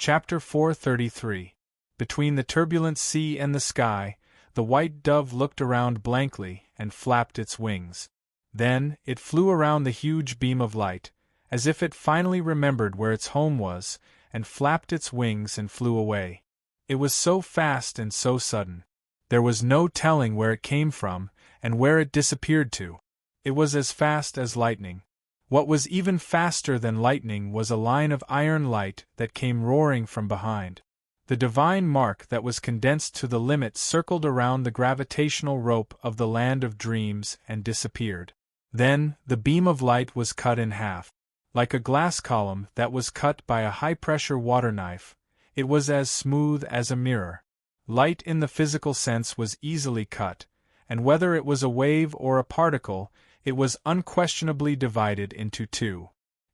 Chapter 433. Between the turbulent sea and the sky, the white dove looked around blankly and flapped its wings. Then, it flew around the huge beam of light, as if it finally remembered where its home was, and flapped its wings and flew away. It was so fast and so sudden. There was no telling where it came from, and where it disappeared to. It was as fast as lightning. What was even faster than lightning was a line of iron light that came roaring from behind. The divine mark that was condensed to the limit circled around the gravitational rope of the land of dreams and disappeared. Then, the beam of light was cut in half. Like a glass column that was cut by a high-pressure water knife, it was as smooth as a mirror. Light in the physical sense was easily cut, and whether it was a wave or a particle, it was unquestionably divided into two.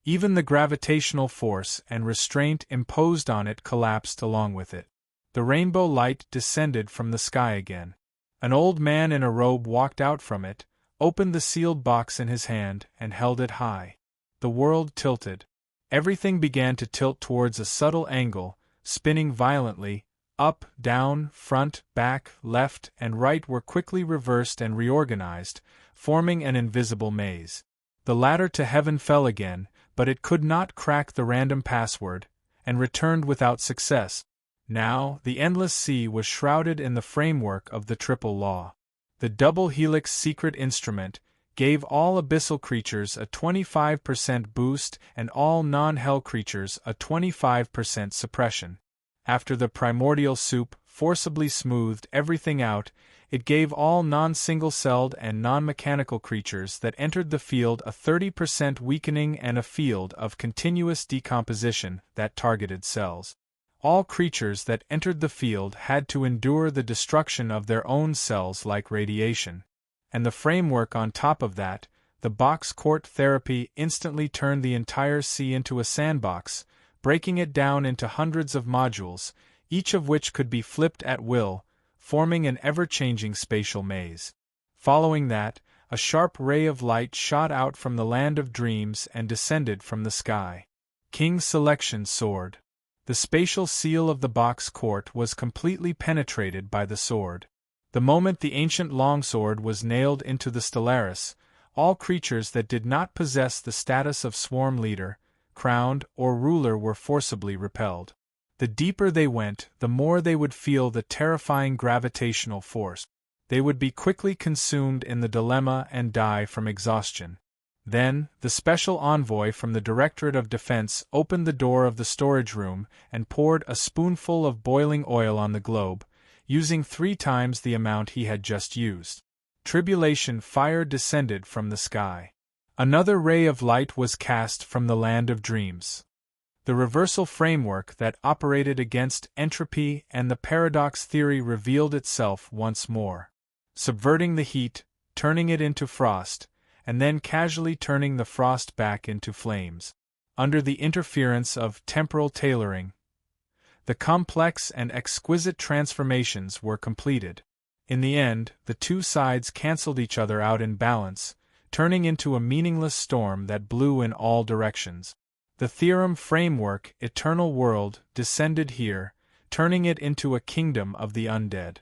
Even the gravitational force and restraint imposed on it collapsed along with it. The rainbow light descended from the sky again. An old man in a robe walked out from it, opened the sealed box in his hand, and held it high. The world tilted. Everything began to tilt towards a subtle angle, spinning violently. Up, down, front, back, left, and right were quickly reversed and reorganized, forming an invisible maze. The ladder to heaven fell again, but it could not crack the random password, and returned without success. Now, the endless sea was shrouded in the framework of the triple law. The double helix secret instrument gave all abyssal creatures a 25% boost and all non-hell creatures a 25% suppression. After the primordial soup forcibly smoothed everything out, it gave all non-single-celled and non-mechanical creatures that entered the field a 30% weakening and a field of continuous decomposition that targeted cells. All creatures that entered the field had to endure the destruction of their own cells like radiation. And the framework on top of that, the box court therapy, instantly turned the entire sea into a sandbox, breaking it down into hundreds of modules, each of which could be flipped at will, forming an ever-changing spatial maze. Following that, a sharp ray of light shot out from the land of dreams and descended from the sky. King's selection soared. The spatial seal of the box court was completely penetrated by the sword. The moment the ancient longsword was nailed into the Stellaris, all creatures that did not possess the status of swarm leader, crowned, or ruler were forcibly repelled. The deeper they went, the more they would feel the terrifying gravitational force. They would be quickly consumed in the dilemma and die from exhaustion. Then, the special envoy from the Directorate of Defense opened the door of the storage room and poured a spoonful of boiling oil on the globe, using 3 times the amount he had just used. Tribulation fire descended from the sky. Another ray of light was cast from the land of dreams. The reversal framework that operated against entropy and the paradox theory revealed itself once more, subverting the heat, turning it into frost, and then casually turning the frost back into flames. Under the interference of temporal tailoring, the complex and exquisite transformations were completed. In the end, the two sides cancelled each other out in balance, turning into a meaningless storm that blew in all directions. The theorem framework, eternal world, descended here, turning it into a kingdom of the undead.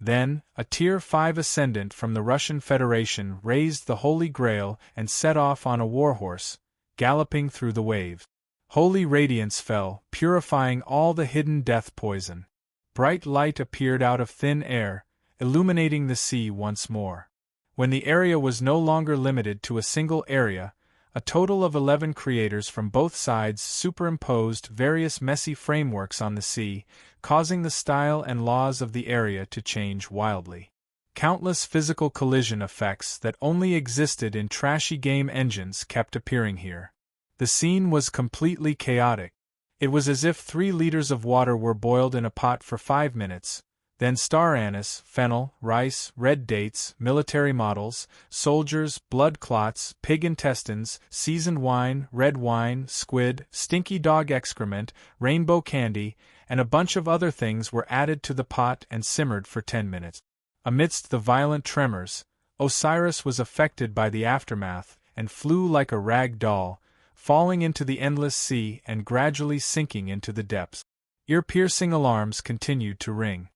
Then, a Tier 5 ascendant from the Russian Federation raised the Holy Grail and set off on a warhorse, galloping through the waves. Holy radiance fell, purifying all the hidden death poison. Bright light appeared out of thin air, illuminating the sea once more. When the area was no longer limited to a single area, a total of 11 creators from both sides superimposed various messy frameworks on the sea, causing the style and laws of the area to change wildly. Countless physical collision effects that only existed in trashy game engines kept appearing here. The scene was completely chaotic. It was as if 3 liters of water were boiled in a pot for 5 minutes, then star anise, fennel, rice, red dates, military models, soldiers, blood clots, pig intestines, seasoned wine, red wine, squid, stinky dog excrement, rainbow candy, and a bunch of other things were added to the pot and simmered for 10 minutes. Amidst the violent tremors, Osiris was affected by the aftermath and flew like a rag doll, falling into the endless sea and gradually sinking into the depths. Ear-piercing alarms continued to ring.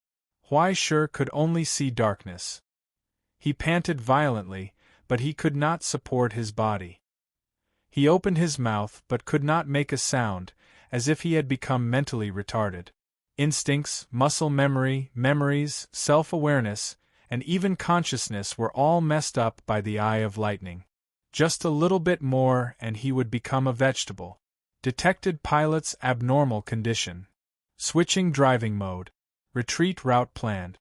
Huai Shi could only see darkness. He panted violently, but he could not support his body. He opened his mouth but could not make a sound, as if he had become mentally retarded. Instincts, muscle memory, memories, self-awareness, and even consciousness were all messed up by the eye of lightning. Just a little bit more and he would become a vegetable. Detected pilot's abnormal condition. Switching driving mode. Retreat route planned.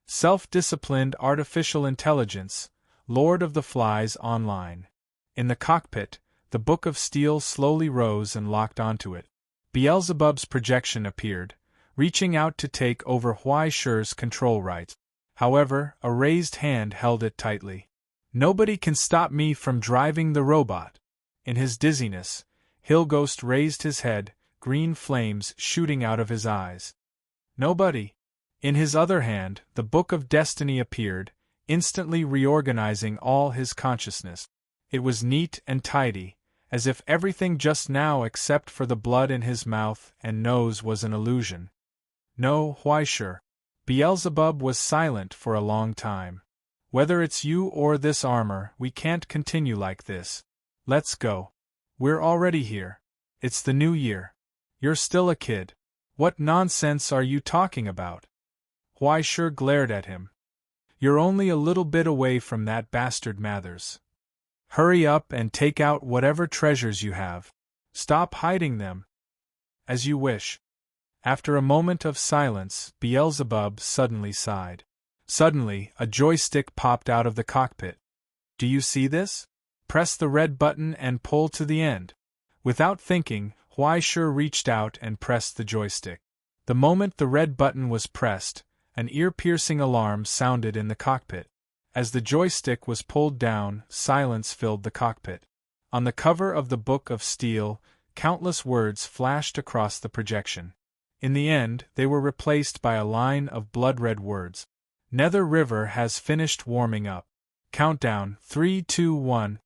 Self-disciplined artificial intelligence, Lord of the Flies online. In the cockpit, the Book of Steel slowly rose and locked onto it. Beelzebub's projection appeared, reaching out to take over Huai Shi's control right. However, a raised hand held it tightly. Nobody can stop me from driving the robot. In his dizziness, Hillghost raised his head, green flames shooting out of his eyes. Nobody. In his other hand, the Book of Destiny appeared, instantly reorganizing all his consciousness. It was neat and tidy, as if everything just now except for the blood in his mouth and nose was an illusion. No, Huai Shi. Beelzebub was silent for a long time. Whether it's you or this armor, we can't continue like this. Let's go. We're already here. It's the new year. You're still a kid. What nonsense are you talking about? Huai Shi glared at him. You're only a little bit away from that bastard Mathers. Hurry up and take out whatever treasures you have. Stop hiding them. As you wish. After a moment of silence, Beelzebub suddenly sighed. Suddenly, a joystick popped out of the cockpit. Do you see this? Press the red button and pull to the end. Without thinking, Huai Shi reached out and pressed the joystick. The moment the red button was pressed, an ear-piercing alarm sounded in the cockpit. As the joystick was pulled down, silence filled the cockpit. On the cover of the Book of Steel, countless words flashed across the projection. In the end, they were replaced by a line of blood-red words. Nether River has finished warming up. Countdown, 3, 2, 1.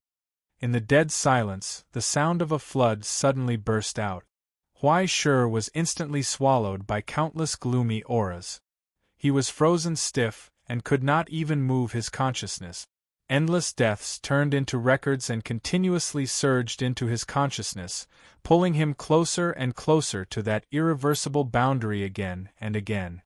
In the dead silence, the sound of a flood suddenly burst out. Huai Shi was instantly swallowed by countless gloomy auras. He was frozen stiff, and could not even move his consciousness. Endless deaths turned into records and continuously surged into his consciousness, pulling him closer and closer to that irreversible boundary again and again.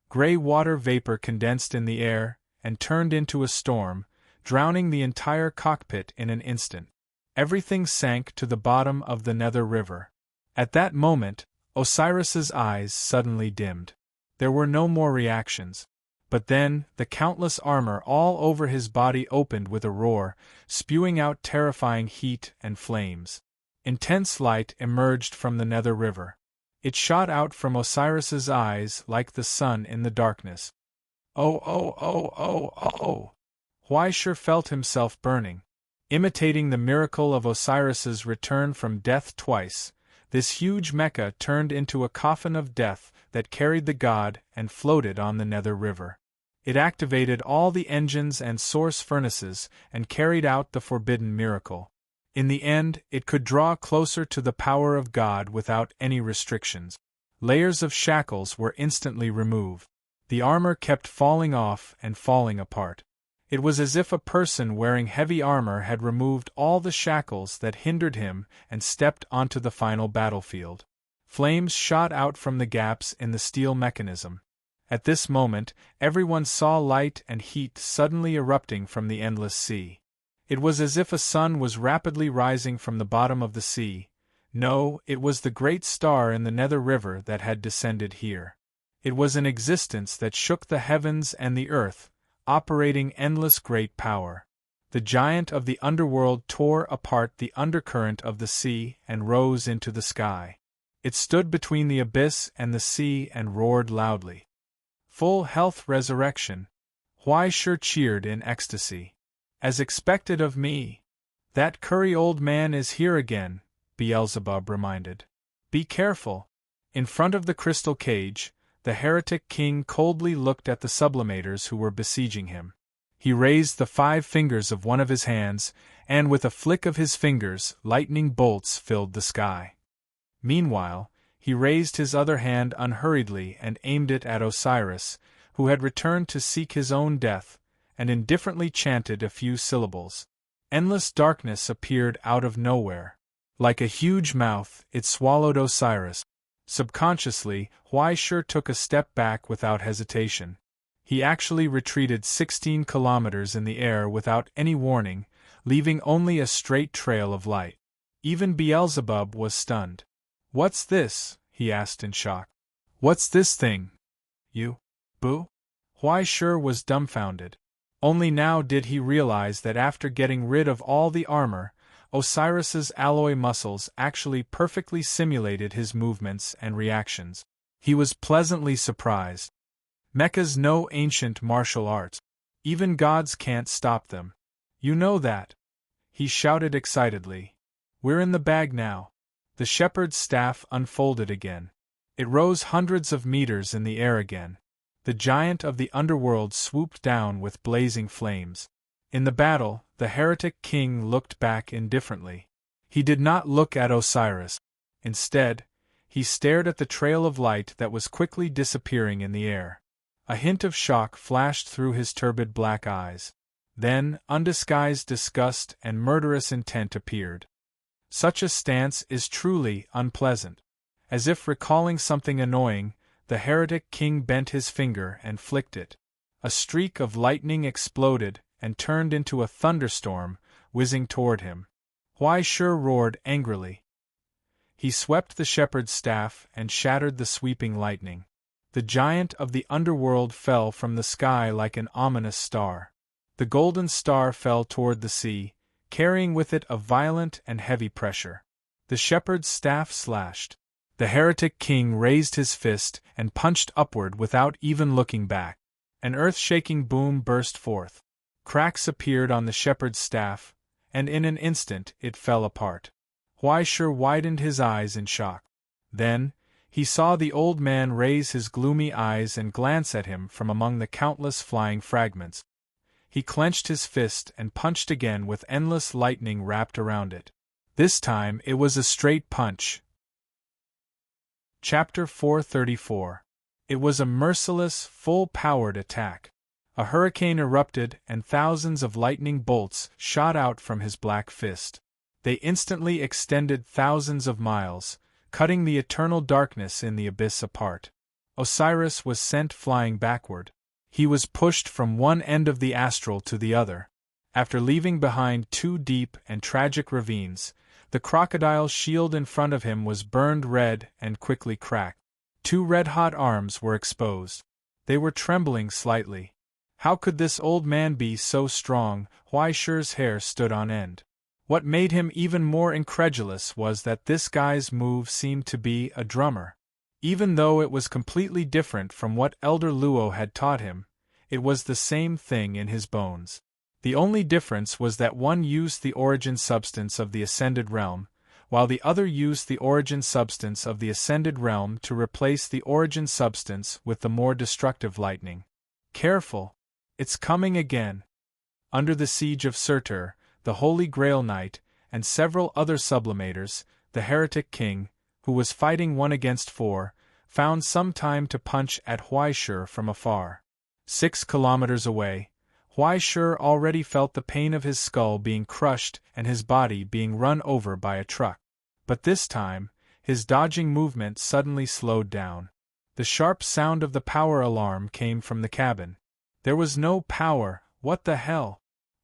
Gray water vapor condensed in the air, and turned into a storm, drowning the entire cockpit in an instant. Everything sank to the bottom of the Nether River. At that moment, Osiris's eyes suddenly dimmed. There were no more reactions. But then, the countless armor all over his body opened with a roar, spewing out terrifying heat and flames. Intense light emerged from the Nether River. It shot out from Osiris's eyes like the sun in the darkness. Oh, oh, oh, oh, oh! Huai Shi felt himself burning. Imitating the miracle of Osiris's return from death twice, this huge mecha turned into a coffin of death that carried the god and floated on the Nether River. It activated all the engines and source furnaces and carried out the forbidden miracle. In the end, it could draw closer to the power of God without any restrictions. Layers of shackles were instantly removed. The armor kept falling off and falling apart. It was as if a person wearing heavy armor had removed all the shackles that hindered him and stepped onto the final battlefield. Flames shot out from the gaps in the steel mechanism. At this moment, everyone saw light and heat suddenly erupting from the endless sea. It was as if a sun was rapidly rising from the bottom of the sea. No, it was the great star in the Nether River that had descended here. It was an existence that shook the heavens and the earth, operating endless great power. The giant of the underworld tore apart the undercurrent of the sea and rose into the sky. It stood between the abyss and the sea and roared loudly. Full health resurrection. Huai Shi cheered in ecstasy. As expected of me. That curry old man is here again, Beelzebub reminded. Be careful. In front of the crystal cage, the heretic king coldly looked at the sublimators who were besieging him. He raised the 5 fingers of one of his hands, and with a flick of his fingers, lightning bolts filled the sky. Meanwhile, He raised his other hand unhurriedly and aimed it at Osiris, who had returned to seek his own death, and indifferently chanted a few syllables. Endless darkness appeared out of nowhere. Like a huge mouth, it swallowed Osiris. Subconsciously, Huaishur took a step back without hesitation. He actually retreated 16 kilometers in the air without any warning, leaving only a straight trail of light. Even Beelzebub was stunned. "What's this?" he asked in shock. "What's this thing? You? Boo?" Huaishur was dumbfounded. Only now did he realize that after getting rid of all the armor, Osiris's alloy muscles actually perfectly simulated his movements and reactions. He was pleasantly surprised. Mechas know ancient martial arts. Even gods can't stop them. "You know that," he shouted excitedly. "We're in the bag now." The shepherd's staff unfolded again. It rose hundreds of meters in the air again. The giant of the underworld swooped down with blazing flames. In the battle, the heretic king looked back indifferently. He did not look at Osiris. Instead, he stared at the trail of light that was quickly disappearing in the air. A hint of shock flashed through his turbid black eyes. Then, undisguised disgust and murderous intent appeared. Such a stance is truly unpleasant. As if recalling something annoying, the heretic king bent his finger and flicked it. A streak of lightning exploded and turned into a thunderstorm, whizzing toward him. Huaishur roared angrily. He swept the shepherd's staff and shattered the sweeping lightning. The giant of the underworld fell from the sky like an ominous star. The golden star fell toward the sea, carrying with it a violent and heavy pressure. The shepherd's staff slashed. The heretic king raised his fist and punched upward without even looking back. An earth-shaking boom burst forth. Cracks appeared on the shepherd's staff, and in an instant it fell apart. Huaishur widened his eyes in shock. Then, he saw the old man raise his gloomy eyes and glance at him from among the countless flying fragments. He clenched his fist and punched again with endless lightning wrapped around it. This time it was a straight punch. Chapter 434. It was a merciless, full-powered attack. A hurricane erupted and thousands of lightning bolts shot out from his black fist. They instantly extended thousands of miles, cutting the eternal darkness in the abyss apart. Osiris was sent flying backward. He was pushed from one end of the astral to the other. After leaving behind 2 deep and tragic ravines, the crocodile's shield in front of him was burned red and quickly cracked. 2 red-hot arms were exposed. They were trembling slightly. How could this old man be so strong? Huaishur's hair stood on end. What made him even more incredulous was that this guy's move seemed to be a drummer. Even though it was completely different from what Elder Luo had taught him, it was the same thing in his bones. The only difference was that one used the origin substance of the Ascended Realm, while the other used the origin substance of the Ascended Realm to replace the origin substance with the more destructive lightning. Careful! It's coming again! Under the siege of Surtur, the Holy Grail Knight, and several other sublimators, the heretic king, who was fighting 1 against 4, found some time to punch at Huaishur from afar. 6 kilometers away, Huaishur already felt the pain of his skull being crushed and his body being run over by a truck. But this time, his dodging movement suddenly slowed down. The sharp sound of the power alarm came from the cabin. There was no power. What the hell?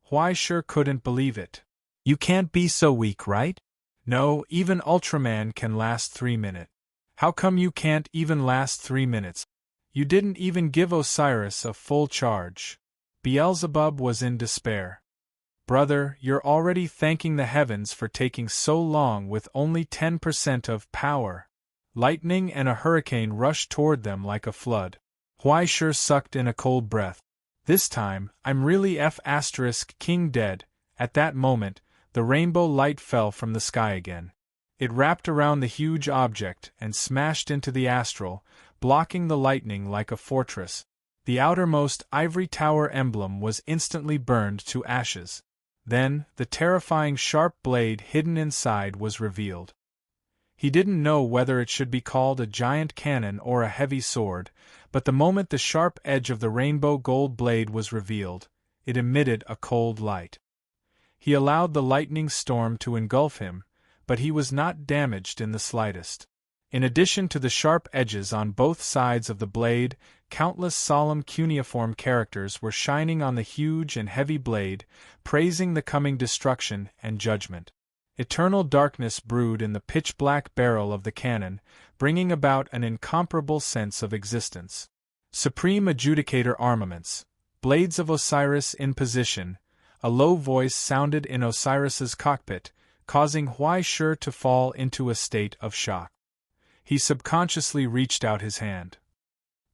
Huaishur couldn't believe it. You can't be so weak, right? No, even Ultraman can last 3 minutes. How come you can't even last 3 minutes? You didn't even give Osiris a full charge. Beelzebub was in despair. Brother, you're already thanking the heavens for taking so long with only 10% of power. Lightning and a hurricane rushed toward them like a flood. Huaishur sucked in a cold breath. This time, I'm really King dead. At that moment, the rainbow light fell from the sky again. It wrapped around the huge object and smashed into the astral, blocking the lightning like a fortress. The outermost ivory tower emblem was instantly burned to ashes. Then, the terrifying sharp blade hidden inside was revealed. He didn't know whether it should be called a giant cannon or a heavy sword, but the moment the sharp edge of the rainbow gold blade was revealed, it emitted a cold light. He allowed the lightning storm to engulf him, but he was not damaged in the slightest. In addition to the sharp edges on both sides of the blade, countless solemn cuneiform characters were shining on the huge and heavy blade, praising the coming destruction and judgment. Eternal darkness brewed in the pitch-black barrel of the cannon, bringing about an incomparable sense of existence. Supreme Adjudicator Armaments, Blades of Osiris in position. A low voice sounded in Osiris's cockpit, causing Huai-Shur to fall into a state of shock. He subconsciously reached out his hand.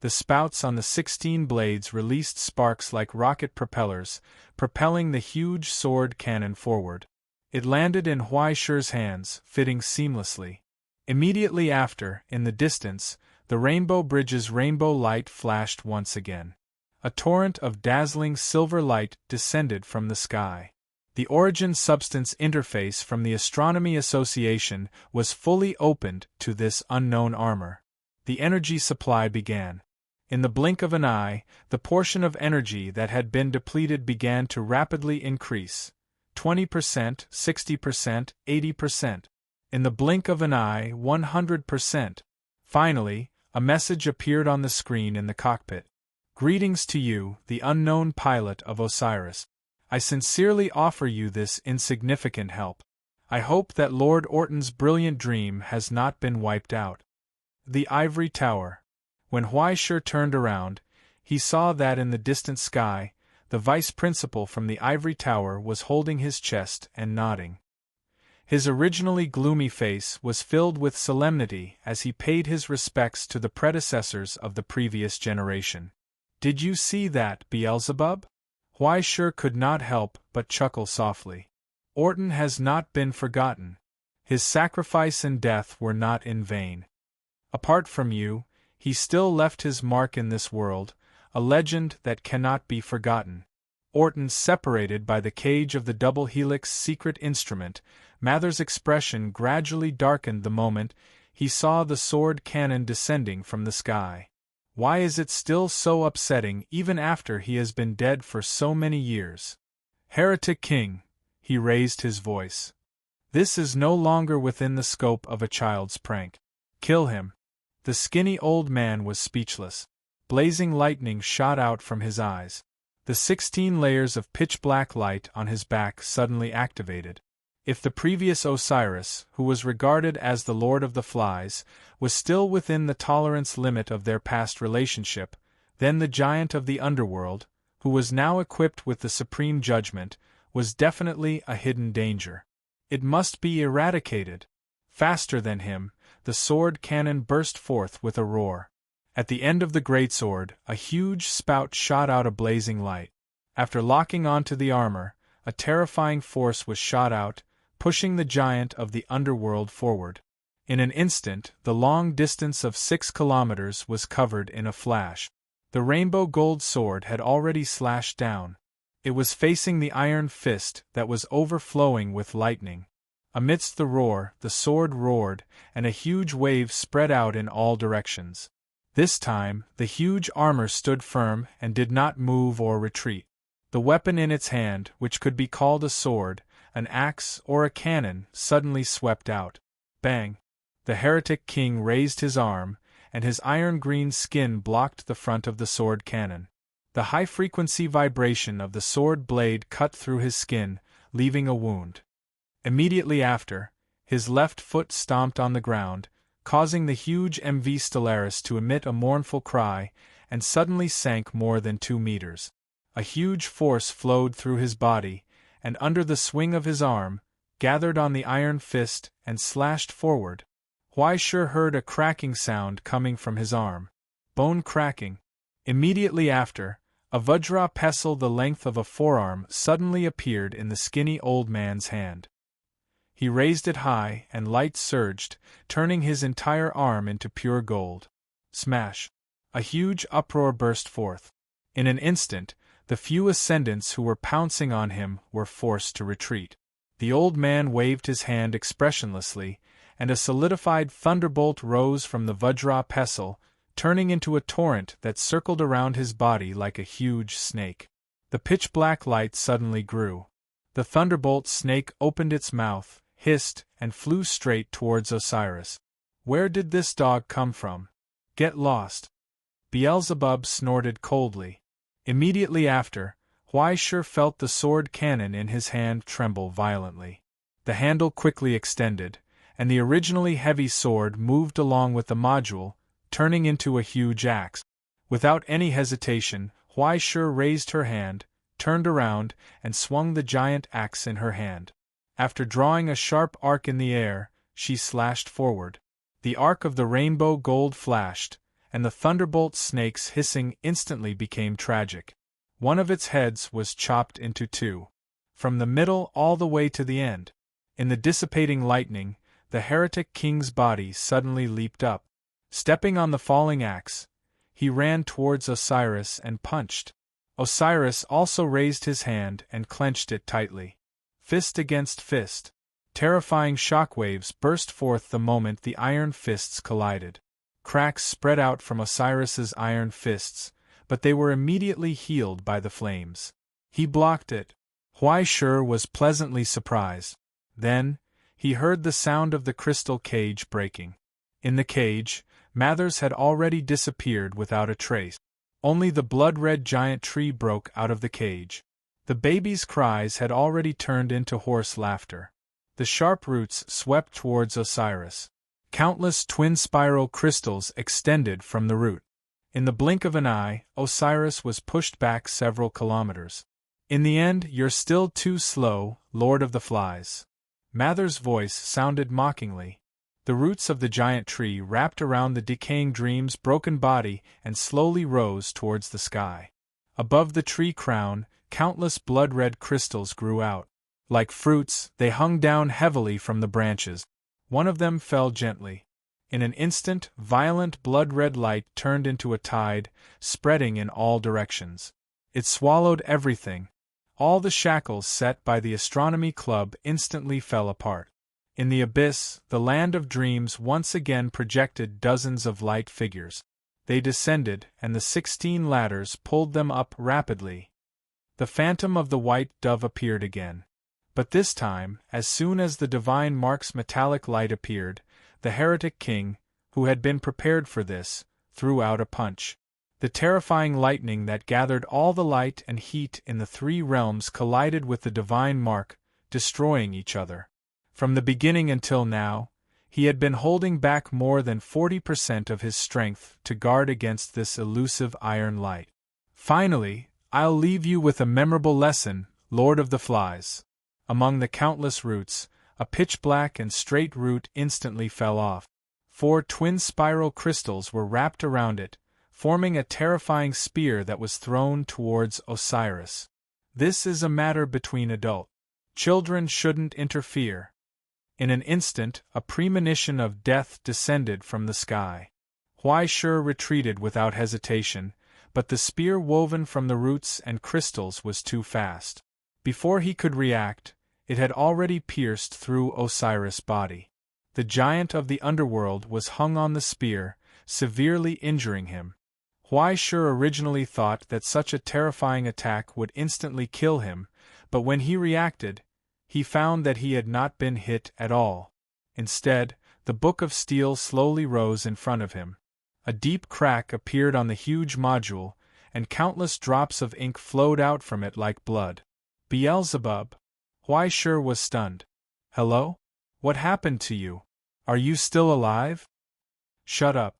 The spouts on the 16 blades released sparks like rocket propellers, propelling the huge sword cannon forward. It landed in Huai-Shur's hands, fitting seamlessly. Immediately after, in the distance, the Rainbow Bridge's rainbow light flashed once again. A torrent of dazzling silver light descended from the sky. The Origin Substance interface from the Astronomy Association was fully opened to this unknown armor. The energy supply began. In the blink of an eye, the portion of energy that had been depleted began to rapidly increase. 20%, 60%, 80%. In the blink of an eye, 100%. Finally, a message appeared on the screen in the cockpit. Greetings to you, the unknown pilot of Osiris. I sincerely offer you this insignificant help. I hope that Lord Orton's brilliant dream has not been wiped out. The Ivory Tower. When Huai-Shur turned around, he saw that in the distant sky, the vice principal from the Ivory Tower was holding his chest and nodding. His originally gloomy face was filled with solemnity as he paid his respects to the predecessors of the previous generation. Did you see that, Beelzebub? Huai-Shur could not help but chuckle softly. Orton has not been forgotten. His sacrifice and death were not in vain. Apart from you, he still left his mark in this world, a legend that cannot be forgotten. Orton separated by the cage of the double helix secret instrument, Mather's expression gradually darkened the moment he saw the sword cannon descending from the sky. Why is it still so upsetting even after he has been dead for so many years? Heretic King, he raised his voice. This is no longer within the scope of a child's prank. Kill him. The skinny old man was speechless. Blazing lightning shot out from his eyes. The 16 layers of pitch-black light on his back suddenly activated. If the previous Osiris, who was regarded as the Lord of the Flies, was still within the tolerance limit of their past relationship, then the giant of the underworld, who was now equipped with the supreme judgment, was definitely a hidden danger. It must be eradicated. Faster than him, the sword cannon burst forth with a roar. At the end of the greatsword, a huge spout shot out a blazing light. After locking onto the armor, a terrifying force was shot out, pushing the giant of the underworld forward. In an instant, the long distance of 6 kilometers was covered in a flash. The rainbow gold sword had already slashed down. It was facing the iron fist that was overflowing with lightning. Amidst the roar, the sword roared, and a huge wave spread out in all directions. This time, the huge armor stood firm and did not move or retreat. The weapon in its hand, which could be called a sword, an axe, or a cannon, suddenly swept out. Bang! The heretic king raised his arm, and his iron-green skin blocked the front of the sword cannon. The high-frequency vibration of the sword blade cut through his skin, leaving a wound. Immediately after, his left foot stomped on the ground, causing the huge MV Stellaris to emit a mournful cry, and suddenly sank more than 2 meters. A huge force flowed through his body, and under the swing of his arm, gathered on the iron fist and slashed forward. Huai-Shur heard a cracking sound coming from his arm. Bone cracking. Immediately after, a Vajra pestle the length of a forearm suddenly appeared in the skinny old man's hand. He raised it high, and light surged, turning his entire arm into pure gold. Smash! A huge uproar burst forth. In an instant, the few ascendants who were pouncing on him were forced to retreat. The old man waved his hand expressionlessly, and a solidified thunderbolt rose from the Vajra pestle, turning into a torrent that circled around his body like a huge snake. The pitch-black light suddenly grew. The thunderbolt snake opened its mouth, hissed, and flew straight towards Osiris. Where did this dog come from? Get lost. Beelzebub snorted coldly. Immediately after, Huaishur felt the sword cannon in his hand tremble violently. The handle quickly extended, and the originally heavy sword moved along with the module, turning into a huge axe. Without any hesitation, Huaishur raised her hand, turned around, and swung the giant axe in her hand. After drawing a sharp arc in the air, she slashed forward. The arc of the rainbow gold flashed, and the thunderbolt snake's hissing instantly became tragic. One of its heads was chopped into two. From the middle all the way to the end. In the dissipating lightning, the heretic king's body suddenly leaped up. Stepping on the falling axe, he ran towards Osiris and punched. Osiris also raised his hand and clenched it tightly. Fist against fist. Terrifying shockwaves burst forth the moment the iron fists collided. Cracks spread out from Osiris's iron fists, but they were immediately healed by the flames. He blocked it. Huaishur was pleasantly surprised. Then, he heard the sound of the crystal cage breaking. In the cage, Mathers had already disappeared without a trace. Only the blood-red giant tree broke out of the cage. The baby's cries had already turned into hoarse laughter. The sharp roots swept towards Osiris. Countless twin spiral crystals extended from the root. In the blink of an eye, Osiris was pushed back several kilometers. In the end, you're still too slow, Lord of the Flies. Mather's voice sounded mockingly. The roots of the giant tree wrapped around the decaying dream's broken body and slowly rose towards the sky. Above the tree crown, countless blood-red crystals grew out. Like fruits, they hung down heavily from the branches. One of them fell gently. In an instant, violent blood-red light turned into a tide, spreading in all directions. It swallowed everything. All the shackles set by the Astronomy Club instantly fell apart. In the abyss, the land of dreams once again projected dozens of light figures. They descended, and the 16 ladders pulled them up rapidly. The phantom of the white dove appeared again. But this time, as soon as the divine mark's metallic light appeared, the heretic king, who had been prepared for this, threw out a punch. The terrifying lightning that gathered all the light and heat in the three realms collided with the divine mark, destroying each other. From the beginning until now, he had been holding back more than 40% of his strength to guard against this elusive iron light. Finally, I'll leave you with a memorable lesson, Lord of the Flies. Among the countless roots, a pitch-black and straight root instantly fell off. 4 twin spiral crystals were wrapped around it, forming a terrifying spear that was thrown towards Osiris. This is a matter between adults. Children shouldn't interfere. In an instant, a premonition of death descended from the sky. Huaishur retreated without hesitation, but the spear woven from the roots and crystals was too fast. Before he could react, it had already pierced through Osiris' body. The giant of the underworld was hung on the spear, severely injuring him. Huaishur originally thought that such a terrifying attack would instantly kill him, but when he reacted, he found that he had not been hit at all. Instead, the book of steel slowly rose in front of him. A deep crack appeared on the huge module, and countless drops of ink flowed out from it like blood. Beelzebub! Huaishur was stunned. Hello? What happened to you? Are you still alive? Shut up.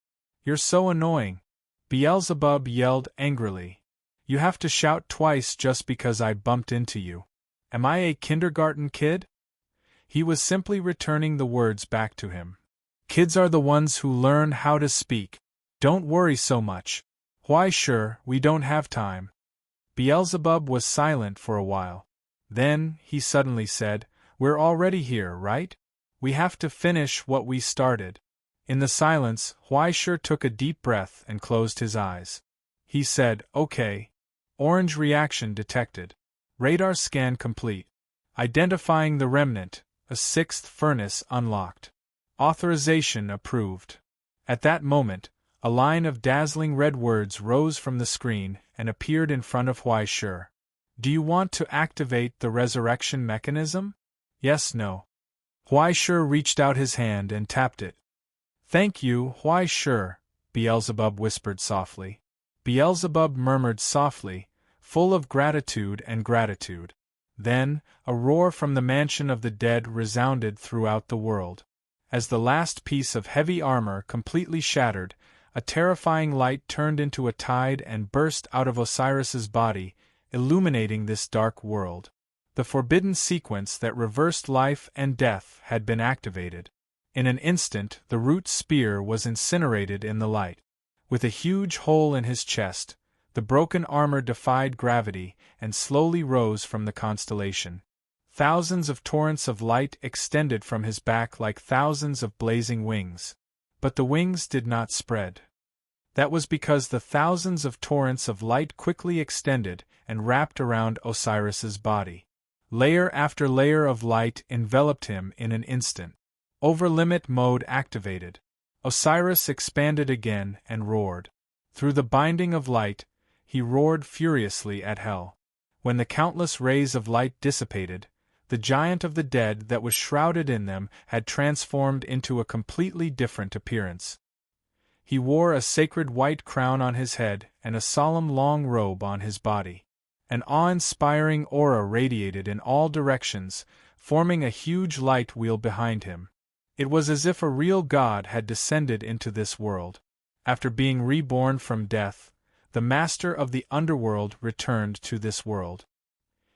You're so annoying. Beelzebub yelled angrily. You have to shout twice just because I bumped into you. Am I a kindergarten kid? He was simply returning the words back to him. Kids are the ones who learn how to speak. Don't worry so much. Huaishur, we don't have time. Beelzebub was silent for a while. Then, he suddenly said, We're already here, right? We have to finish what we started. In the silence, Huaishur took a deep breath and closed his eyes. He said, Okay. Orange reaction detected. Radar scan complete. Identifying the remnant, a 6th furnace unlocked. Authorization approved. At that moment, a line of dazzling red words rose from the screen and appeared in front of Huai Shi. Do you want to activate the resurrection mechanism? Yes, no. Huai Shi reached out his hand and tapped it. Thank you, Huai Shi, Beelzebub whispered softly. Beelzebub murmured softly, full of gratitude and gratitude. Then, a roar from the mansion of the dead resounded throughout the world. As the last piece of heavy armor completely shattered, a terrifying light turned into a tide and burst out of Osiris's body, illuminating this dark world. The forbidden sequence that reversed life and death had been activated. In an instant, the root spear was incinerated in the light. With a huge hole in his chest, the broken armor defied gravity and slowly rose from the constellation. Thousands of torrents of light extended from his back like thousands of blazing wings. But the wings did not spread. That was because the thousands of torrents of light quickly extended and wrapped around Osiris's body. Layer after layer of light enveloped him in an instant. Overlimit mode activated. Osiris expanded again and roared. Through the binding of light, he roared furiously at hell. When the countless rays of light dissipated, the giant of the dead that was shrouded in them had transformed into a completely different appearance. He wore a sacred white crown on his head and a solemn long robe on his body. An awe-inspiring aura radiated in all directions, forming a huge light wheel behind him. It was as if a real god had descended into this world. After being reborn from death, the master of the underworld returned to this world.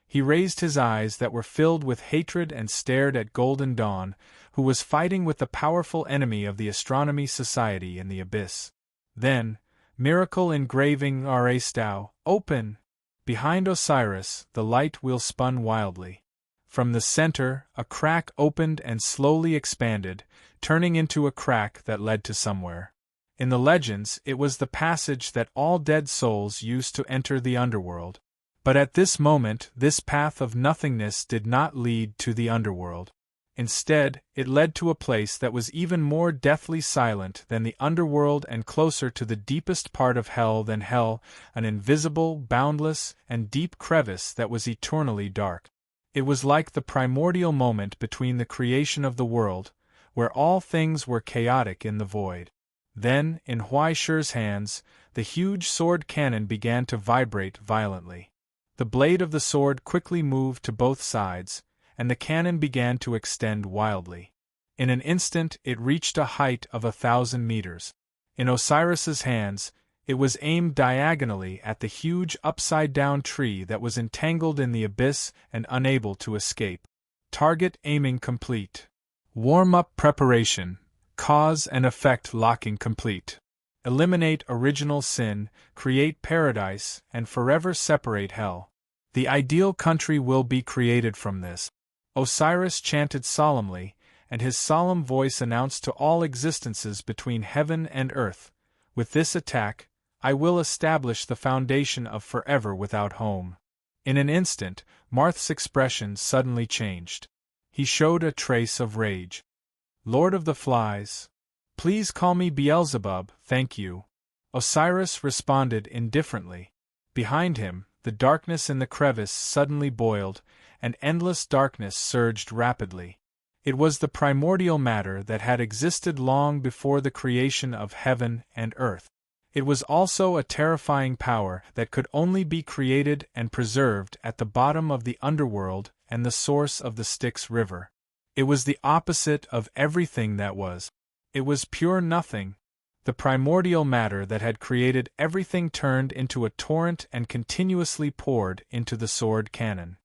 He raised his eyes that were filled with hatred and stared at Golden Dawn, who was fighting with the powerful enemy of the Astronomy Society in the abyss. Then, miracle engraving Arastau, open! Behind Osiris, the light wheel spun wildly. From the center, a crack opened and slowly expanded, turning into a crack that led to somewhere. In the legends, it was the passage that all dead souls used to enter the underworld. But at this moment, this path of nothingness did not lead to the underworld. Instead, it led to a place that was even more deathly silent than the underworld and closer to the deepest part of hell than hell, an invisible, boundless, and deep crevice that was eternally dark. It was like the primordial moment between the creation of the world, where all things were chaotic in the void. Then, in Huai Shi's hands, the huge sword cannon began to vibrate violently. The blade of the sword quickly moved to both sides, and the cannon began to extend wildly. In an instant it reached a height of 1,000 meters. In Osiris's hands, it was aimed diagonally at the huge upside-down tree that was entangled in the abyss and unable to escape. Target aiming complete. Warm-up preparation. Cause and effect locking complete. Eliminate original sin, create paradise, and forever separate hell. The ideal country will be created from this. Osiris chanted solemnly, and his solemn voice announced to all existences between heaven and earth, with this attack, I will establish the foundation of forever without home. In an instant, Marth's expression suddenly changed. He showed a trace of rage. Lord of the Flies. Please call me Beelzebub, thank you. Osiris responded indifferently. Behind him, the darkness in the crevice suddenly boiled, and endless darkness surged rapidly. It was the primordial matter that had existed long before the creation of heaven and earth. It was also a terrifying power that could only be created and preserved at the bottom of the underworld and the source of the Styx River. It was the opposite of everything that was. It was pure nothing. The primordial matter that had created everything turned into a torrent and continuously poured into the sword cannon.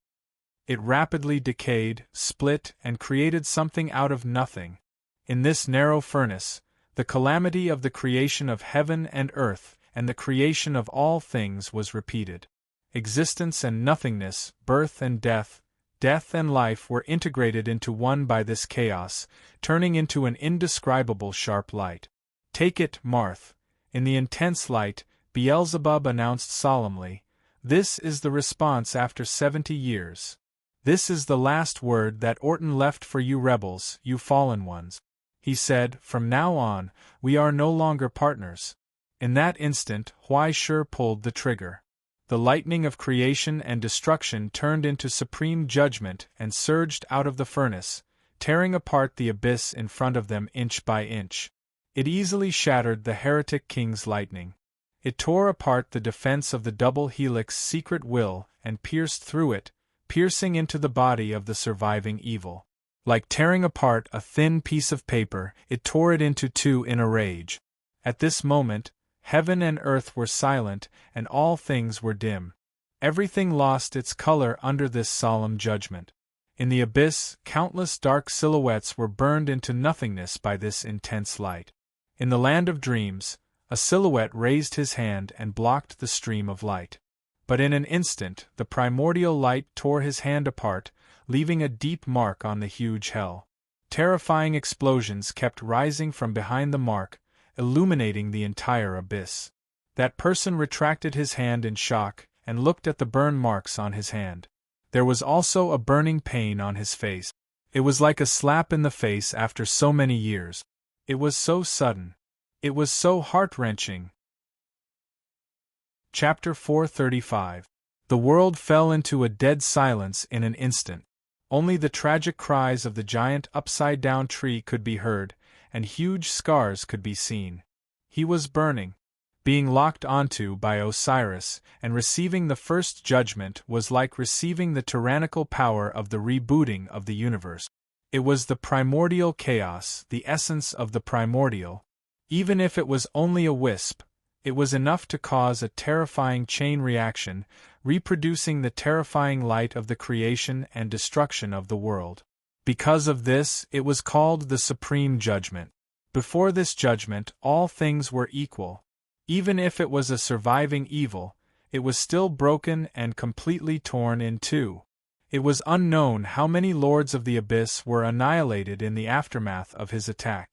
It rapidly decayed, split, and created something out of nothing. In this narrow furnace, the calamity of the creation of heaven and earth and the creation of all things was repeated. Existence and nothingness, birth and death, death and life were integrated into one by this chaos, turning into an indescribable sharp light. Take it, Marth. In the intense light, Beelzebub announced solemnly, this is the response after 70 years. This is the last word that Orton left for you rebels, you fallen ones. He said, "From now on, we are no longer partners." In that instant, Huai-Shi pulled the trigger. The lightning of creation and destruction turned into supreme judgment and surged out of the furnace, tearing apart the abyss in front of them inch by inch. It easily shattered the heretic king's lightning. It tore apart the defense of the double helix secret will and pierced through it, piercing into the body of the surviving evil. Like tearing apart a thin piece of paper, it tore it into two in a rage. At this moment, heaven and earth were silent, and all things were dim. Everything lost its color under this solemn judgment. In the abyss, countless dark silhouettes were burned into nothingness by this intense light. In the land of dreams, a silhouette raised his hand and blocked the stream of light. But in an instant, the primordial light tore his hand apart, leaving a deep mark on the huge hell. Terrifying explosions kept rising from behind the mark, illuminating the entire abyss. That person retracted his hand in shock and looked at the burn marks on his hand. There was also a burning pain on his face. It was like a slap in the face after so many years. It was so sudden. It was so heart-wrenching. Chapter 435. The world fell into a dead silence in an instant. Only the tragic cries of the giant upside-down tree could be heard, and huge scars could be seen. He was burning. Being locked onto by Osiris and receiving the first judgment was like receiving the tyrannical power of the rebooting of the universe. It was the primordial chaos, the essence of the primordial. Even if it was only a wisp, it was enough to cause a terrifying chain reaction, reproducing the terrifying light of the creation and destruction of the world. Because of this, it was called the Supreme Judgment. Before this judgment, all things were equal. Even if it was a surviving evil, it was still broken and completely torn in two. It was unknown how many lords of the abyss were annihilated in the aftermath of his attack.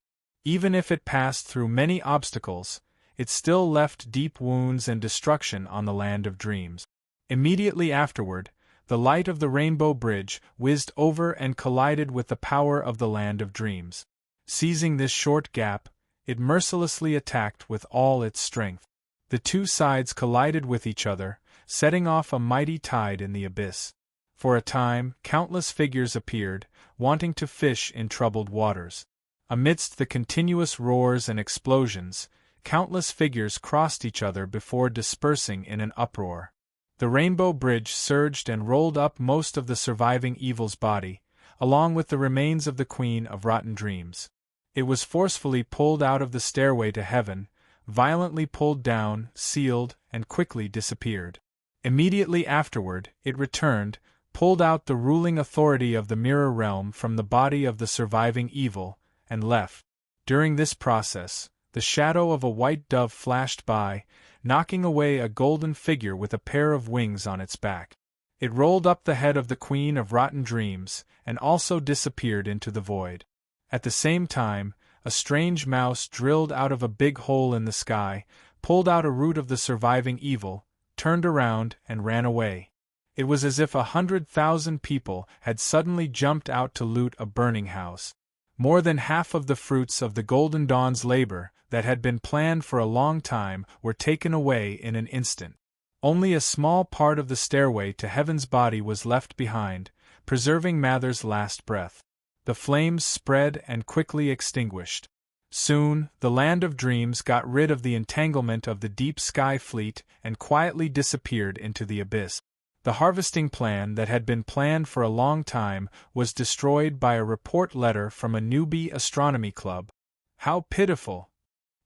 Even if it passed through many obstacles, it still left deep wounds and destruction on the land of dreams. Immediately afterward, the light of the Rainbow Bridge whizzed over and collided with the power of the land of dreams. Seizing this short gap, it mercilessly attacked with all its strength. The two sides collided with each other, setting off a mighty tide in the abyss. For a time, countless figures appeared, wanting to fish in troubled waters. Amidst the continuous roars and explosions, countless figures crossed each other before dispersing in an uproar. The Rainbow Bridge surged and rolled up most of the surviving evil's body, along with the remains of the Queen of Rotten Dreams. It was forcefully pulled out of the stairway to heaven, violently pulled down, sealed, and quickly disappeared. Immediately afterward, it returned, pulled out the ruling authority of the Mirror Realm from the body of the surviving evil, and left. During this process, the shadow of a white dove flashed by, knocking away a golden figure with a pair of wings on its back. It rolled up the head of the Queen of Rotten Dreams, and also disappeared into the void. At the same time, a strange mouse drilled out of a big hole in the sky, pulled out a root of the surviving evil, turned around, and ran away. It was as if 100,000 people had suddenly jumped out to loot a burning house. More than half of the fruits of the Golden Dawn's labor, that had been planned for a long time, were taken away in an instant. Only a small part of the stairway to heaven's body was left behind, preserving Mather's last breath. The flames spread and quickly extinguished. Soon, the land of dreams got rid of the entanglement of the deep sky fleet and quietly disappeared into the abyss. The harvesting plan that had been planned for a long time was destroyed by a report letter from a newbie astronomy club. How pitiful!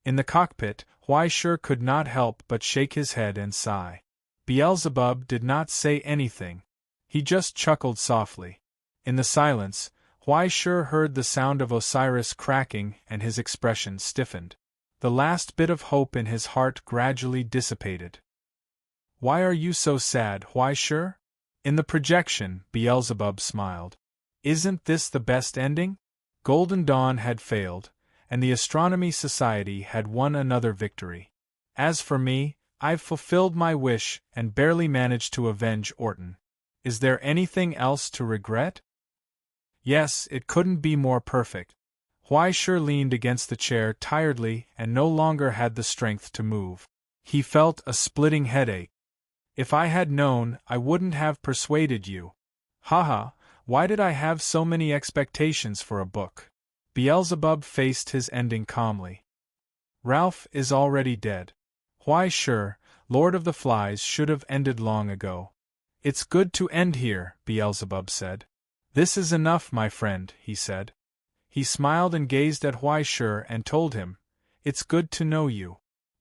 In the cockpit, Huai-Shi could not help but shake his head and sigh. Beelzebub did not say anything. He just chuckled softly. In the silence, Huai-Shi heard the sound of Osiris cracking and his expression stiffened. The last bit of hope in his heart gradually dissipated. "Why are you so sad, Huai-Shi?" In the projection, Beelzebub smiled. "Isn't this the best ending?" Golden Dawn had failed, and the Astronomy Society had won another victory. As for me, I've fulfilled my wish and barely managed to avenge Orton. Is there anything else to regret? Yes, it couldn't be more perfect. Huaisher leaned against the chair tiredly and no longer had the strength to move. He felt a splitting headache. If I had known, I wouldn't have persuaded you. Haha, why did I have so many expectations for a book? Beelzebub faced his ending calmly. Ralph is already dead. Huaisher, Lord of the Flies, should have ended long ago. It's good to end here, Beelzebub said. This is enough, my friend, he said. He smiled and gazed at Huaisher and told him, It's good to know you.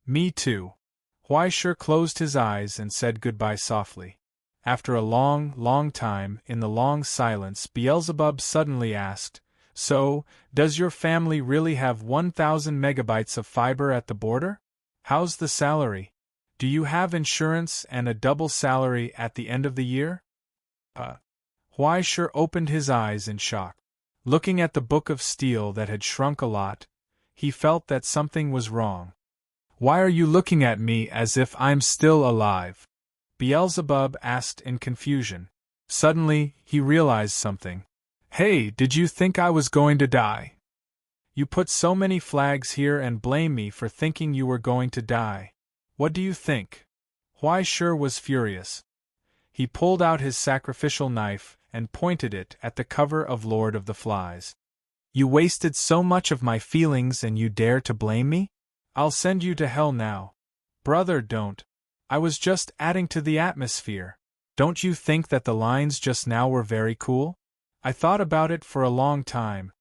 Me too. Huaisher closed his eyes and said goodbye softly. After a long, long time, in the long silence, Beelzebub suddenly asked, So, does your family really have 1,000 megabytes of fiber at the border? How's the salary? Do you have insurance and a double salary at the end of the year? Huaisher opened his eyes in shock. Looking at the book of steel that had shrunk a lot, he felt that something was wrong. Why are you looking at me as if I'm still alive? Beelzebub asked in confusion. Suddenly, he realized something. Hey, did you think I was going to die? You put so many flags here and blame me for thinking you were going to die. What do you think? Huaisher was furious. He pulled out his sacrificial knife and pointed it at the cover of Lord of the Flies. You wasted so much of my feelings and you dare to blame me? I'll send you to hell now. Brother, don't. I was just adding to the atmosphere. Don't you think that the lines just now were very cool? I thought about it for a long time.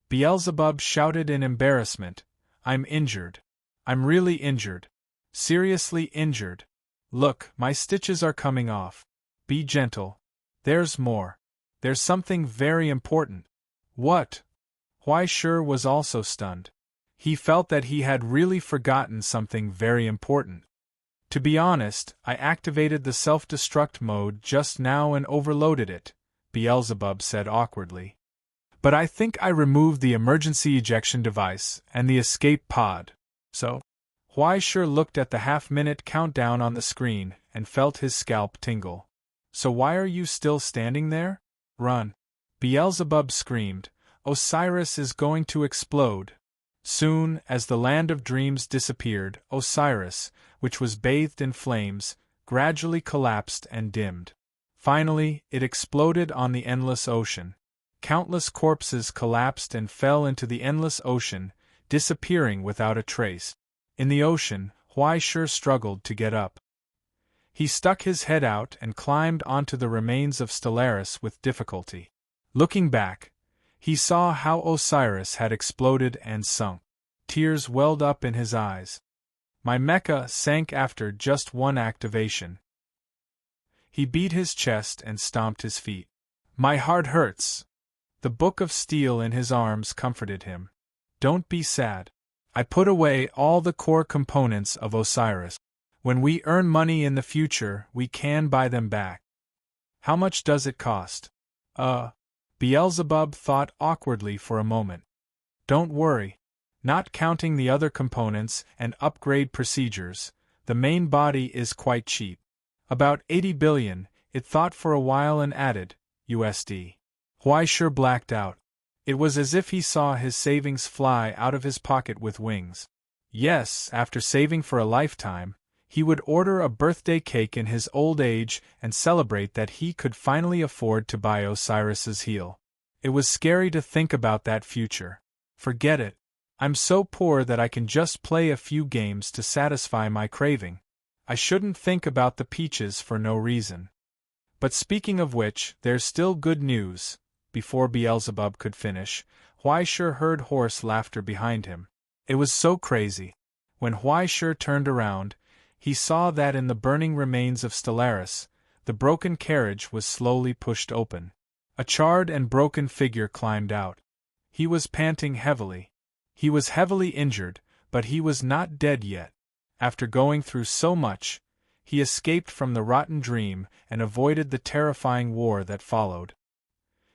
Beelzebub shouted in embarrassment. I'm injured. I'm really injured. Seriously injured. Look, my stitches are coming off. Be gentle. There's more. There's something very important. What? Huaisher was also stunned. He felt that he had really forgotten something very important. To be honest, I activated the self-destruct mode just now and overloaded it, Beelzebub said awkwardly. But I think I removed the emergency ejection device and the escape pod. So? Huaisher looked at the half-minute countdown on the screen and felt his scalp tingle. So why are you still standing there? Run. Beelzebub screamed. Osiris is going to explode. Soon, as the land of dreams disappeared, Osiris, which was bathed in flames, gradually collapsed and dimmed. Finally, it exploded on the endless ocean. Countless corpses collapsed and fell into the endless ocean, disappearing without a trace. In the ocean, Huaisher struggled to get up. He stuck his head out and climbed onto the remains of Stellaris with difficulty. Looking back, he saw how Osiris had exploded and sunk. Tears welled up in his eyes. My mecha sank after just one activation. He beat his chest and stomped his feet. My heart hurts. The book of steel in his arms comforted him. Don't be sad. I put away all the core components of Osiris. When we earn money in the future, we can buy them back. How much does it cost? Beelzebub thought awkwardly for a moment. Don't worry. Not counting the other components and upgrade procedures, the main body is quite cheap. About 80 billion, it thought for a while and added, USD. Huaisher blacked out. It was as if he saw his savings fly out of his pocket with wings. Yes, after saving for a lifetime, he would order a birthday cake in his old age and celebrate that he could finally afford to buy Osiris's heel. It was scary to think about that future. Forget it. I'm so poor that I can just play a few games to satisfy my craving. I shouldn't think about the peaches for no reason. But speaking of which, there's still good news. Before Beelzebub could finish, Huaisher heard hoarse laughter behind him. It was so crazy. When Huaisher turned around, he saw that in the burning remains of Stellaris, the broken carriage was slowly pushed open. A charred and broken figure climbed out. He was panting heavily. He was heavily injured, but he was not dead yet. After going through so much, he escaped from the rotten dream and avoided the terrifying war that followed.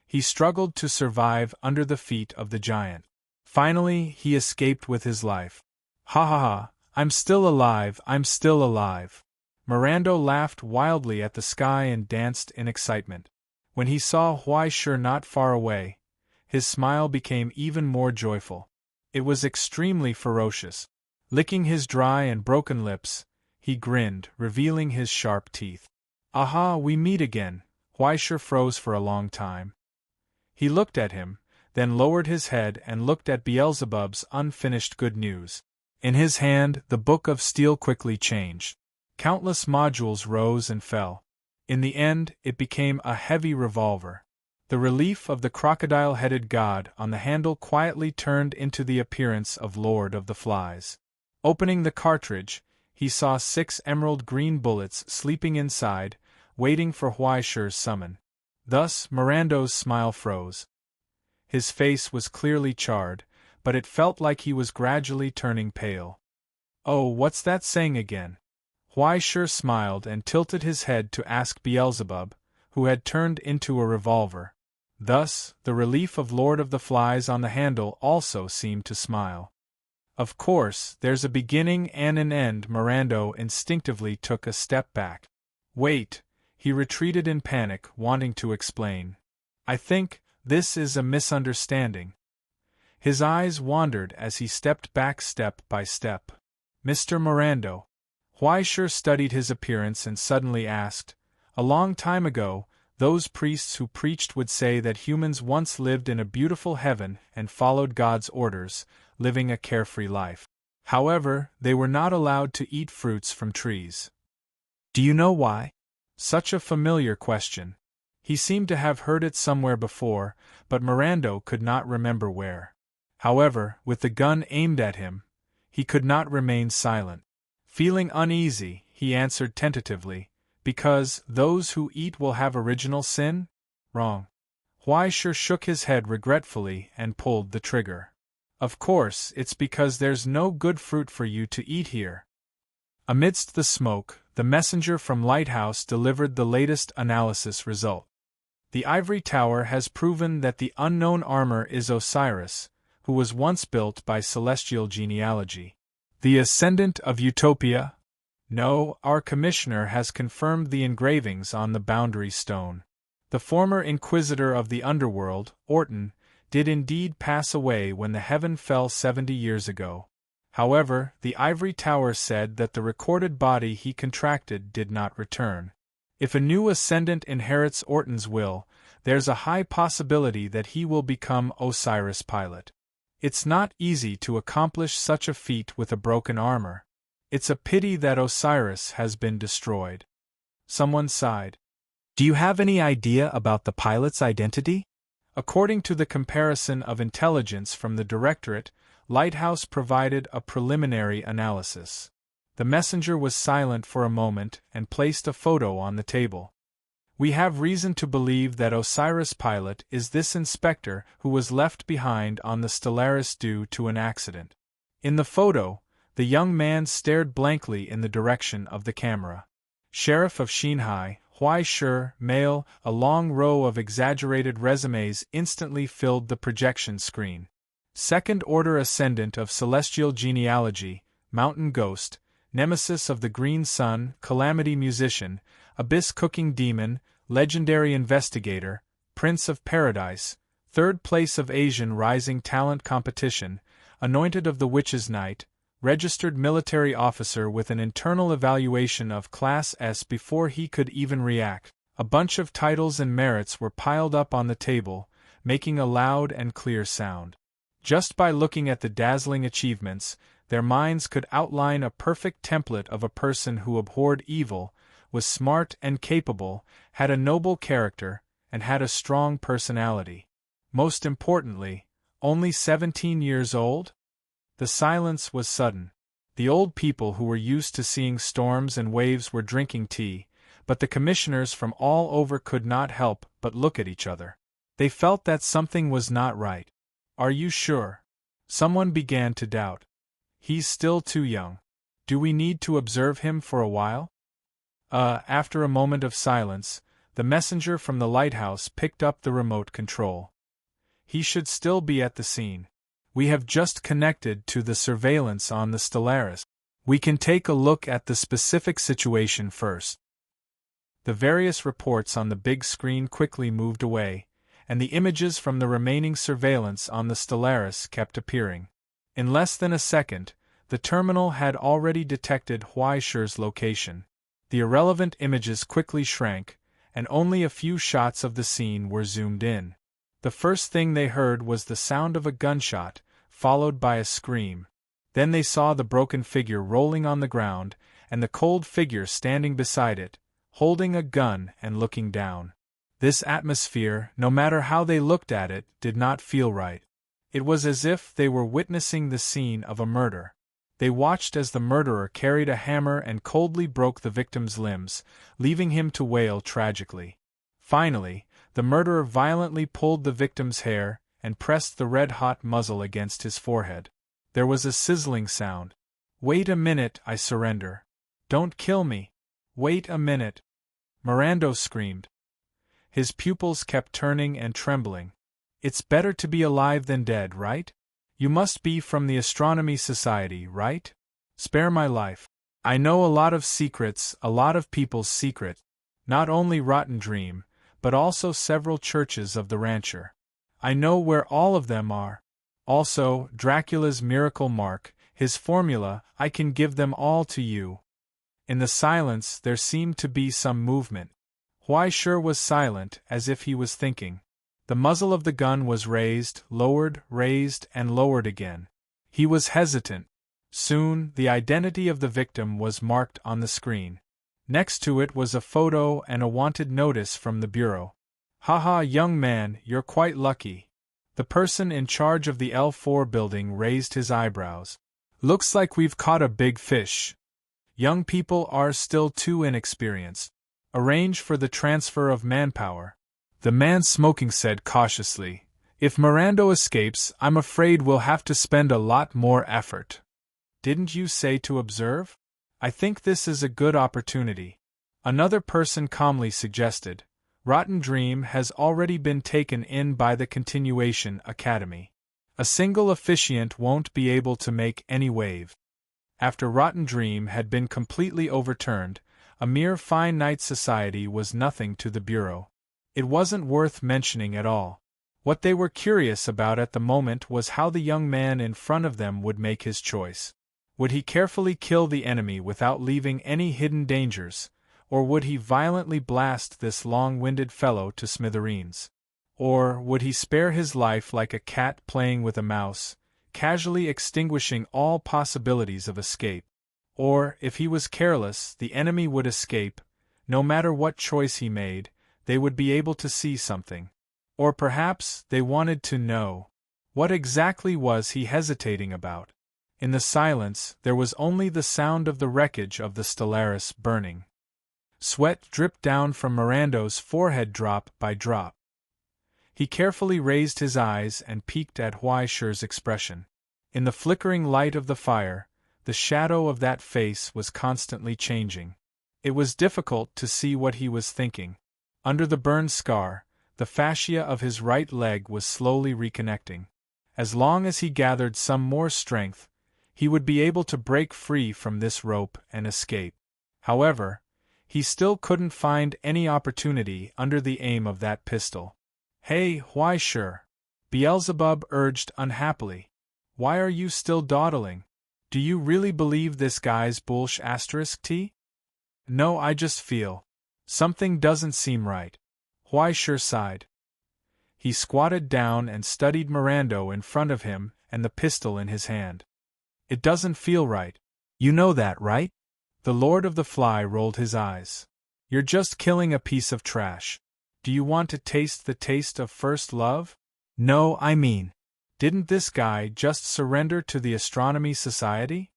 He struggled to survive under the feet of the giant. Finally, he escaped with his life. Ha ha ha, I'm still alive, I'm still alive. Mirando laughed wildly at the sky and danced in excitement. When he saw Huaisher not far away, His smile became even more joyful. It was extremely ferocious. Licking his dry and broken lips, he grinned, revealing his sharp teeth. "Aha, we meet again." Huaisher froze for a long time. He looked at him, then lowered his head and looked at Beelzebub's unfinished good news. In his hand, the book of steel quickly changed. Countless modules rose and fell. In the end, it became a heavy revolver. The relief of the crocodile-headed god on the handle quietly turned into the appearance of Lord of the Flies. Opening the cartridge, he saw 6 emerald-green bullets sleeping inside, waiting for Huaisher's summon. Thus, Mirando's smile froze. His face was clearly charred, but it felt like he was gradually turning pale. "Oh, what's that saying again?" Huaisher smiled and tilted his head to ask Beelzebub, who had turned into a revolver. Thus, the relief of Lord of the Flies on the handle also seemed to smile. "Of course, there's a beginning and an end." Mirando instinctively took a step back. "Wait," he retreated in panic, wanting to explain. "I think this is a misunderstanding." His eyes wandered as he stepped back step by step. "Mr. Mirando." Huaisher studied his appearance and suddenly asked, "A long time ago, those priests who preached would say that humans once lived in a beautiful heaven and followed God's orders, living a carefree life. However, they were not allowed to eat fruits from trees. Do you know why?" Such a familiar question. He seemed to have heard it somewhere before, but Mirando could not remember where. However, with the gun aimed at him, he could not remain silent. Feeling uneasy, he answered tentatively, "Because those who eat will have original sin?" "Wrong." Huaisher shook his head regretfully and pulled the trigger. "Of course, it's because there's no good fruit for you to eat here." Amidst the smoke, the messenger from Lighthouse delivered the latest analysis result. "The ivory tower has proven that the unknown armor is Osiris, who was once built by celestial genealogy. The ascendant of Utopia? No, our commissioner has confirmed the engravings on the boundary stone. The former inquisitor of the underworld, Orton, did indeed pass away when the heaven fell 70 years ago. However, the ivory tower said that the recorded body he contracted did not return. If a new ascendant inherits Orton's will, there's a high possibility that he will become Osiris Pilot. It's not easy to accomplish such a feat with a broken armor. It's a pity that Osiris has been destroyed." Someone sighed. "Do you have any idea about the pilot's identity?" According to the comparison of intelligence from the Directorate, Lighthouse provided a preliminary analysis. The messenger was silent for a moment and placed a photo on the table. "We have reason to believe that Osiris Pilot is this inspector who was left behind on the Stellaris due to an accident." In the photo, the young man stared blankly in the direction of the camera. Sheriff of Xinhai, Huaisher, male, a long row of exaggerated resumes instantly filled the projection screen. Second-order ascendant of celestial genealogy, mountain ghost, nemesis of the green sun, calamity musician, abyss cooking demon, legendary investigator, prince of paradise, third place of Asian rising talent competition, anointed of the witch's night, registered military officer with an internal evaluation of Class S before he could even react. A bunch of titles and merits were piled up on the table, making a loud and clear sound. Just by looking at the dazzling achievements, their minds could outline a perfect template of a person who abhorred evil, was smart and capable, had a noble character, and had a strong personality. Most importantly, only 17 years old? The silence was sudden. The old people who were used to seeing storms and waves were drinking tea, but the commissioners from all over could not help but look at each other. They felt that something was not right. "Are you sure?" Someone began to doubt. "He's still too young. Do we need to observe him for a while?" After a moment of silence, the messenger from the lighthouse picked up the remote control. "He should still be at the scene. We have just connected to the surveillance on the Stellaris. We can take a look at the specific situation first." The various reports on the big screen quickly moved away, and the images from the remaining surveillance on the Stellaris kept appearing. In less than a second, the terminal had already detected Huaishi's location. The irrelevant images quickly shrank, and only a few shots of the scene were zoomed in. The first thing they heard was the sound of a gunshot, followed by a scream. Then they saw the broken figure rolling on the ground, and the cold figure standing beside it, holding a gun and looking down. This atmosphere, no matter how they looked at it, did not feel right. It was as if they were witnessing the scene of a murder. They watched as the murderer carried a hammer and coldly broke the victim's limbs, leaving him to wail tragically. Finally, the murderer violently pulled the victim's hair and pressed the red-hot muzzle against his forehead. There was a sizzling sound. "Wait a minute, I surrender. Don't kill me. Wait a minute," Mirando screamed. His pupils kept turning and trembling. "It's better to be alive than dead, right? You must be from the Astronomy Society, right? Spare my life. I know a lot of secrets, a lot of people's secret. Not only Rotten Dream, but also several churches of the rancher. I know where all of them are. Also, Dracula's miracle mark, his formula, I can give them all to you." In the silence there seemed to be some movement. Huaishi was silent, as if he was thinking. The muzzle of the gun was raised, raised, and lowered again. He was hesitant. Soon, the identity of the victim was marked on the screen. Next to it was a photo and a wanted notice from the bureau. "Haha, young man, you're quite lucky." The person in charge of the L4 building raised his eyebrows. "Looks like we've caught a big fish. Young people are still too inexperienced. Arrange for the transfer of manpower." The man smoking said cautiously, "If Mirando escapes, I'm afraid we'll have to spend a lot more effort." "Didn't you say to observe? I think this is a good opportunity." Another person calmly suggested, "Rotten Dream has already been taken in by the Continuation Academy. A single officiant won't be able to make any wave." After Rotten Dream had been completely overturned, a mere fine night society was nothing to the Bureau. It wasn't worth mentioning at all. What they were curious about at the moment was how the young man in front of them would make his choice. Would he carefully kill the enemy without leaving any hidden dangers, or would he violently blast this long-winded fellow to smithereens? Or would he spare his life like a cat playing with a mouse, casually extinguishing all possibilities of escape? Or, if he was careless, the enemy would escape. No matter what choice he made, they would be able to see something. Or perhaps they wanted to know. What exactly was he hesitating about? In the silence, there was only the sound of the wreckage of the Stellaris burning. Sweat dripped down from Mirando's forehead drop by drop. He carefully raised his eyes and peeked at Huaishi's expression. In the flickering light of the fire, the shadow of that face was constantly changing. It was difficult to see what he was thinking. Under the burned scar, the fascia of his right leg was slowly reconnecting. As long as he gathered some more strength, he would be able to break free from this rope and escape. However, he still couldn't find any opportunity under the aim of that pistol. "Hey, Huaishi," Beelzebub urged unhappily. "Why are you still dawdling? Do you really believe this guy's bullsh*t? "No, I just feel. Something doesn't seem right." Huaishi sighed. He squatted down and studied Mirando in front of him and the pistol in his hand. "It doesn't feel right. You know that, right?" The Lord of the Fly rolled his eyes. "You're just killing a piece of trash. Do you want to taste the taste of first love? No, I mean, didn't this guy just surrender to the Astronomy Society?"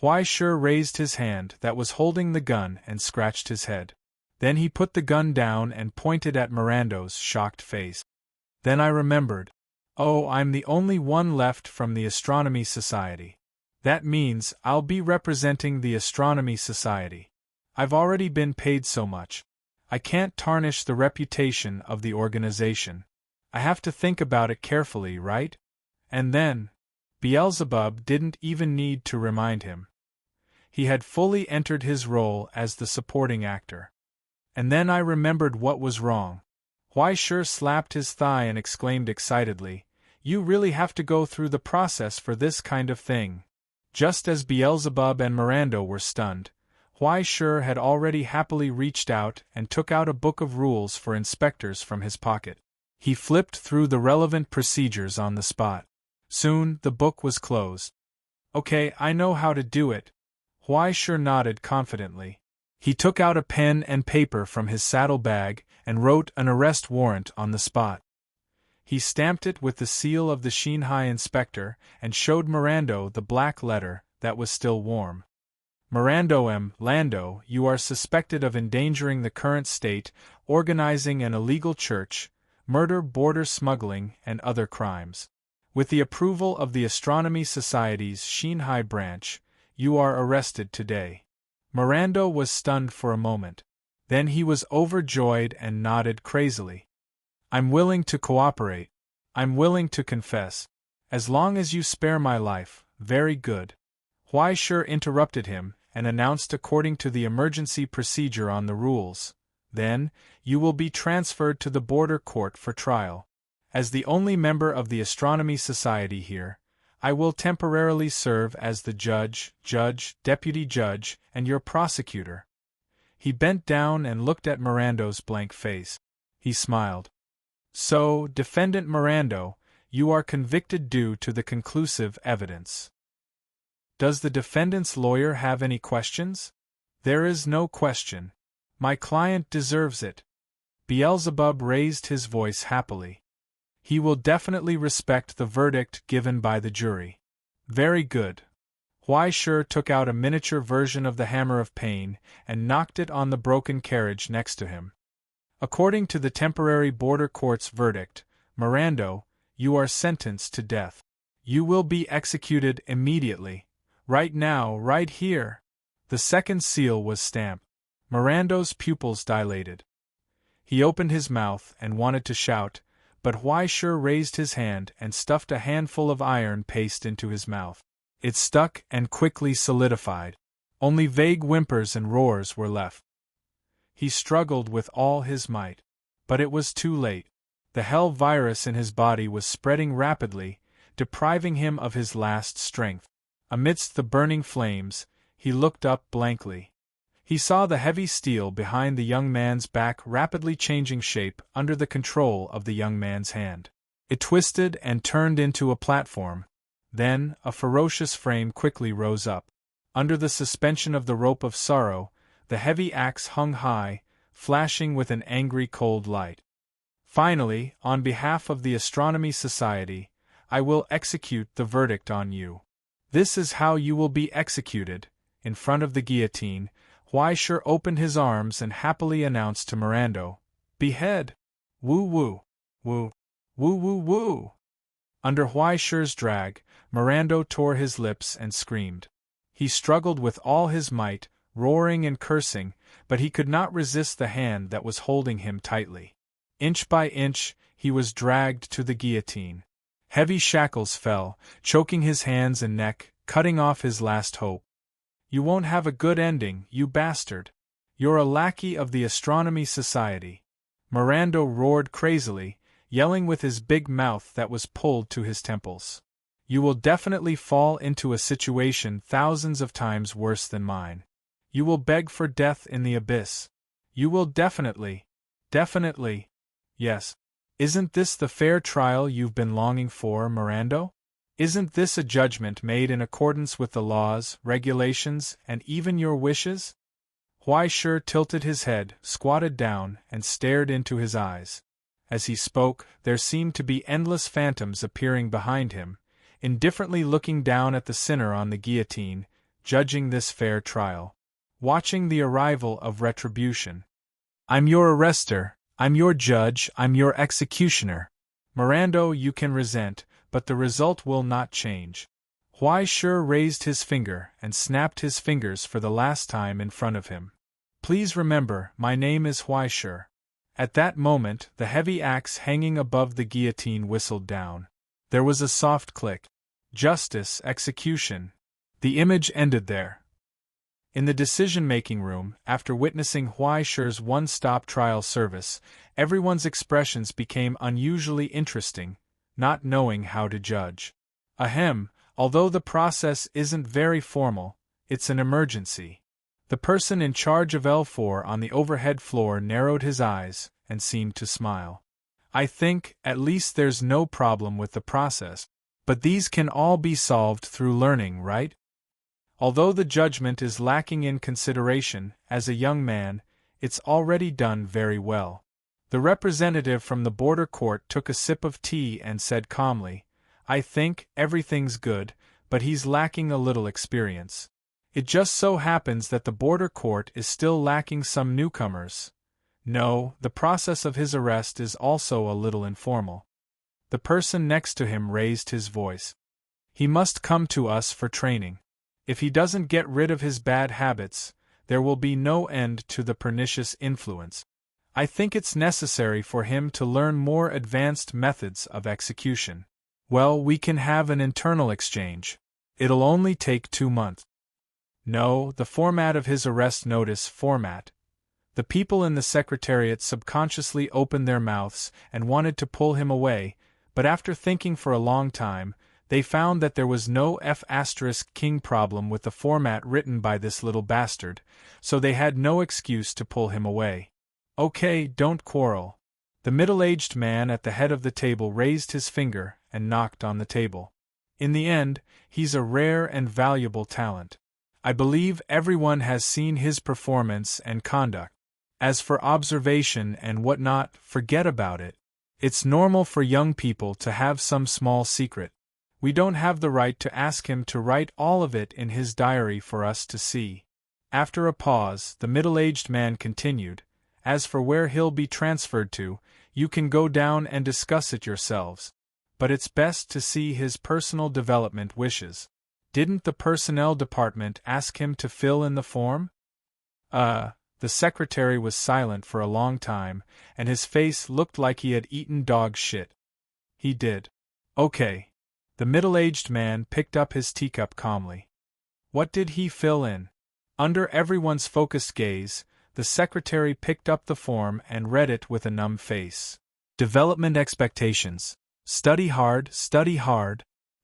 Huaishi raised his hand that was holding the gun and scratched his head. Then he put the gun down and pointed at Mirando's shocked face. "Then I remembered. Oh, I'm the only one left from the Astronomy Society. That means I'll be representing the Astronomy Society. I've already been paid so much. I can't tarnish the reputation of the organization. I have to think about it carefully, right? And then, Beelzebub didn't even need to remind him. He had fully entered his role as the supporting actor. And then I remembered what was wrong. Huai slapped his thigh and exclaimed excitedly, "You really have to go through the process for this kind of thing." Just as Beelzebub and Miranda were stunned, Huai had already happily reached out and took out a book of rules for inspectors from his pocket. He flipped through the relevant procedures on the spot. Soon, the book was closed. "Okay, I know how to do it." Huai nodded confidently. He took out a pen and paper from his saddlebag and wrote an arrest warrant on the spot. He stamped it with the seal of the Shanghai inspector and showed Miranda the black letter that was still warm. "Miranda M. Lando, you are suspected of endangering the current state, organizing an illegal church, murder, border smuggling, and other crimes. With the approval of the Astronomy Society's Shanghai branch, you are arrested today." Miranda was stunned for a moment. Then he was overjoyed and nodded crazily. "I'm willing to cooperate. I'm willing to confess. As long as you spare my life, very good." Huai interrupted him and announced according to the emergency procedure on the rules. "Then, you will be transferred to the border court for trial. As the only member of the Astronomy Society here, I will temporarily serve as the judge, deputy judge, and your prosecutor." He bent down and looked at Miranda's blank face. He smiled. "So, Defendant Miranda, you are convicted due to the conclusive evidence. Does the defendant's lawyer have any questions?" "There is no question. My client deserves it." Beelzebub raised his voice happily. "He will definitely respect the verdict given by the jury." "Very good." Huai took out a miniature version of the Hammer of Pain and knocked it on the broken carriage next to him. "According to the temporary border court's verdict, Miranda, you are sentenced to death. You will be executed immediately. Right now, right here." The second seal was stamped. Miranda's pupils dilated. He opened his mouth and wanted to shout, but Huai raised his hand and stuffed a handful of iron paste into his mouth. It stuck and quickly solidified. Only vague whimpers and roars were left. He struggled with all his might. But it was too late. The hell virus in his body was spreading rapidly, depriving him of his last strength. Amidst the burning flames, he looked up blankly. He saw the heavy steel behind the young man's back rapidly changing shape under the control of the young man's hand. It twisted and turned into a platform. Then, a ferocious frame quickly rose up. Under the suspension of the rope of sorrow, the heavy axe hung high, flashing with an angry cold light. "Finally, on behalf of the Astronomy Society, I will execute the verdict on you. This is how you will be executed." In front of the guillotine, Huai opened his arms and happily announced to Miranda, "Behead! Woo woo! Woo! Woo woo woo!" Under Huai's drag, Miranda tore his lips and screamed. He struggled with all his might, roaring and cursing, but he could not resist the hand that was holding him tightly. Inch by inch, he was dragged to the guillotine. Heavy shackles fell, choking his hands and neck, cutting off his last hope. "You won't have a good ending, you bastard. You're a lackey of the Astronomy Society." Miranda roared crazily, yelling with his big mouth that was pulled to his temples. "You will definitely fall into a situation thousands of times worse than mine. You will beg for death in the abyss. You will definitely. Yes. Isn't this the fair trial you've been longing for, Miranda? Isn't this a judgment made in accordance with the laws, regulations, and even your wishes?" Huai tilted his head, squatted down, and stared into his eyes. As he spoke, there seemed to be endless phantoms appearing behind him, indifferently looking down at the sinner on the guillotine, judging this fair trial, watching the arrival of retribution. "I'm your arrester, I'm your judge, I'm your executioner. Miranda, you can resent, but the result will not change." Huai raised his finger and snapped his fingers for the last time in front of him. "Please remember, my name is Huai." At that moment, the heavy axe hanging above the guillotine whistled down. There was a soft click. Justice, execution. The image ended there. In the decision-making room, after witnessing Huaishi's one-stop trial service, everyone's expressions became unusually interesting, not knowing how to judge. Ahem, although the process isn't very formal, it's an emergency. The person in charge of L4 on the overhead floor narrowed his eyes and seemed to smile. I think, at least there's no problem with the process. But these can all be solved through learning, right? Although the judgment is lacking in consideration, as a young man, it's already done very well. The representative from the border court took a sip of tea and said calmly, I think everything's good, but he's lacking a little experience. It just so happens that the border court is still lacking some newcomers. No, the process of his arrest is also a little informal. The person next to him raised his voice. He must come to us for training. If he doesn't get rid of his bad habits, there will be no end to the pernicious influence. I think it's necessary for him to learn more advanced methods of execution. Well, we can have an internal exchange. It'll only take 2 months. No, the format of his arrest notice format. The people in the secretariat subconsciously opened their mouths and wanted to pull him away, but after thinking for a long time, they found that there was no F***king problem with the format written by this little bastard, so they had no excuse to pull him away. Okay, don't quarrel. The middle-aged man at the head of the table raised his finger and knocked on the table. In the end, he's a rare and valuable talent. I believe everyone has seen his performance and conduct. As for observation and whatnot, forget about it. It's normal for young people to have some small secret. We don't have the right to ask him to write all of it in his diary for us to see. After a pause, the middle-aged man continued, As for where he'll be transferred to, you can go down and discuss it yourselves. But it's best to see his personal development wishes. Didn't the personnel department ask him to fill in the form? The secretary was silent for a long time, and his face looked like he had eaten dog shit. He did. Okay. The middle-aged man picked up his teacup calmly. What did he fill in? Under everyone's focused gaze, the secretary picked up the form and read it with a numb face. Development expectations. Study hard,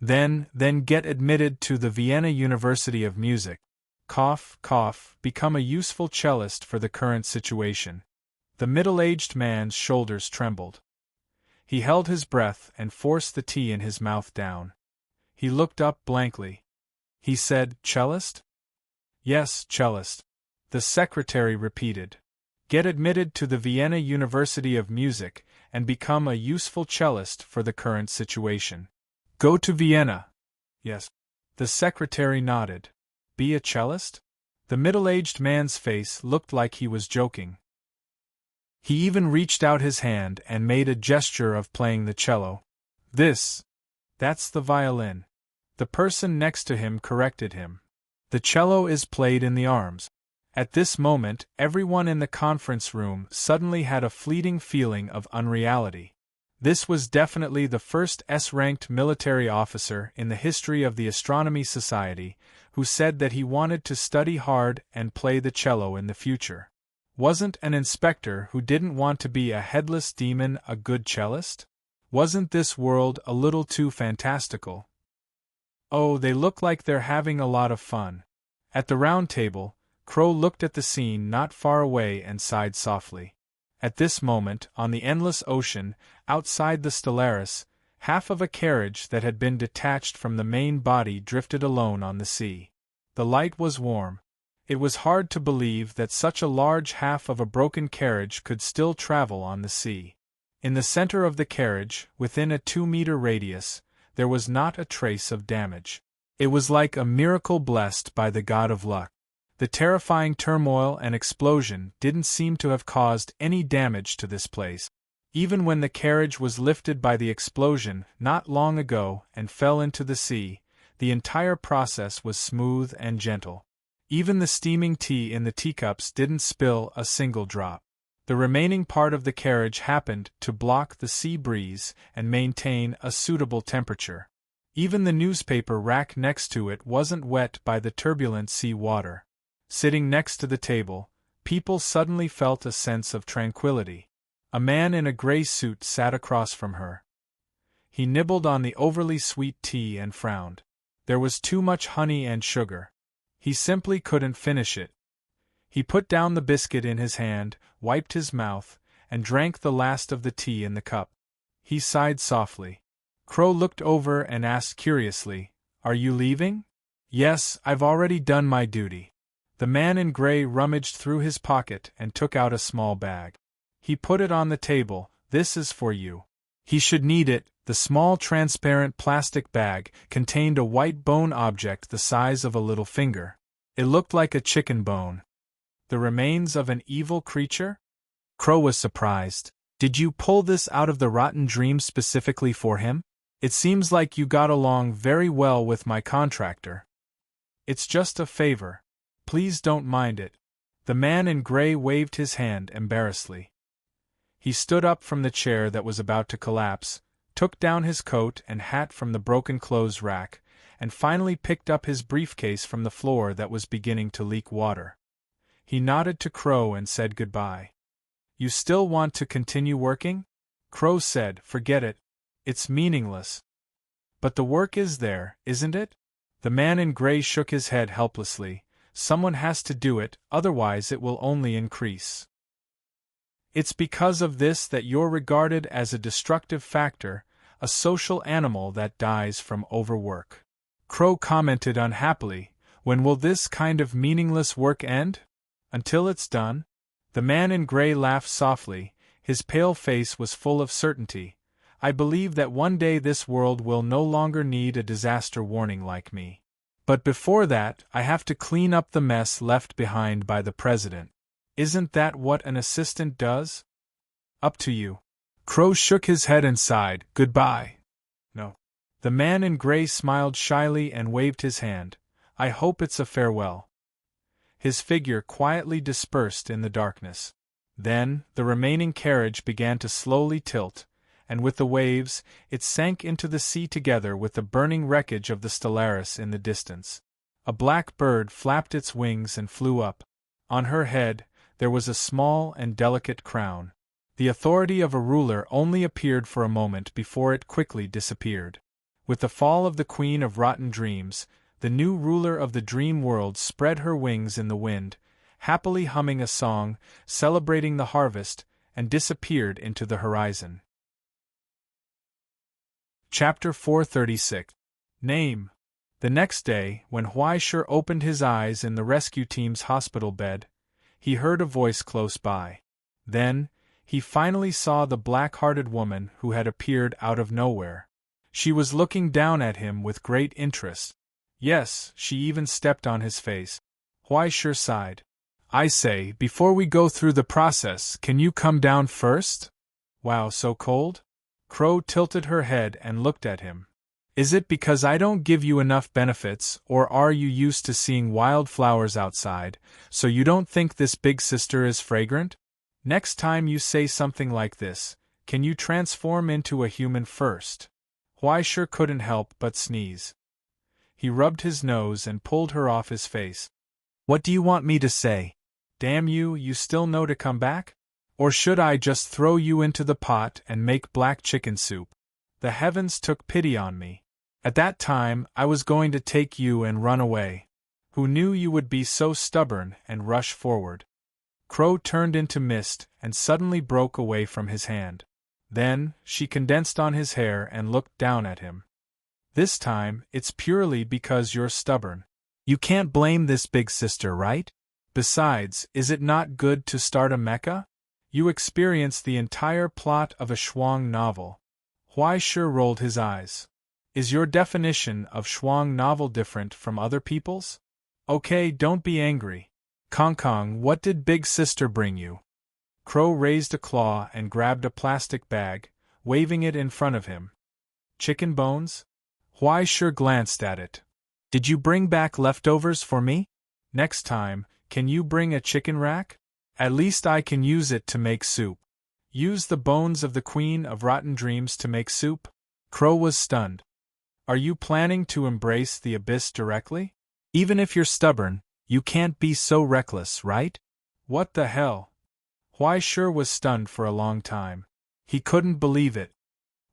then get admitted to the Vienna University of Music. Cough, cough, become a useful cellist for the current situation. The middle-aged man's shoulders trembled. He held his breath and forced the tea in his mouth down. He looked up blankly. He said, Cellist? Yes, cellist. The secretary repeated. Get admitted to the Vienna University of Music and become a useful cellist for the current situation. Go to Vienna. Yes. The secretary nodded. Be a cellist? The middle-aged man's face looked like he was joking. He even reached out his hand and made a gesture of playing the cello. That's the violin. The person next to him corrected him. The cello is played in the arms. At this moment, everyone in the conference room suddenly had a fleeting feeling of unreality. This was definitely the first S-ranked military officer in the history of the Astronomy Society who said that he wanted to study hard and play the cello in the future. Wasn't an inspector who didn't want to be a headless demon a good cellist? Wasn't this world a little too fantastical? Oh, they look like they're having a lot of fun. At the round table, Crow looked at the scene not far away and sighed softly. At this moment, on the endless ocean, outside the Stellaris, half of a carriage that had been detached from the main body drifted alone on the sea. The light was warm. It was hard to believe that such a large half of a broken carriage could still travel on the sea. In the center of the carriage, within a 2-meter radius, there was not a trace of damage. It was like a miracle blessed by the god of luck. The terrifying turmoil and explosion didn't seem to have caused any damage to this place. Even when the carriage was lifted by the explosion not long ago and fell into the sea, the entire process was smooth and gentle. Even the steaming tea in the teacups didn't spill a single drop. The remaining part of the carriage happened to block the sea breeze and maintain a suitable temperature. Even the newspaper rack next to it wasn't wet by the turbulent sea water. Sitting next to the table, people suddenly felt a sense of tranquility. A man in a gray suit sat across from her. He nibbled on the overly sweet tea and frowned. There was too much honey and sugar. He simply couldn't finish it. He put down the biscuit in his hand, wiped his mouth, and drank the last of the tea in the cup. He sighed softly. Crow looked over and asked curiously, "Are you leaving?" "Yes, I've already done my duty." The man in gray rummaged through his pocket and took out a small bag. He put it on the table. "This is for you." He should need it. The small transparent plastic bag contained a white bone object the size of a little finger. It looked like a chicken bone. The remains of an evil creature? Crow was surprised. "Did you pull this out of the rotten dream specifically for him? It seems like you got along very well with my contractor." "It's just a favor. Please don't mind it." The man in gray waved his hand embarrassedly. He stood up from the chair that was about to collapse, took down his coat and hat from the broken clothes rack, and finally picked up his briefcase from the floor that was beginning to leak water. He nodded to Crow and said goodbye. "You still want to continue working?" Crow said, "Forget it. It's meaningless." "But the work is there, isn't it?" The man in gray shook his head helplessly. "Someone has to do it, otherwise it will only increase. It's because of this that you're regarded as a destructive factor, a social animal that dies from overwork." Crow commented unhappily, "When will this kind of meaningless work end? Until it's done?" The man in gray laughed softly. His pale face was full of certainty. "I believe that one day this world will no longer need a disaster warning like me. But before that, I have to clean up the mess left behind by the president. Isn't that what an assistant does?" "Up to you." Crow shook his head and sighed. "Goodbye." "No." The man in gray smiled shyly and waved his hand. "I hope it's a farewell." His figure quietly dispersed in the darkness. Then, the remaining carriage began to slowly tilt, and with the waves, it sank into the sea together with the burning wreckage of the Stellaris in the distance. A black bird flapped its wings and flew up. On her head, there was a small and delicate crown. The authority of a ruler only appeared for a moment before it quickly disappeared. With the fall of the Queen of Rotten Dreams, the new ruler of the dream world spread her wings in the wind, happily humming a song, celebrating the harvest, and disappeared into the horizon. Chapter 436. Name. The next day, when Huaishur opened his eyes in the rescue team's hospital bed, he heard a voice close by. Then, he finally saw the black-hearted woman who had appeared out of nowhere. She was looking down at him with great interest. Yes, she even stepped on his face. Huaishur sighed. "I say, before we go through the process, can you come down first?" "Wow, so cold?" Crow tilted her head and looked at him. "Is it because I don't give you enough benefits, or are you used to seeing wildflowers outside, so you don't think this big sister is fragrant? Next time you say something like this, can you transform into a human first?" Huaishur couldn't help but sneeze. He rubbed his nose and pulled her off his face. "What do you want me to say? Damn you, you still know to come back? Or should I just throw you into the pot and make black chicken soup? The heavens took pity on me. At that time, I was going to take you and run away. Who knew you would be so stubborn and rush forward?" Crow turned into mist and suddenly broke away from his hand. Then, she condensed on his hair and looked down at him. "This time, it's purely because you're stubborn. You can't blame this big sister, right? Besides, is it not good to start a mecha? You experience the entire plot of a Shuang novel." Huaishur rolled his eyes. "Is your definition of Shuang novel different from other people's? Okay, don't be angry. Kong, what did Big Sister bring you?" Crow raised a claw and grabbed a plastic bag, waving it in front of him. "Chicken bones?" Huaishur glanced at it. "Did you bring back leftovers for me? Next time, can you bring a chicken rack? At least I can use it to make soup." "Use the bones of the Queen of Rotten Dreams to make soup?" Crow was stunned. "Are you planning to embrace the abyss directly? Even if you're stubborn, You can't be so reckless, right? What the hell? Huai Shi was stunned for a long time. He couldn't believe it.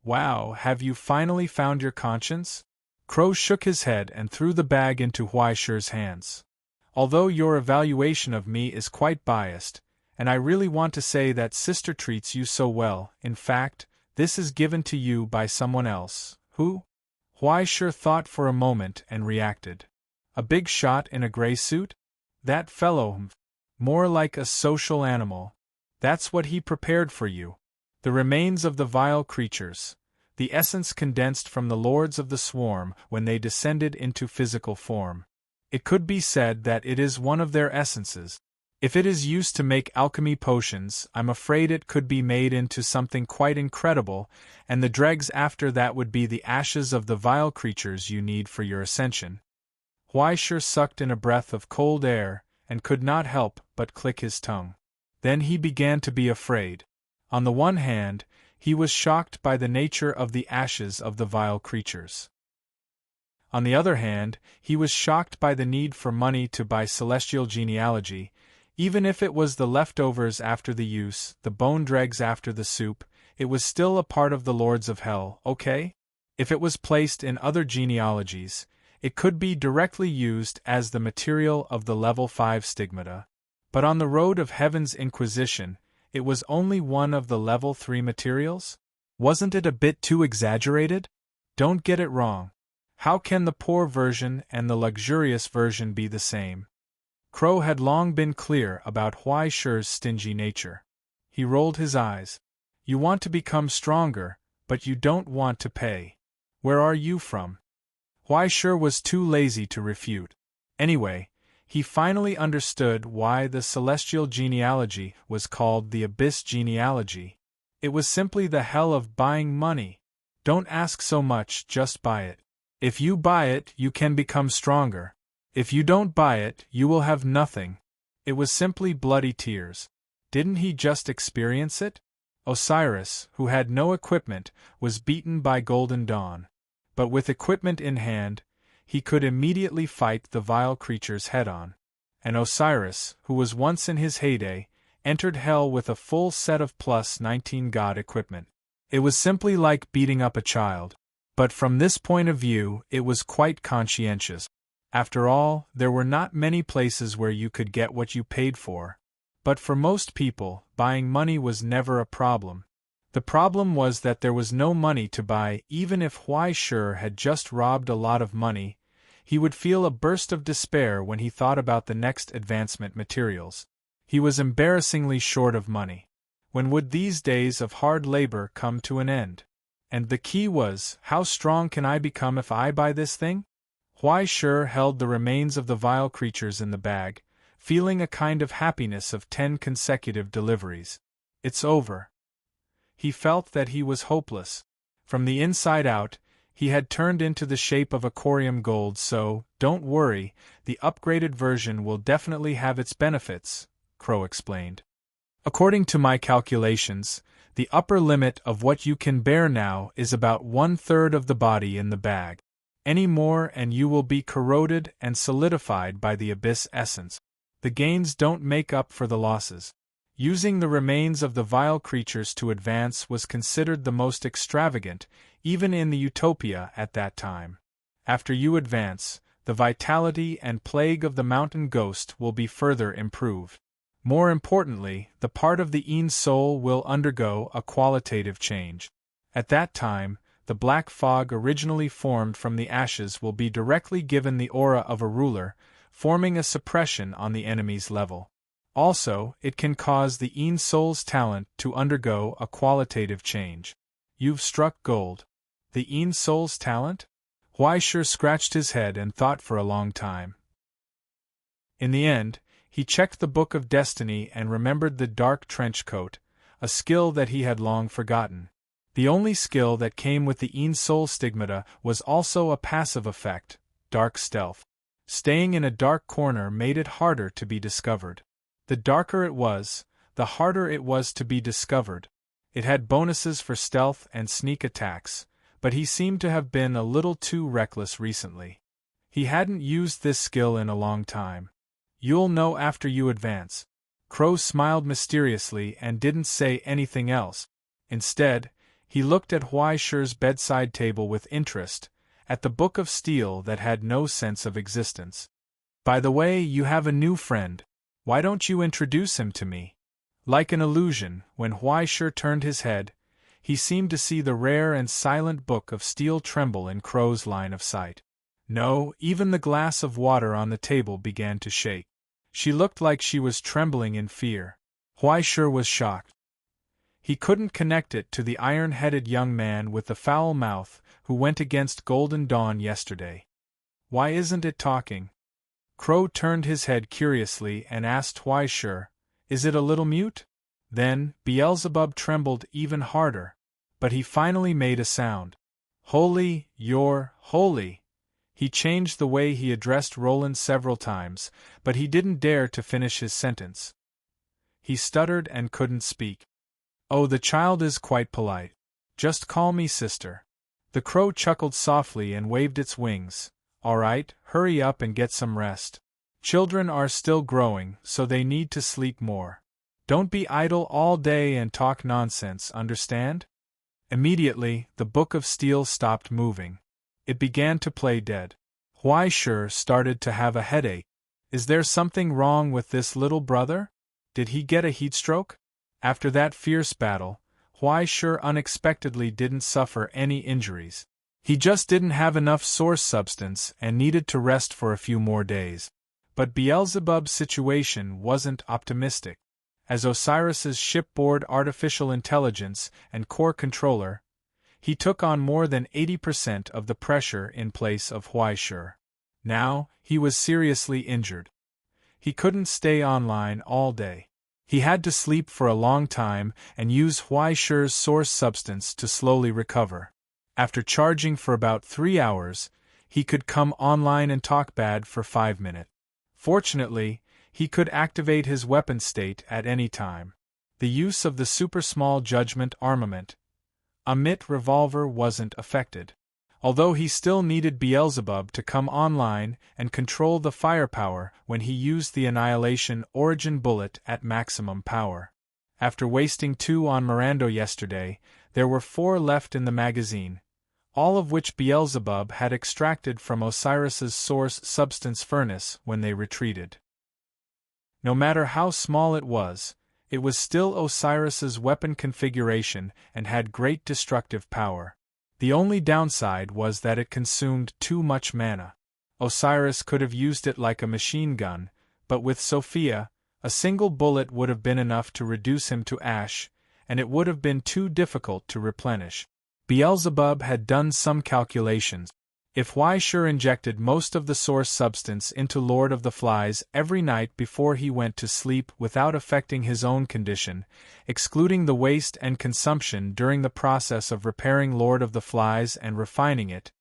Wow, have you finally found your conscience? Crow shook his head and threw the bag into Huai Shi's hands. Although your evaluation of me is quite biased, and I really want to say that sister treats you so well, in fact, this is given to you by someone else. Who? Huai Shi thought for a moment and reacted. A big shot in a gray suit? That fellow, more like a social animal. That's what he prepared for you. The remains of the vile creatures, the essence condensed from the lords of the swarm when they descended into physical form. It could be said that it is one of their essences. If it is used to make alchemy potions, I'm afraid it could be made into something quite incredible, and the dregs after that would be the ashes of the vile creatures you need for your ascension. Huai Shi sucked in a breath of cold air, and could not help but click his tongue. Then he began to be afraid. On the one hand, he was shocked by the nature of the ashes of the vile creatures. On the other hand, he was shocked by the need for money to buy celestial genealogy. Even if it was the leftovers after the use, the bone dregs after the soup, it was still a part of the Lords of Hell, okay? If it was placed in other genealogies, it could be directly used as the material of the level 5 stigmata. But on the road of Heaven's Inquisition, it was only one of the level 3 materials? Wasn't it a bit too exaggerated? Don't get it wrong. How can the poor version and the luxurious version be the same? Crow had long been clear about Huai Shi's stingy nature. He rolled his eyes. You want to become stronger, but you don't want to pay. Where are you from? Huai Shi was too lazy to refute. Anyway, he finally understood why the celestial genealogy was called the Abyss genealogy. It was simply the hell of buying money. Don't ask so much, just buy it. If you buy it, you can become stronger. If you don't buy it, you will have nothing. It was simply bloody tears. Didn't he just experience it? Osiris, who had no equipment, was beaten by Golden Dawn. But with equipment in hand, he could immediately fight the vile creatures head-on. And Osiris, who was once in his heyday, entered Hell with a full set of plus 19 god equipment. It was simply like beating up a child. But from this point of view, it was quite conscientious. After all, there were not many places where you could get what you paid for. But for most people, buying money was never a problem. The problem was that there was no money to buy. Even if Huai Shi had just robbed a lot of money, he would feel a burst of despair when he thought about the next advancement materials. He was embarrassingly short of money. When would these days of hard labor come to an end? And the key was, how strong can I become if I buy this thing? Huai Shi held the remains of the vile creatures in the bag, feeling a kind of happiness of 10 consecutive deliveries. It's over. He felt that he was hopeless. From the inside out, he had turned into the shape of aquarium gold, so, don't worry, the upgraded version will definitely have its benefits, Crow explained. According to my calculations, the upper limit of what you can bear now is about 1/3 of the body in the bag. Any more and you will be corroded and solidified by the Abyss essence. The gains don't make up for the losses. Using the remains of the vile creatures to advance was considered the most extravagant, even in the Utopia at that time. After you advance, the vitality and plague of the mountain ghost will be further improved. More importantly, the part of the Een soul will undergo a qualitative change. At that time, the black fog originally formed from the ashes will be directly given the aura of a ruler, forming a suppression on the enemy's level. Also, it can cause the Een soul's talent to undergo a qualitative change. You've struck gold. The Een soul's talent? Huai Shi scratched his head and thought for a long time. In the end, he checked the Book of Destiny and remembered the dark trench coat, a skill that he had long forgotten. The only skill that came with the Een soul stigmata was also a passive effect, dark stealth. Staying in a dark corner made it harder to be discovered. The darker it was, the harder it was to be discovered. It had bonuses for stealth and sneak attacks, but he seemed to have been a little too reckless recently. He hadn't used this skill in a long time. You'll know after you advance. Crow smiled mysteriously and didn't say anything else. Instead, he looked at Huai Shi's bedside table with interest, at the book of steel that had no sense of existence. By the way, you have a new friend. Why don't you introduce him to me? Like an illusion, when Huai Shi turned his head, he seemed to see the rare and silent book of steel tremble in Crow's line of sight. No, even the glass of water on the table began to shake. She looked like she was trembling in fear. Huai Shi was shocked. He couldn't connect it to the iron-headed young man with the foul mouth who went against Golden Dawn yesterday. Why isn't it talking? Crow turned his head curiously and asked Huai Shi, "Is it a little mute?" Then Beelzebub trembled even harder, but he finally made a sound. "Holy, you're holy." He changed the way he addressed Roland several times, but he didn't dare to finish his sentence. He stuttered and couldn't speak. "Oh, the child is quite polite. Just call me sister." The crow chuckled softly and waved its wings. "All right, hurry up and get some rest. Children are still growing, so they need to sleep more. Don't be idle all day and talk nonsense, understand?" Immediately, the book of steel stopped moving. It began to play dead. Huai Shi started to have a headache. Is there something wrong with this little brother? Did he get a heatstroke? After that fierce battle, Huai Shi unexpectedly didn't suffer any injuries. He just didn't have enough source substance and needed to rest for a few more days. But Beelzebub's situation wasn't optimistic. As Osiris's shipboard artificial intelligence and core controller, he took on more than 80% of the pressure in place of Huai Shi. Now, he was seriously injured. He couldn't stay online all day. He had to sleep for a long time and use Huai Shi's source substance to slowly recover. After charging for about 3 hours, he could come online and talk bad for 5 minutes. Fortunately, he could activate his weapon state at any time. The use of the super-small judgment armament, a MIT revolver, wasn't affected. Although he still needed Beelzebub to come online and control the firepower when he used the Annihilation Origin bullet at maximum power. After wasting 2 on Mirando yesterday, there were 4 left in the magazine, all of which Beelzebub had extracted from Osiris's source substance furnace when they retreated. No matter how small it was still Osiris's weapon configuration and had great destructive power. The only downside was that it consumed too much mana. Osiris could have used it like a machine gun, but with Sophia, a single bullet would have been enough to reduce him to ash, and it would have been too difficult to replenish. Beelzebub had done some calculations. If Huai Shi injected most of the source substance into Lord of the Flies every night before he went to sleep without affecting his own condition, excluding the waste and consumption during the process of repairing Lord of the Flies and refining it,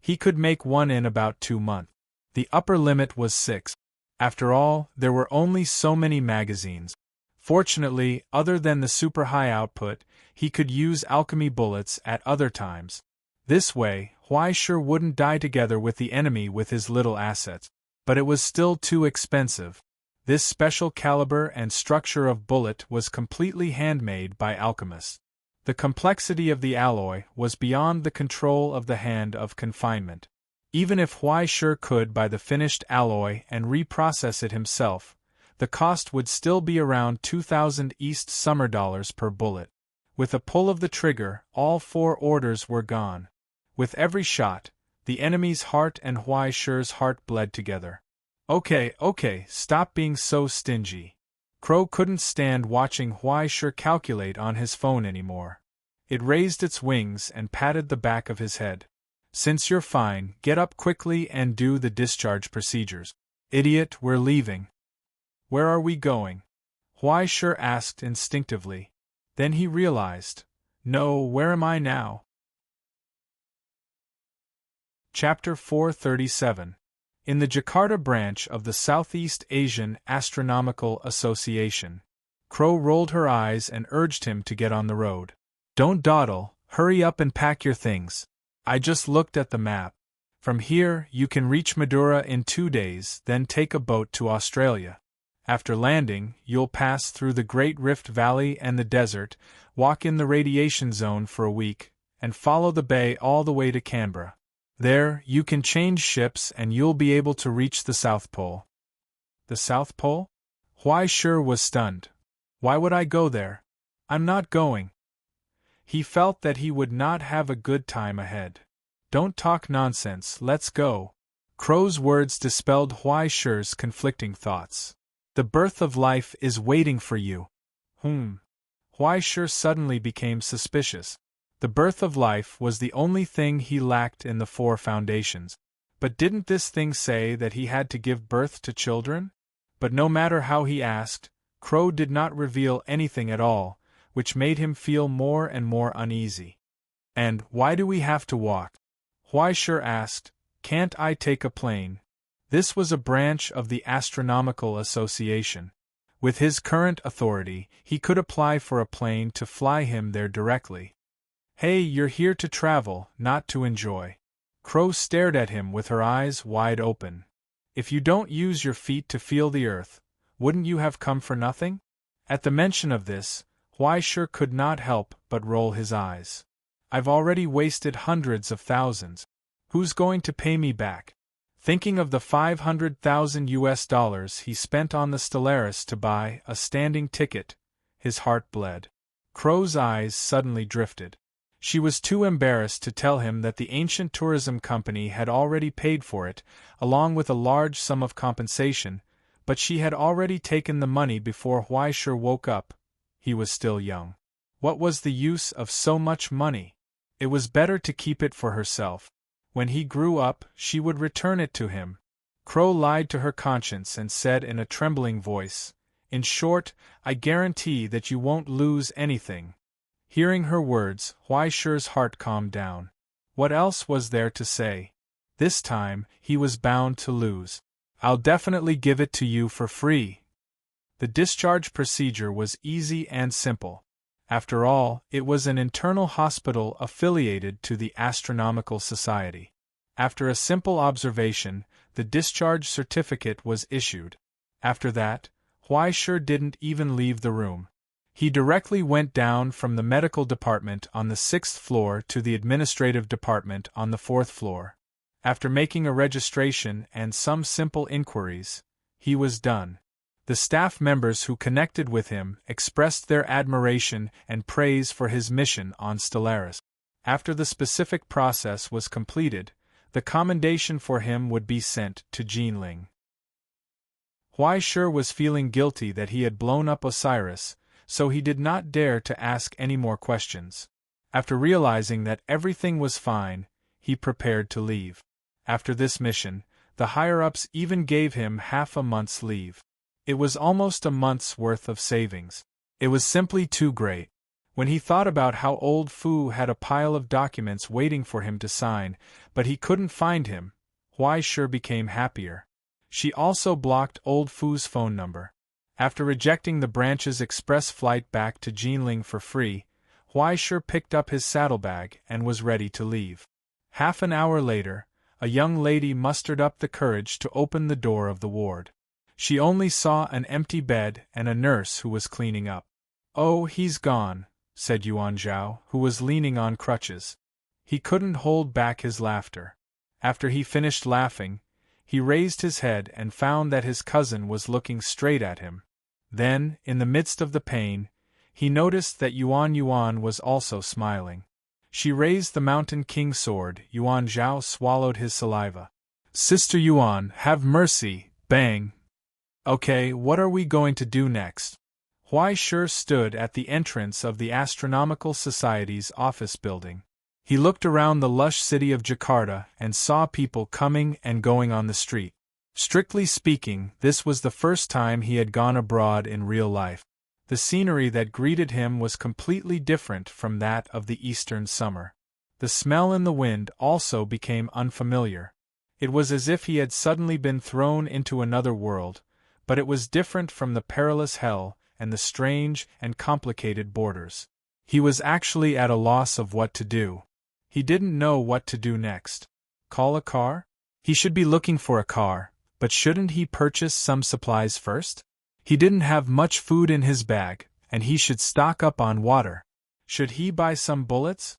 he could make one in about 2 months. The upper limit was 6. After all, there were only so many magazines. Fortunately, other than the super high output, he could use alchemy bullets at other times. This way, Huai Shi wouldn't die together with the enemy with his little assets. But it was still too expensive. This special caliber and structure of bullet was completely handmade by alchemists. The complexity of the alloy was beyond the control of the hand of confinement. Even if Huai Shi could buy the finished alloy and reprocess it himself, the cost would still be around 2,000 East Summer dollars per bullet. With a pull of the trigger, all 4 orders were gone. With every shot, the enemy's heart and Huai Shi's heart bled together. Okay, stop being so stingy. Crow couldn't stand watching Huai Shi calculate on his phone anymore. It raised its wings and patted the back of his head. Since you're fine, get up quickly and do the discharge procedures. Idiot, we're leaving. Where are we going? Huai Shi asked instinctively. Then he realized. No, where am I now? Chapter 437. In the Jakarta branch of the Southeast Asian Astronomical Association. Crow rolled her eyes and urged him to get on the road. Don't dawdle, hurry up and pack your things. I just looked at the map. From here, you can reach Madura in 2 days, then take a boat to Australia. After landing, you'll pass through the Great Rift Valley and the desert, walk in the radiation zone for a week, and follow the bay all the way to Canberra. There, you can change ships and you'll be able to reach the South Pole. The South Pole? Huai Shi was stunned. Why would I go there? I'm not going. He felt that he would not have a good time ahead. Don't talk nonsense, let's go. Crow's words dispelled Huai Shi's conflicting thoughts. The birth of life is waiting for you. Huai Shi suddenly became suspicious. The birth of life was the only thing he lacked in the 4 foundations. But didn't this thing say that he had to give birth to children? But no matter how he asked, Crow did not reveal anything at all, which made him feel more and more uneasy. And why do we have to walk? Huai Shi asked. Can't I take a plane? This was a branch of the Astronomical Association. With his current authority, he could apply for a plane to fly him there directly. Hey, you're here to travel, not to enjoy. Crow stared at him with her eyes wide open. If you don't use your feet to feel the earth, wouldn't you have come for nothing? At the mention of this, Huai Shi could not help but roll his eyes. I've already wasted hundreds of thousands. Who's going to pay me back? Thinking of the $500,000 he spent on the Stellaris to buy a standing ticket, his heart bled. Crow's eyes suddenly drifted. She was too embarrassed to tell him that the ancient tourism company had already paid for it, along with a large sum of compensation, but she had already taken the money before Huai Shi woke up. He was still young. What was the use of so much money? It was better to keep it for herself. When he grew up, she would return it to him. Crow lied to her conscience and said in a trembling voice, In short, I guarantee that you won't lose anything. Hearing her words, Huai Shi's heart calmed down. What else was there to say? This time, he was bound to lose. I'll definitely give it to you for free. The discharge procedure was easy and simple. After all, it was an internal hospital affiliated to the Astronomical Society. After a simple observation, the discharge certificate was issued. After that, Huai Shi didn't even leave the room. He directly went down from the medical department on the 6th floor to the administrative department on the 4th floor. After making a registration and some simple inquiries, he was done. The staff members who connected with him expressed their admiration and praise for his mission on Stellaris. After the specific process was completed, the commendation for him would be sent to Jinling. Huai Shi was feeling guilty that he had blown up Osiris, so he did not dare to ask any more questions. After realizing that everything was fine, he prepared to leave. After this mission, the higher-ups even gave him half a month's leave. It was almost a month's worth of savings. It was simply too great. When he thought about how old Fu had a pile of documents waiting for him to sign, but he couldn't find him, Huai Shi became happier. She also blocked old Fu's phone number. After rejecting the branch's express flight back to Jinling for free, Huai Shi picked up his saddlebag and was ready to leave. Half an hour later, a young lady mustered up the courage to open the door of the ward. She only saw an empty bed and a nurse who was cleaning up. "Oh, he's gone," said Yuan Zhao, who was leaning on crutches. He couldn't hold back his laughter. After he finished laughing, he raised his head and found that his cousin was looking straight at him. Then, in the midst of the pain, he noticed that Yuan was also smiling. She raised the Mountain King sword. Yuan Zhao swallowed his saliva. "Sister Yuan, have mercy!" Bang! "Okay, what are we going to do next?" Huai Shi stood at the entrance of the Astronomical Society's office building. He looked around the lush city of Jakarta and saw people coming and going on the street. Strictly speaking, this was the first time he had gone abroad in real life. The scenery that greeted him was completely different from that of the eastern summer. The smell in the wind also became unfamiliar. It was as if he had suddenly been thrown into another world, but it was different from the perilous hell and the strange and complicated borders. He was actually at a loss of what to do. He didn't know what to do next. Call a car? He should be looking for a car, but shouldn't he purchase some supplies first? He didn't have much food in his bag, and he should stock up on water. Should he buy some bullets?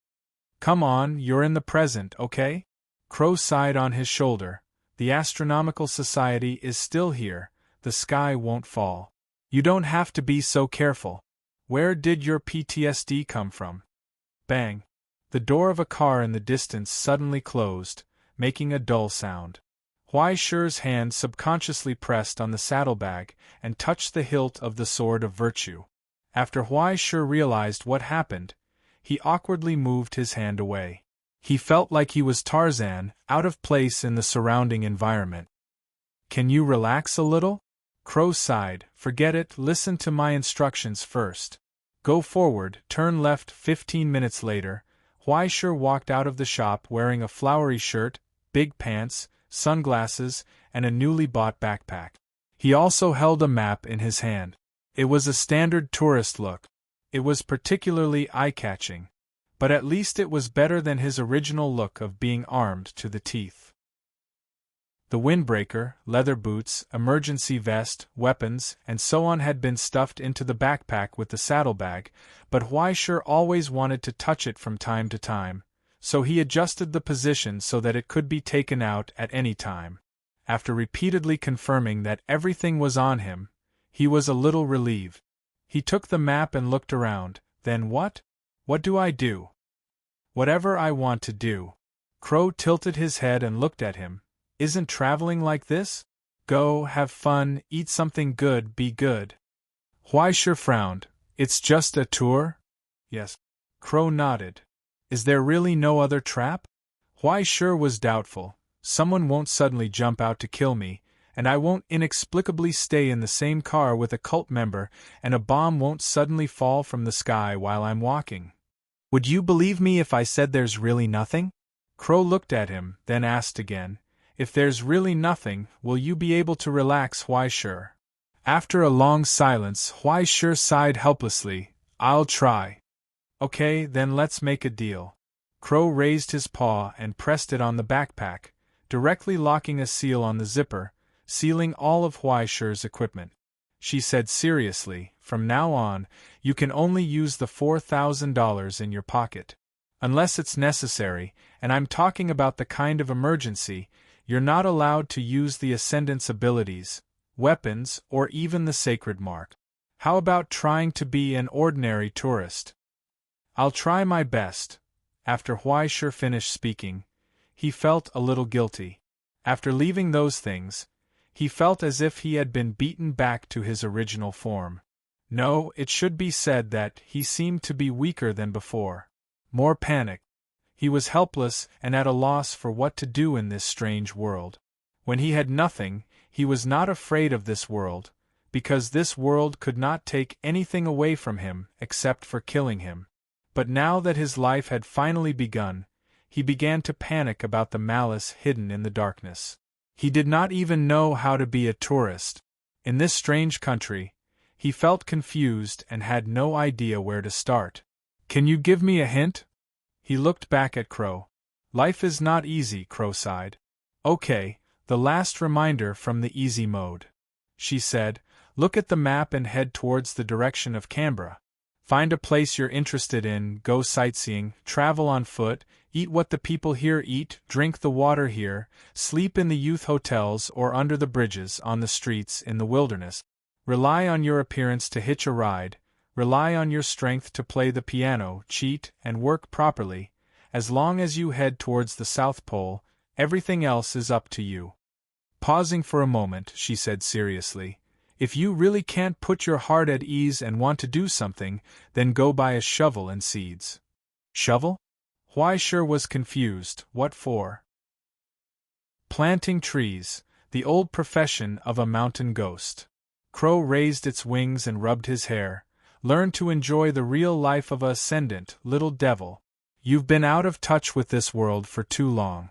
Come on, you're in the present, okay? Crow sighed on his shoulder. The Astronomical Society is still here, the sky won't fall. You don't have to be so careful. Where did your PTSD come from? Bang! The door of a car in the distance suddenly closed, making a dull sound. Huaishi's hand subconsciously pressed on the saddlebag and touched the hilt of the sword of virtue. After Huaishi realized what happened, he awkwardly moved his hand away. He felt like he was Tarzan, out of place in the surrounding environment. Can you relax a little? Crow sighed. Forget it, listen to my instructions first. Go forward, turn left. 15 minutes later, Huaishi walked out of the shop wearing a flowery shirt, big pants, sunglasses, and a newly bought backpack. He also held a map in his hand. It was a standard tourist look. It was particularly eye-catching, but at least it was better than his original look of being armed to the teeth. The windbreaker, leather boots, emergency vest, weapons, and so on had been stuffed into the backpack with the saddlebag, but Huaishi always wanted to touch it from time to time, so he adjusted the position so that it could be taken out at any time. After repeatedly confirming that everything was on him, he was a little relieved. He took the map and looked around. Then what? What do I do? Whatever I want to do. Crow tilted his head and looked at him. Isn't traveling like this? Go, have fun, eat something good, be good. Huaishi frowned. It's just a tour? Yes. Crow nodded. Is there really no other trap? Huaishi was doubtful. Someone won't suddenly jump out to kill me, and I won't inexplicably stay in the same car with a cult member, and a bomb won't suddenly fall from the sky while I'm walking. Would you believe me if I said there's really nothing? Crow looked at him, then asked again, if there's really nothing, will you be able to relax, Huaishi? After a long silence, Huaishi sighed helplessly. I'll try. Okay, then let's make a deal. Crow raised his paw and pressed it on the backpack, directly locking a seal on the zipper, sealing all of Huaishi's equipment. She said seriously, from now on, you can only use the $4,000 in your pocket. Unless it's necessary, and I'm talking about the kind of emergency, you're not allowed to use the Ascendant's abilities, weapons, or even the sacred mark. How about trying to be an ordinary tourist? I'll try my best. After Huaishi finished speaking, he felt a little guilty. After leaving those things, he felt as if he had been beaten back to his original form. No, it should be said that he seemed to be weaker than before. More panicked. He was helpless and at a loss for what to do in this strange world. When he had nothing, he was not afraid of this world, because this world could not take anything away from him except for killing him. But now that his life had finally begun, he began to panic about the malice hidden in the darkness. He did not even know how to be a tourist. In this strange country, he felt confused and had no idea where to start. Can you give me a hint? He looked back at Crow. Life is not easy, Crow sighed. Okay, the last reminder from the easy mode. She said, look at the map and head towards the direction of Canberra. Find a place you're interested in, go sightseeing, travel on foot, eat what the people here eat, drink the water here, sleep in the youth hotels or under the bridges on the streets in the wilderness. Rely on your appearance to hitch a ride, rely on your strength to play the piano, cheat, and work properly. As long as you head towards the South Pole, everything else is up to you. Pausing for a moment, she said seriously, if you really can't put your heart at ease and want to do something, then go buy a shovel and seeds. Shovel? Huaishi was confused. What for? Planting trees, the old profession of a mountain ghost. Crow raised its wings and rubbed his hair. Learn to enjoy the real life of a ascendant, little devil. You've been out of touch with this world for too long.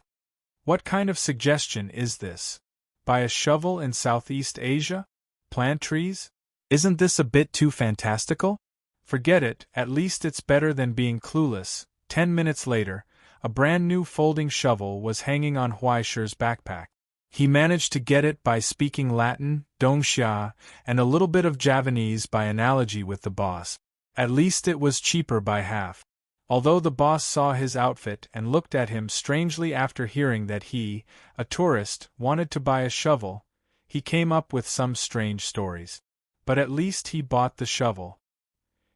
What kind of suggestion is this? Buy a shovel in Southeast Asia? Plant trees? Isn't this a bit too fantastical? Forget it, at least it's better than being clueless. 10 minutes later, A brand new folding shovel was hanging on Huaishi's backpack. He managed to get it by speaking Latin, Dongxia, and a little bit of Javanese by analogy with the boss. At least it was cheaper by half. Although the boss saw his outfit and looked at him strangely after hearing that he, a tourist, wanted to buy a shovel, he came up with some strange stories. But at least he bought the shovel.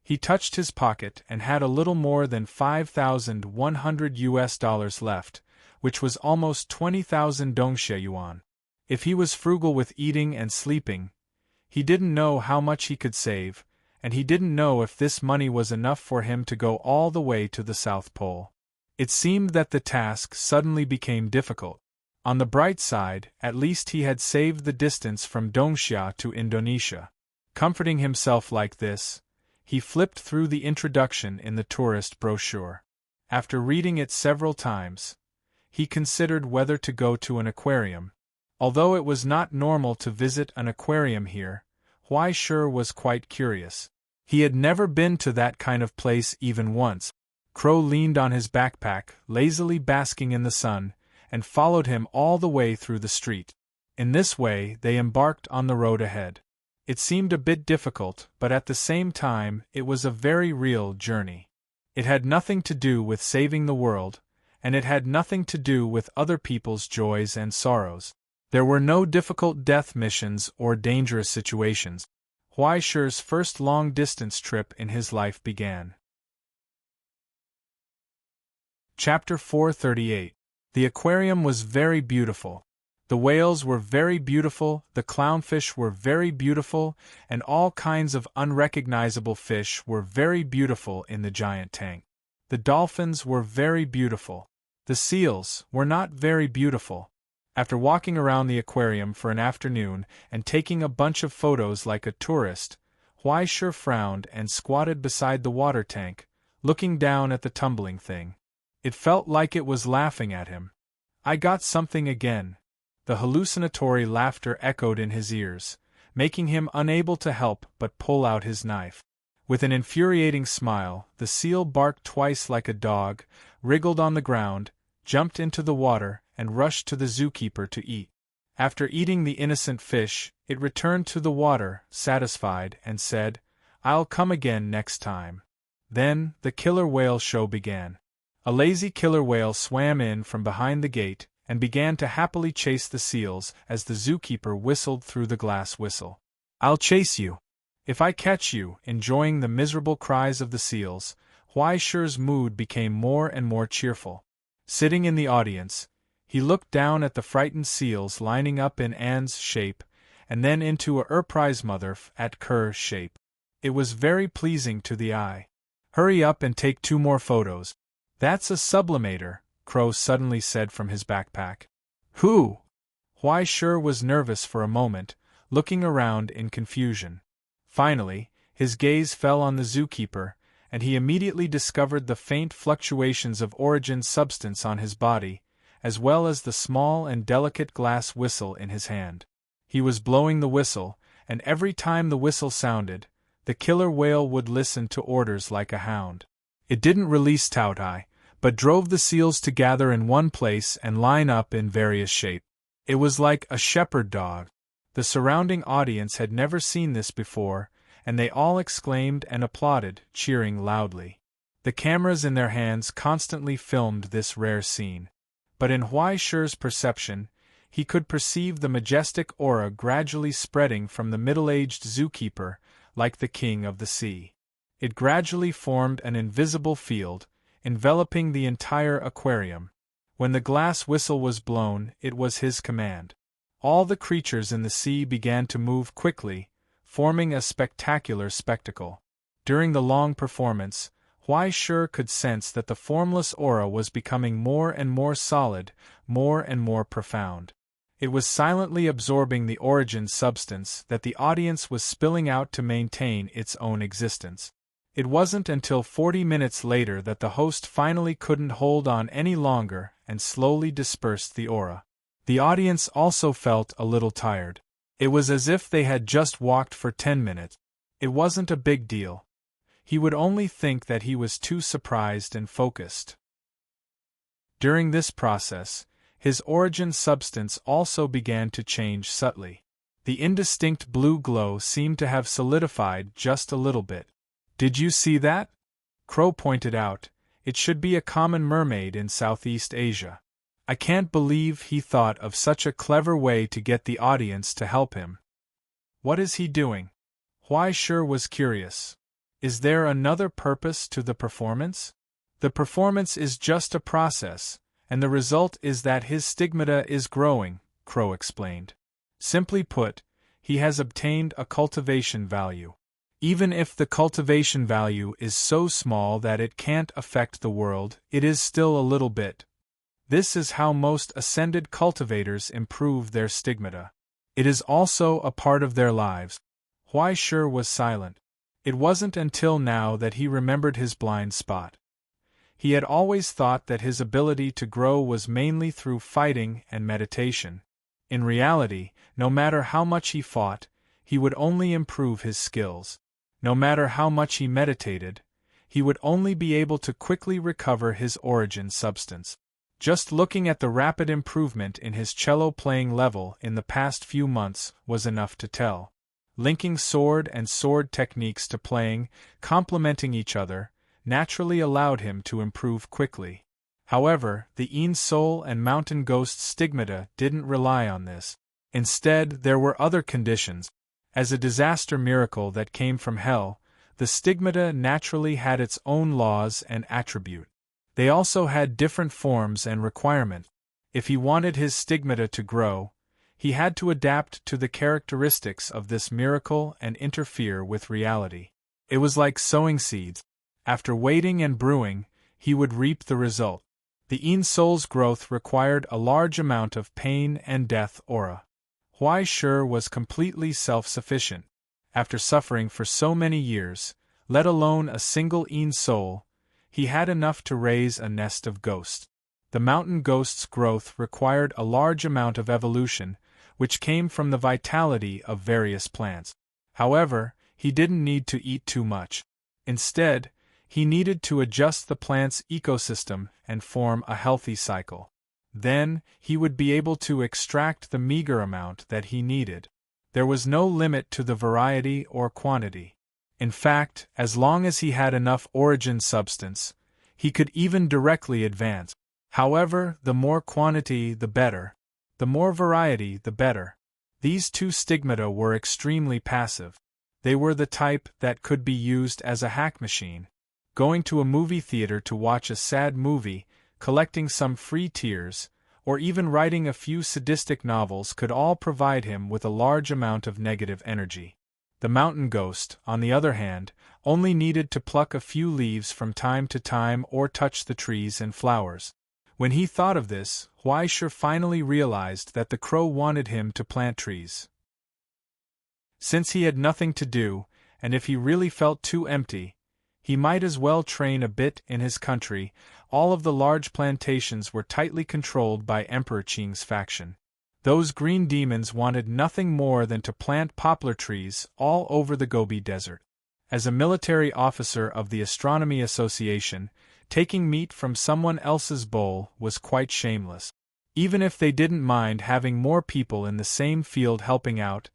He touched his pocket and had a little more than $5,100 left, which was almost 20,000 Dongxia yuan. If he was frugal with eating and sleeping, he didn't know how much he could save, and he didn't know if this money was enough for him to go all the way to the South Pole. It seemed that the task suddenly became difficult. On the bright side, at least he had saved the distance from Dongxia to Indonesia. Comforting himself like this, he flipped through the introduction in the tourist brochure. After reading it several times, he considered whether to go to an aquarium. Although it was not normal to visit an aquarium here, Huaishi was quite curious. He had never been to that kind of place even once. Crow leaned on his backpack, lazily basking in the sun, and followed him all the way through the street. In this way they embarked on the road ahead. It seemed a bit difficult, but at the same time it was a very real journey. It had nothing to do with saving the world, and it had nothing to do with other people's joys and sorrows. There were no difficult death missions or dangerous situations. Huaishi's first long-distance trip in his life began. Chapter 438. The aquarium was very beautiful. The whales were very beautiful, the clownfish were very beautiful, and all kinds of unrecognizable fish were very beautiful in the giant tank. The dolphins were very beautiful. The seals were not very beautiful. After walking around the aquarium for an afternoon and taking a bunch of photos like a tourist, Huaishi frowned and squatted beside the water tank, looking down at the tumbling thing. It felt like it was laughing at him. "I got something again." The hallucinatory laughter echoed in his ears, making him unable to help but pull out his knife. With an infuriating smile, the seal barked twice like a dog, wriggled on the ground, jumped into the water, and rushed to the zookeeper to eat. After eating the innocent fish, it returned to the water, satisfied, and said, "I'll come again next time." Then, the killer whale show began. A lazy killer whale swam in from behind the gate, and began to happily chase the seals as the zookeeper whistled through the glass whistle. "I'll chase you. If I catch you," enjoying the miserable cries of the seals, Huaishi's mood became more and more cheerful. Sitting in the audience, he looked down at the frightened seals lining up in An's shape, and then into a prize mother at Ker's shape. It was very pleasing to the eye. "Hurry up and take 2 more photos. That's a sublimator," Crow suddenly said from his backpack. "Who?" Huaishi was nervous for a moment, looking around in confusion. Finally, his gaze fell on the zookeeper, and he immediately discovered the faint fluctuations of origin substance on his body, as well as the small and delicate glass whistle in his hand. He was blowing the whistle, and every time the whistle sounded, the killer whale would listen to orders like a hound. It didn't release Taotai, but drove the seals to gather in one place and line up in various shape. It was like a shepherd dog. The surrounding audience had never seen this before, and they all exclaimed and applauded, cheering loudly. The cameras in their hands constantly filmed this rare scene. But in Huaishi's perception, he could perceive the majestic aura gradually spreading from the middle-aged zookeeper, like the king of the sea. It gradually formed an invisible field, enveloping the entire aquarium. When the glass whistle was blown, it was his command. All the creatures in the sea began to move quickly, forming a spectacular spectacle. During the long performance, Huaishi could sense that the formless aura was becoming more and more solid, more and more profound. It was silently absorbing the origin substance that the audience was spilling out to maintain its own existence. It wasn't until 40 minutes later that the host finally couldn't hold on any longer and slowly dispersed the aura. The audience also felt a little tired. It was as if they had just walked for 10 minutes. It wasn't a big deal. He would only think that he was too surprised and focused. During this process, his origin substance also began to change subtly. The indistinct blue glow seemed to have solidified just a little bit. "Did you see that?" Crow pointed out. "It should be a common mermaid in Southeast Asia." I can't believe he thought of such a clever way to get the audience to help him. What is he doing? Huai Shi was curious. Is there another purpose to the performance? The performance is just a process, and the result is that his stigmata is growing, Crow explained. Simply put, he has obtained a cultivation value. Even if the cultivation value is so small that it can't affect the world, it is still a little bit. This is how most ascended cultivators improve their stigmata. It is also a part of their lives. Huai Shi was silent. It wasn't until now that he remembered his blind spot. He had always thought that his ability to grow was mainly through fighting and meditation. In reality, no matter how much he fought, he would only improve his skills. No matter how much he meditated, he would only be able to quickly recover his origin substance. Just looking at the rapid improvement in his cello-playing level in the past few months was enough to tell. Linking sword and sword techniques to playing, complementing each other, naturally allowed him to improve quickly. However, the Een Soul and Mountain Ghost stigmata didn't rely on this. Instead, there were other conditions. As a disaster miracle that came from hell, the stigmata naturally had its own laws and attribute. They also had different forms and requirements. If he wanted his stigmata to grow, he had to adapt to the characteristics of this miracle and interfere with reality. It was like sowing seeds. After waiting and brewing, he would reap the result. The Een Soul's growth required a large amount of pain and death aura. Huai Shi was completely self-sufficient. After suffering for so many years, let alone a single Een Soul, he had enough to raise a nest of ghosts. The mountain ghost's growth required a large amount of evolution, which came from the vitality of various plants. However, he didn't need to eat too much. Instead, he needed to adjust the plant's ecosystem and form a healthy cycle. Then, he would be able to extract the meager amount that he needed. There was no limit to the variety or quantity. In fact, as long as he had enough origin substance, he could even directly advance. However, the more quantity the better. The more variety the better. These two stigmata were extremely passive. They were the type that could be used as a hack machine. Going to a movie theater to watch a sad movie, collecting some free tears, or even writing a few sadistic novels could all provide him with a large amount of negative energy. The mountain ghost, on the other hand, only needed to pluck a few leaves from time to time or touch the trees and flowers. When he thought of this, Huai Shi finally realized that the crow wanted him to plant trees. Since he had nothing to do, and if he really felt too empty, he might as well train a bit in his country. All of the large plantations were tightly controlled by Emperor Qing's faction. Those green demons wanted nothing more than to plant poplar trees all over the Gobi Desert. As a military officer of the Astronomy Association, taking meat from someone else's bowl was quite shameless. Even if they didn't mind having more people in the same field helping out,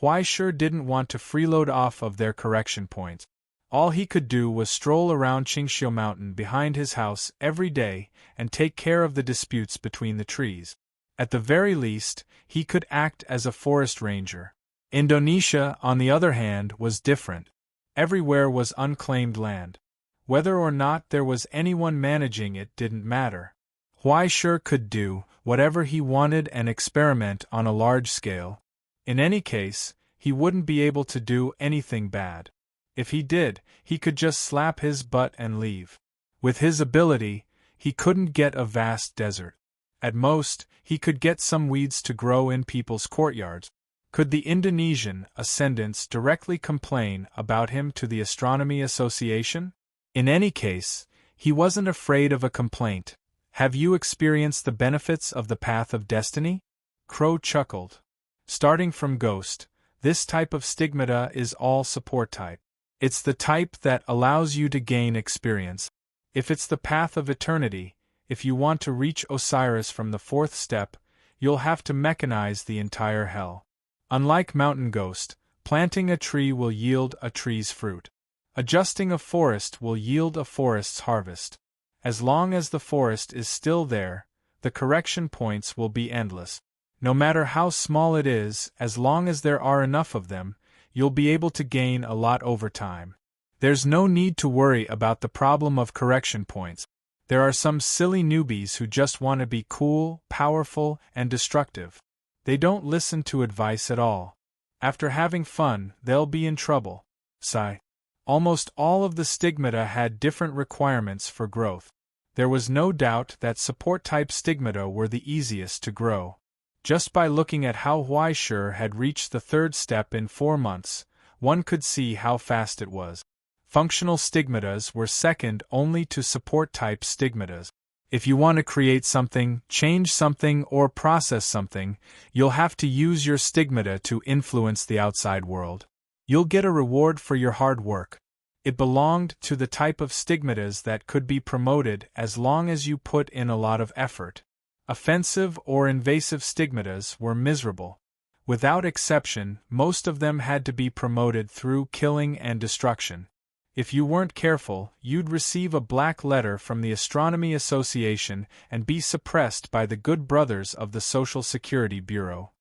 Huai Shi didn't want to freeload off of their correction points. All he could do was stroll around Qingxiu Mountain behind his house every day and take care of the disputes between the trees. At the very least, he could act as a forest ranger. Indonesia, on the other hand, was different. Everywhere was unclaimed land. Whether or not there was anyone managing it didn't matter. Huai Shi could do whatever he wanted and experiment on a large scale. In any case, he wouldn't be able to do anything bad. If he did, he could just slap his butt and leave. With his ability, he couldn't get a vast desert. At most, he could get some weeds to grow in people's courtyards. Could the Indonesian ascendants directly complain about him to the Astronomy Association? In any case, he wasn't afraid of a complaint. Have you experienced the benefits of the path of destiny? Crow chuckled. Starting from Ghost, this type of stigmata is all support type. It's the type that allows you to gain experience. If it's the path of eternity, if you want to reach Osiris from the fourth step, you'll have to mechanize the entire hell. Unlike Mountain Ghost, planting a tree will yield a tree's fruit. Adjusting a forest will yield a forest's harvest. As long as the forest is still there, the correction points will be endless. No matter how small it is, as long as there are enough of them, you'll be able to gain a lot over time. There's no need to worry about the problem of correction points. There are some silly newbies who just want to be cool, powerful, and destructive. They don't listen to advice at all. After having fun, they'll be in trouble. Sigh. Almost all of the stigmata had different requirements for growth. There was no doubt that support-type stigmata were the easiest to grow. Just by looking at how Huaishur had reached the third step in 4 months, one could see how fast it was. Functional stigmatas were second only to support-type stigmatas. If you want to create something, change something, or process something, you'll have to use your stigmata to influence the outside world. You'll get a reward for your hard work. It belonged to the type of stigmatas that could be promoted as long as you put in a lot of effort. Offensive or invasive stigmatas were miserable. Without exception, most of them had to be promoted through killing and destruction. If you weren't careful, you'd receive a black letter from the Astronomy Association and be suppressed by the good brothers of the Social Security Bureau.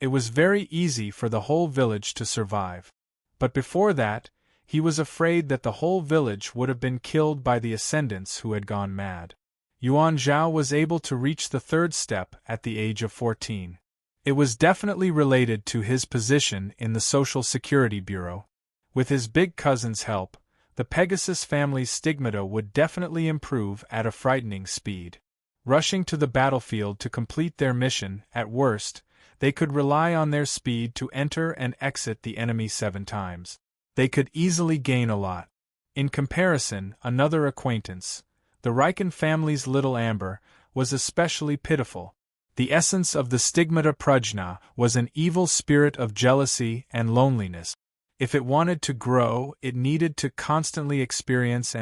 It was very easy for the whole village to survive. But before that, he was afraid that the whole village would have been killed by the ascendants who had gone mad. Yuan Zhao was able to reach the third step at the age of 14. It was definitely related to his position in the Social Security Bureau. With his big cousin's help, the Pegasus family's stigmata would definitely improve at a frightening speed. Rushing to the battlefield to complete their mission, at worst, they could rely on their speed to enter and exit the enemy 7 times. They could easily gain a lot. In comparison, another acquaintance, the Riken family's little Amber, was especially pitiful. The essence of the stigmata prajna was an evil spirit of jealousy and loneliness. If it wanted to grow, it needed to constantly experience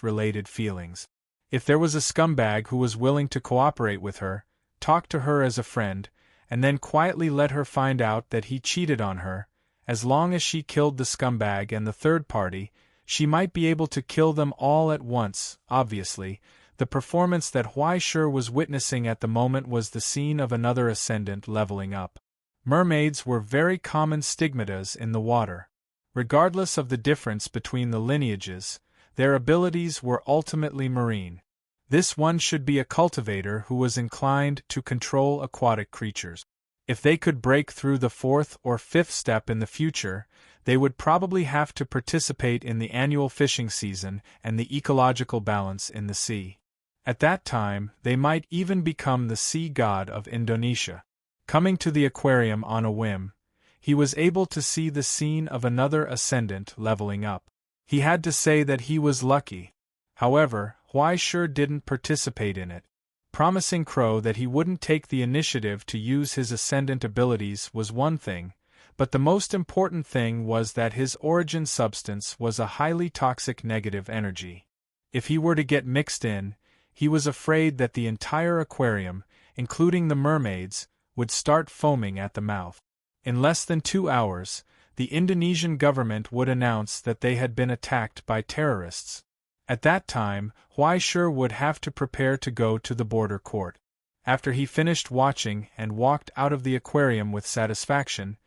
related feelings. If there was a scumbag who was willing to cooperate with her, talk to her as a friend, and then quietly let her find out that he cheated on her, as long as she killed the scumbag and the third party, she might be able to kill them all at once. Obviously, the performance that Huaishur was witnessing at the moment was the scene of another ascendant leveling up. Mermaids were very common stigmatas in the water. Regardless of the difference between the lineages, their abilities were ultimately marine. This one should be a cultivator who was inclined to control aquatic creatures. If they could break through the 4th or 5th step in the future, they would probably have to participate in the annual fishing season and the ecological balance in the sea. At that time, they might even become the sea god of Indonesia. Coming to the aquarium on a whim, he was able to see the scene of another ascendant leveling up. He had to say that he was lucky. However, Huaishur didn't participate in it. Promising Crow that he wouldn't take the initiative to use his ascendant abilities was one thing, but the most important thing was that his origin substance was a highly toxic negative energy. If he were to get mixed in, he was afraid that the entire aquarium, including the mermaids, would start foaming at the mouth. In less than 2 hours, the Indonesian government would announce that they had been attacked by terrorists. At that time, Huaishur would have to prepare to go to the border court. After he finished watching and walked out of the aquarium with satisfaction,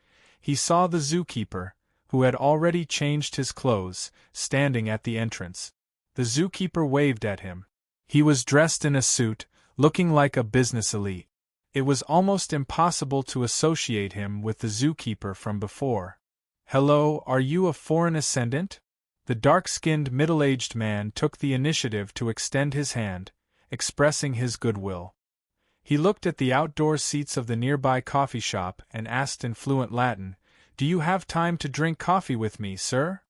he saw the zookeeper, who had already changed his clothes, standing at the entrance. The zookeeper waved at him. He was dressed in a suit, looking like a business elite. It was almost impossible to associate him with the zookeeper from before. "Hello, are you a foreign ascendant?" The dark-skinned middle-aged man took the initiative to extend his hand, expressing his goodwill. He looked at the outdoor seats of the nearby coffee shop and asked in fluent Latin, "Do you have time to drink coffee with me, sir?"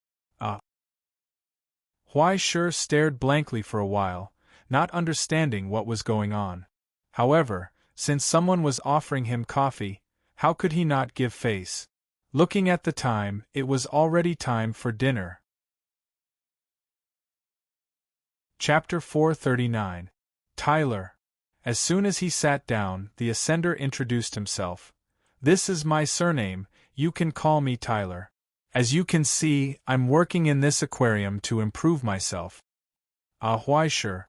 Huaishur stared blankly for a while, not understanding what was going on. However, since someone was offering him coffee, how could he not give face? Looking at the time, it was already time for dinner. Chapter 439. Tyler. As soon as he sat down, the ascender introduced himself. This is my surname, you can call me Tyler. As you can see, I'm working in this aquarium to improve myself. Huaisher.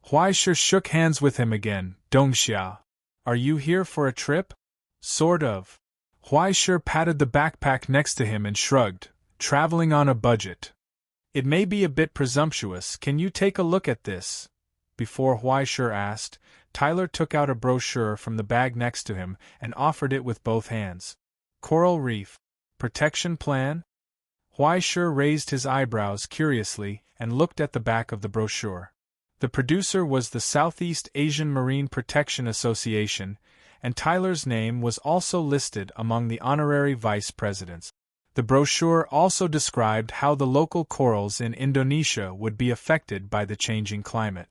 Huaisher shook hands with him again. Dongxia. Are you here for a trip? Sort of. Huaisher patted the backpack next to him and shrugged. Traveling on a budget. It may be a bit presumptuous, can you take a look at this? Before Huaisher asked, Tyler took out a brochure from the bag next to him and offered it with both hands. Coral Reef. Protection Plan? Huaisher raised his eyebrows curiously and looked at the back of the brochure. The producer was the Southeast Asian Marine Protection Association, and Tyler's name was also listed among the honorary vice presidents. The brochure also described how the local corals in Indonesia would be affected by the changing climate.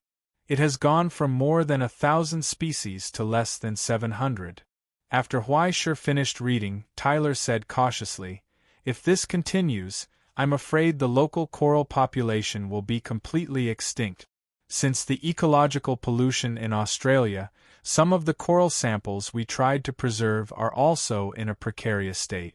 It has gone from more than 1,000 species to less than 700. After Huaisher finished reading, Tyler said cautiously, "If this continues, I'm afraid the local coral population will be completely extinct. Since the ecological pollution in Australia, some of the coral samples we tried to preserve are also in a precarious state."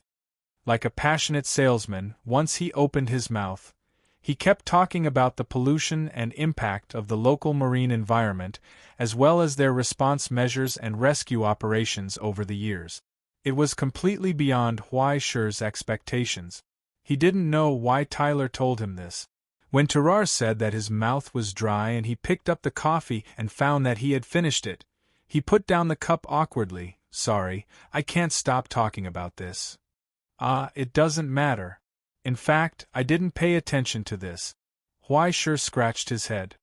Like a passionate salesman, once he opened his mouth, he kept talking about the pollution and impact of the local marine environment, as well as their response measures and rescue operations over the years. It was completely beyond Huaisher's expectations. He didn't know why Tyler told him this. When Tarar said that his mouth was dry and he picked up the coffee and found that he had finished it, he put down the cup awkwardly. "Sorry, I can't stop talking about this." It doesn't matter. In fact, I didn't pay attention to this. Huaisher scratched his head.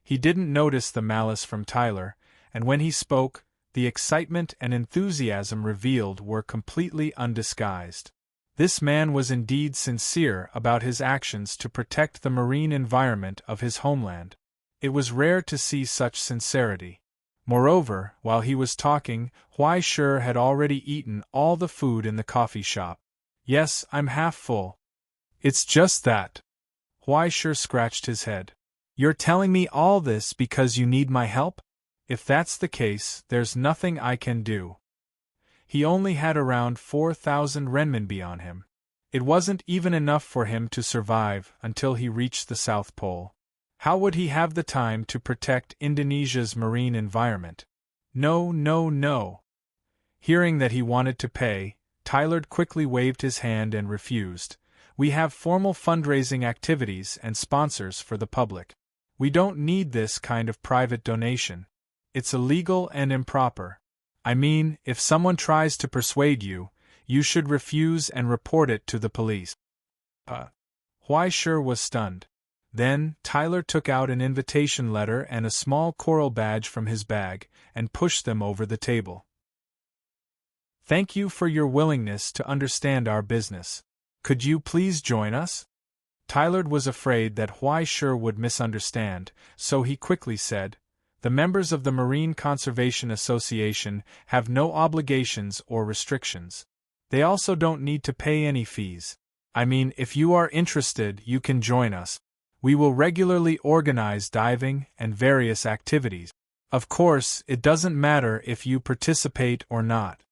He didn't notice the malice from Tyler, and when he spoke, the excitement and enthusiasm revealed were completely undisguised. This man was indeed sincere about his actions to protect the marine environment of his homeland. It was rare to see such sincerity. Moreover, while he was talking, Huaisher had already eaten all the food in the coffee shop. "Yes, I'm half full." "It's just that." Huaisher scratched his head. "You're telling me all this because you need my help? If that's the case, there's nothing I can do." He only had around 4,000 renminbi on him. It wasn't even enough for him to survive until he reached the South Pole. How would he have the time to protect Indonesia's marine environment? No. Hearing that he wanted to pay, Tyler quickly waved his hand and refused. "We have formal fundraising activities and sponsors for the public. We don't need this kind of private donation. It's illegal and improper. I mean, if someone tries to persuade you, you should refuse and report it to the police." Huaisher was stunned. Then, Tyler took out an invitation letter and a small coral badge from his bag, and pushed them over the table. "Thank you for your willingness to understand our business. Could you please join us?" Tyler was afraid that Huaisher would misunderstand, so he quickly said, "The members of the Marine Conservation Association have no obligations or restrictions. They also don't need to pay any fees. I mean, if you are interested, you can join us. We will regularly organize diving and various activities. Of course, it doesn't matter if you participate or not."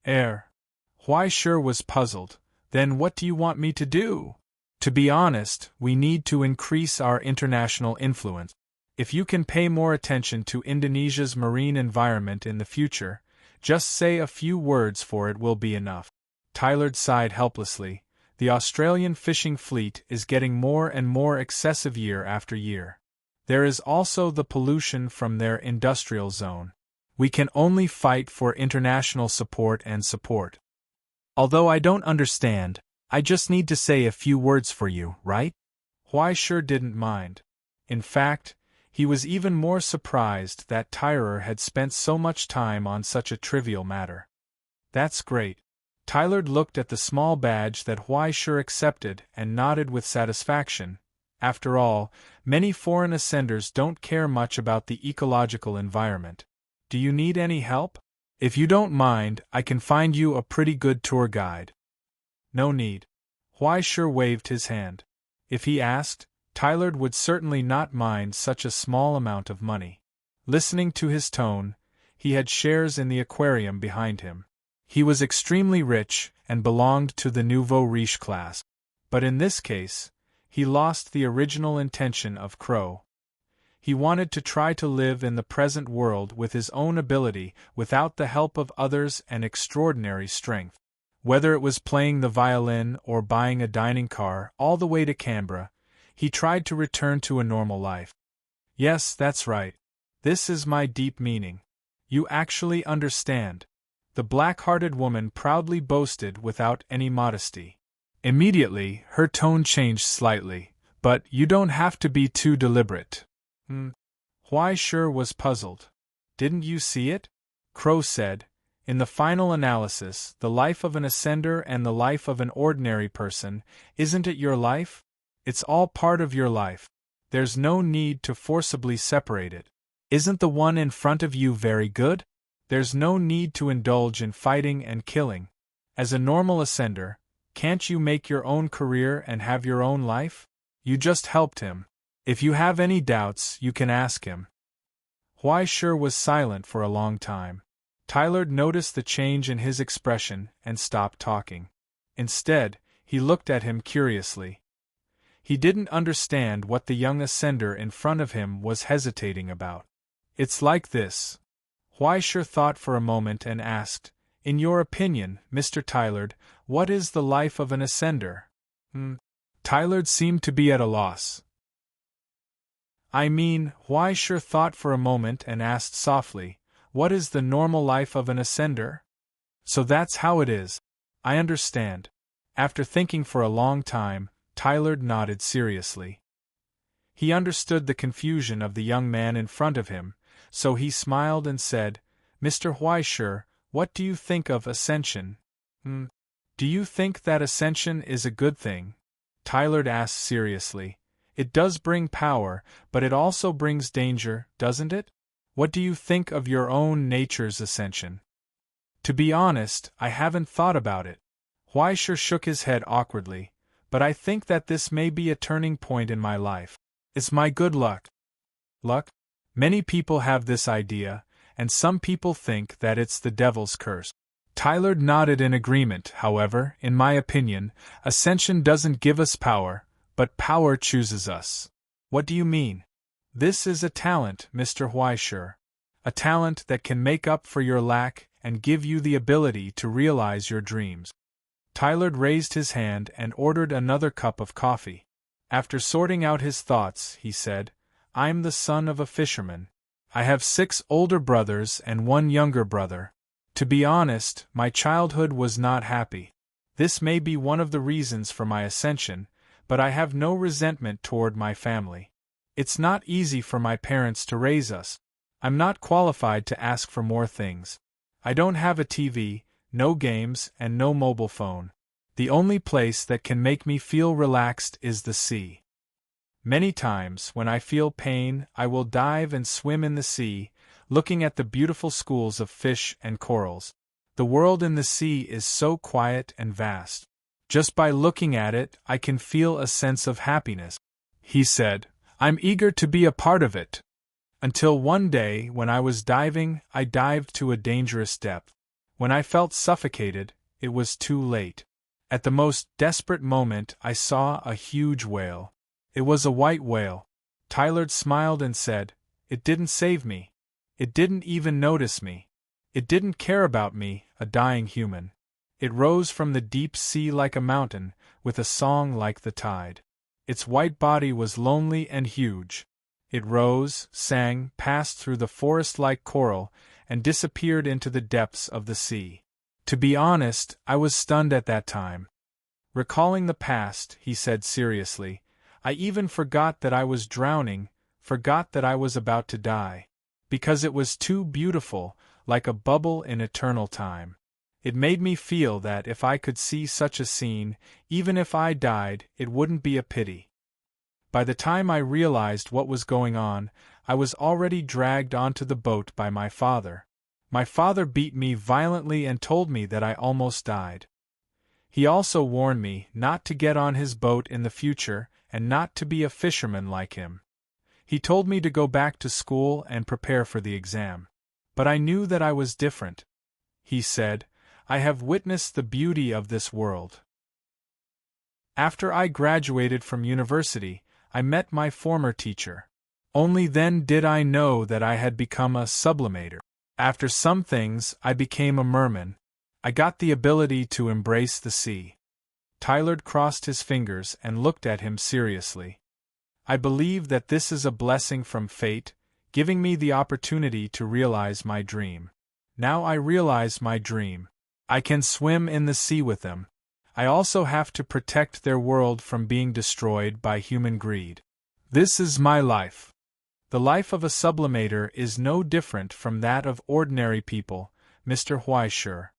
Huaisher was puzzled. "Then what do you want me to do?" "To be honest, we need to increase our international influence. If you can pay more attention to Indonesia's marine environment in the future, just say a few words for it will be enough." Tyler sighed helplessly. The Australian fishing fleet is getting more and more excessive year after year. There is also the pollution from their industrial zone. We can only fight for international support and support. Although I don't understand, I just need to say a few words for you, right? Huaisher didn't mind. In fact, he was even more surprised that Tyler had spent so much time on such a trivial matter. "That's great." Tyler looked at the small badge that Huaisher accepted and nodded with satisfaction. After all, many foreign ascenders don't care much about the ecological environment. "Do you need any help? If you don't mind, I can find you a pretty good tour guide." "No need." Huaisher waved his hand. If he asked, Tyler would certainly not mind such a small amount of money. Listening to his tone, he had shares in the aquarium behind him. He was extremely rich and belonged to the nouveau riche class. But in this case, he lost the original intention of Crow. He wanted to try to live in the present world with his own ability without the help of others and extraordinary strength. Whether it was playing the violin or buying a dining car all the way to Canberra, he tried to return to a normal life. Yes, that's right. This is my deep meaning. You actually understand. The black-hearted woman proudly boasted without any modesty. Immediately, her tone changed slightly, but you don't have to be too deliberate. Why sure was puzzled. Didn't you see it? Crow said, in the final analysis, the life of an ascender and the life of an ordinary person, isn't it your life? It's all part of your life. There's no need to forcibly separate it. Isn't the one in front of you very good? There's no need to indulge in fighting and killing. As a normal ascender, can't you make your own career and have your own life? You just helped him. If you have any doubts, you can ask him. Why sure was silent for a long time. Tyler noticed the change in his expression and stopped talking. Instead, he looked at him curiously. He didn't understand what the young ascender in front of him was hesitating about. It's like this. Why sure thought for a moment and asked, in your opinion, Mr. Tyler, what is the life of an ascender? Tyler seemed to be at a loss. I mean, why sure thought for a moment and asked softly, what is the normal life of an ascender? So that's how it is. I understand. After thinking for a long time, Tyler nodded seriously. He understood the confusion of the young man in front of him, so he smiled and said, Mr. Whysher, what do you think of ascension? Do you think that ascension is a good thing? Tyler asked seriously. It does bring power, but it also brings danger, doesn't it? What do you think of your own nature's ascension? To be honest, I haven't thought about it. Whysher shook his head awkwardly, but I think that this may be a turning point in my life. It's my good luck. Luck? Many people have this idea, and some people think that it's the devil's curse. Tyler nodded in agreement. However, in my opinion, ascension doesn't give us power, but power chooses us. What do you mean? This is a talent, Mr. Whysher. A talent that can make up for your lack and give you the ability to realize your dreams. Tyler raised his hand and ordered another cup of coffee. After sorting out his thoughts, he said, I'm the son of a fisherman. I have 6 older brothers and 1 younger brother. To be honest, my childhood was not happy. This may be one of the reasons for my ascension, but I have no resentment toward my family. It's not easy for my parents to raise us. I'm not qualified to ask for more things. I don't have a TV, no games, and no mobile phone. The only place that can make me feel relaxed is the sea. Many times, when I feel pain, I will dive and swim in the sea, looking at the beautiful schools of fish and corals. The world in the sea is so quiet and vast. Just by looking at it, I can feel a sense of happiness. He said, I'm eager to be a part of it. Until one day, when I was diving, I dived to a dangerous depth. When I felt suffocated, it was too late. At the most desperate moment, I saw a huge whale. It was a white whale. Tyler smiled and said, It didn't save me. It didn't even notice me. It didn't care about me, a dying human. It rose from the deep sea like a mountain, with a song like the tide. Its white body was lonely and huge. It rose, sang, passed through the forest-like coral, and disappeared into the depths of the sea. To be honest, I was stunned at that time. Recalling the past, he said seriously, I even forgot that I was drowning, forgot that I was about to die. Because it was too beautiful, like a bubble in eternal time. It made me feel that if I could see such a scene, even if I died, it wouldn't be a pity. By the time I realized what was going on, I was already dragged onto the boat by my father. My father beat me violently and told me that I almost died. He also warned me not to get on his boat in the future, and not to be a fisherman like him. He told me to go back to school and prepare for the exam. But I knew that I was different. He said, "I have witnessed the beauty of this world." After I graduated from university, I met my former teacher. Only then did I know that I had become a sublimator. After some things, I became a merman. I got the ability to embrace the sea. Tylerd crossed his fingers and looked at him seriously. I believe that this is a blessing from fate, giving me the opportunity to realize my dream. Now I realize my dream. I can swim in the sea with them. I also have to protect their world from being destroyed by human greed. This is my life. The life of a sublimator is no different from that of ordinary people, Mr. Huaishur.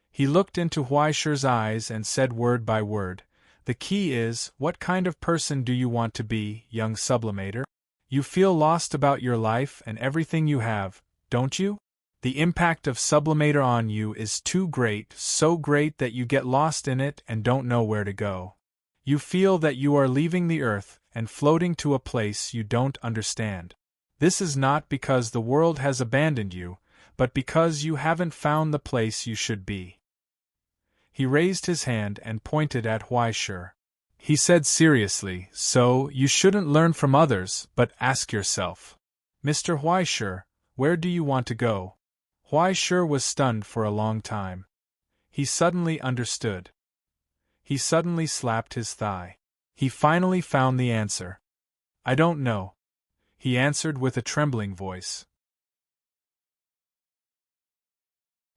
He looked into Huaishur's eyes and said word by word, "The key is, what kind of person do you want to be, young sublimator? You feel lost about your life and everything you have, don't you? The impact of sublimator on you is too great, so great that you get lost in it and don't know where to go. You feel that you are leaving the earth and floating to a place you don't understand. This is not because the world has abandoned you, but because you haven't found the place you should be." He raised his hand and pointed at Huaishur. He said seriously, "So, you shouldn't learn from others, but ask yourself. Mr. Huaishur, where do you want to go?" Huaishur was stunned for a long time. He suddenly understood. He suddenly slapped his thigh. He finally found the answer. "I don't know," he answered with a trembling voice.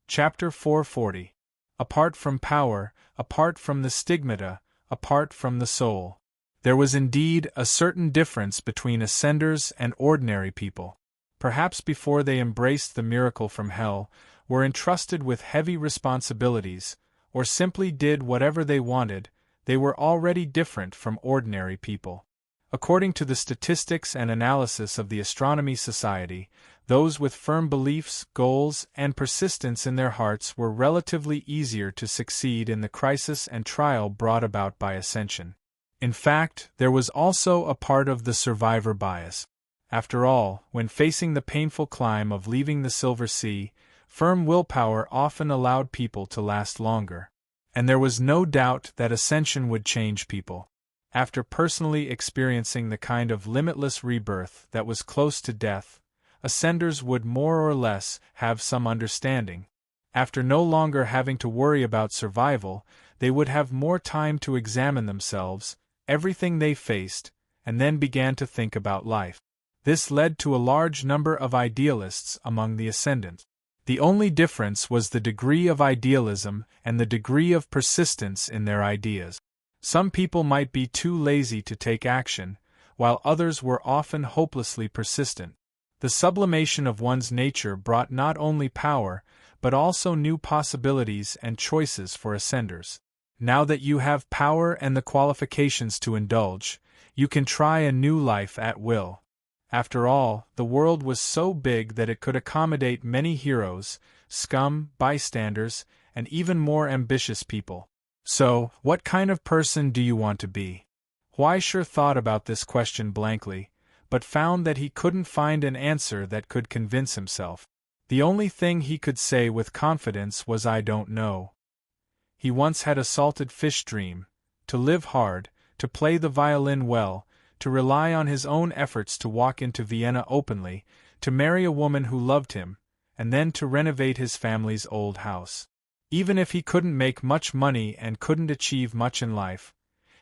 Chapter 440. Apart from power, apart from the stigmata, apart from the soul. There was indeed a certain difference between ascenders and ordinary people. Perhaps before they embraced the miracle from hell, were entrusted with heavy responsibilities, or simply did whatever they wanted, they were already different from ordinary people. According to the statistics and analysis of the Astronomy Society, those with firm beliefs, goals, and persistence in their hearts were relatively easier to succeed in the crisis and trial brought about by ascension. In fact, there was also a part of the survivor bias. After all, when facing the painful climb of leaving the Silver Sea, firm willpower often allowed people to last longer. And there was no doubt that ascension would change people. After personally experiencing the kind of limitless rebirth that was close to death, ascenders would more or less have some understanding. After no longer having to worry about survival, they would have more time to examine themselves, everything they faced, and then began to think about life. This led to a large number of idealists among the ascendant. The only difference was the degree of idealism and the degree of persistence in their ideas. Some people might be too lazy to take action, while others were often hopelessly persistent. The sublimation of one's nature brought not only power, but also new possibilities and choices for ascenders. Now that you have power and the qualifications to indulge, you can try a new life at will. After all, the world was so big that it could accommodate many heroes, scum, bystanders, and even more ambitious people. So, what kind of person do you want to be? Huaishur thought about this question blankly, but found that he couldn't find an answer that could convince himself. The only thing he could say with confidence was "I don't know." He once had a salted fish dream: to live hard, to play the violin well, to rely on his own efforts to walk into Vienna openly, to marry a woman who loved him, and then to renovate his family's old house. Even if he couldn't make much money and couldn't achieve much in life,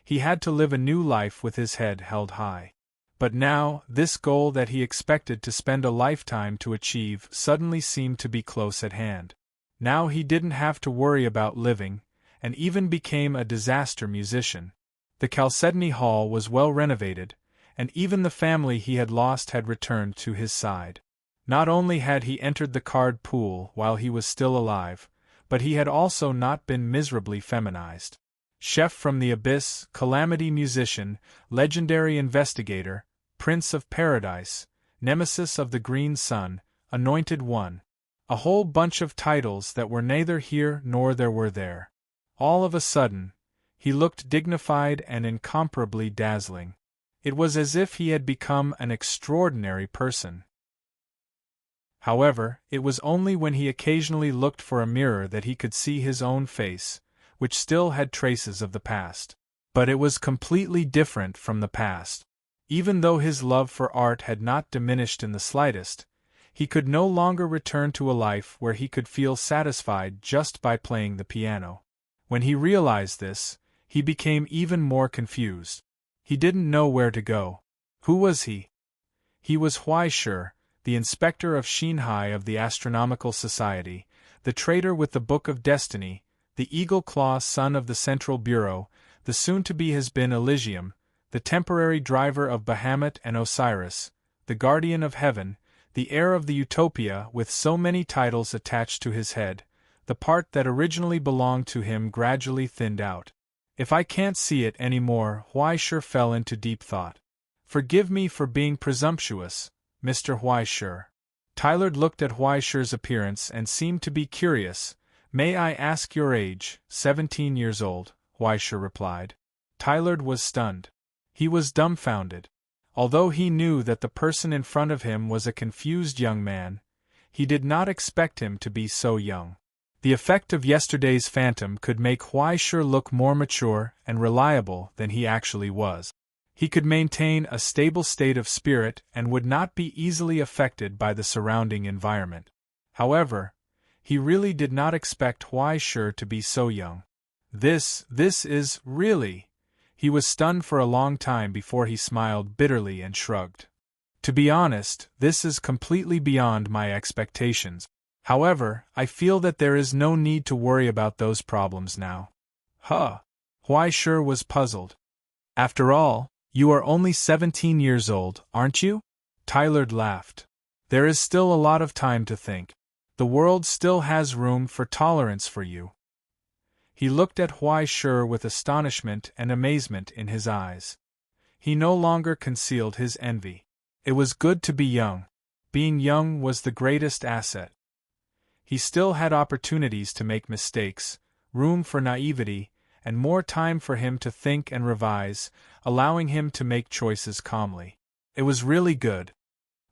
he had to live a new life with his head held high. But now, this goal that he expected to spend a lifetime to achieve suddenly seemed to be close at hand. Now he didn't have to worry about living, and even became a disaster musician. The Chalcedony Hall was well renovated, and even the family he had lost had returned to his side. Not only had he entered the card pool while he was still alive, but he had also not been miserably feminized. Chef from the Abyss, calamity musician, legendary investigator, Prince of Paradise, Nemesis of the Green Sun, Anointed One. A whole bunch of titles that were neither here nor there were there. All of a sudden, He looked dignified and incomparably dazzling. It was as if he had become an extraordinary person. However, it was only when he occasionally looked for a mirror that he could see his own face, which still had traces of the past. But it was completely different from the past. Even though his love for art had not diminished in the slightest, he could no longer return to a life where he could feel satisfied just by playing the piano. When he realized this, he became even more confused. He didn't know where to go. Who was he? He was Huaishur, the inspector of Xinhai of the Astronomical Society, the traitor with the Book of Destiny, the eagle-claw son of the Central Bureau, the soon-to-be-has-been Elysium, the temporary driver of Bahamut and Osiris, the guardian of heaven, the heir of the Utopia with so many titles attached to his head. The part that originally belonged to him gradually thinned out. If I can't see it any more, Huaishur fell into deep thought. Forgive me for being presumptuous, Mr. Huaishur. Tylerd looked at Huaishur's appearance and seemed to be curious. May I ask your age? 17 years old, Huaishur replied. Tylerd was stunned. He was dumbfounded. Although he knew that the person in front of him was a confused young man, he did not expect him to be so young. The effect of yesterday's phantom could make Huaishur look more mature and reliable than he actually was. He could maintain a stable state of spirit and would not be easily affected by the surrounding environment. However, he really did not expect Huaishur to be so young. This is really... He was stunned for a long time before he smiled bitterly and shrugged. To be honest, this is completely beyond my expectations. However, I feel that there is no need to worry about those problems now. Huh. Huaishur was puzzled. After all, you are only 17 years old, aren't you? Tylerd laughed. There is still a lot of time to think. The world still has room for tolerance for you. He looked at Huaishur with astonishment and amazement in his eyes. He no longer concealed his envy. It was good to be young. Being young was the greatest asset. He still had opportunities to make mistakes, room for naivety, and more time for him to think and revise, allowing him to make choices calmly. It was really good.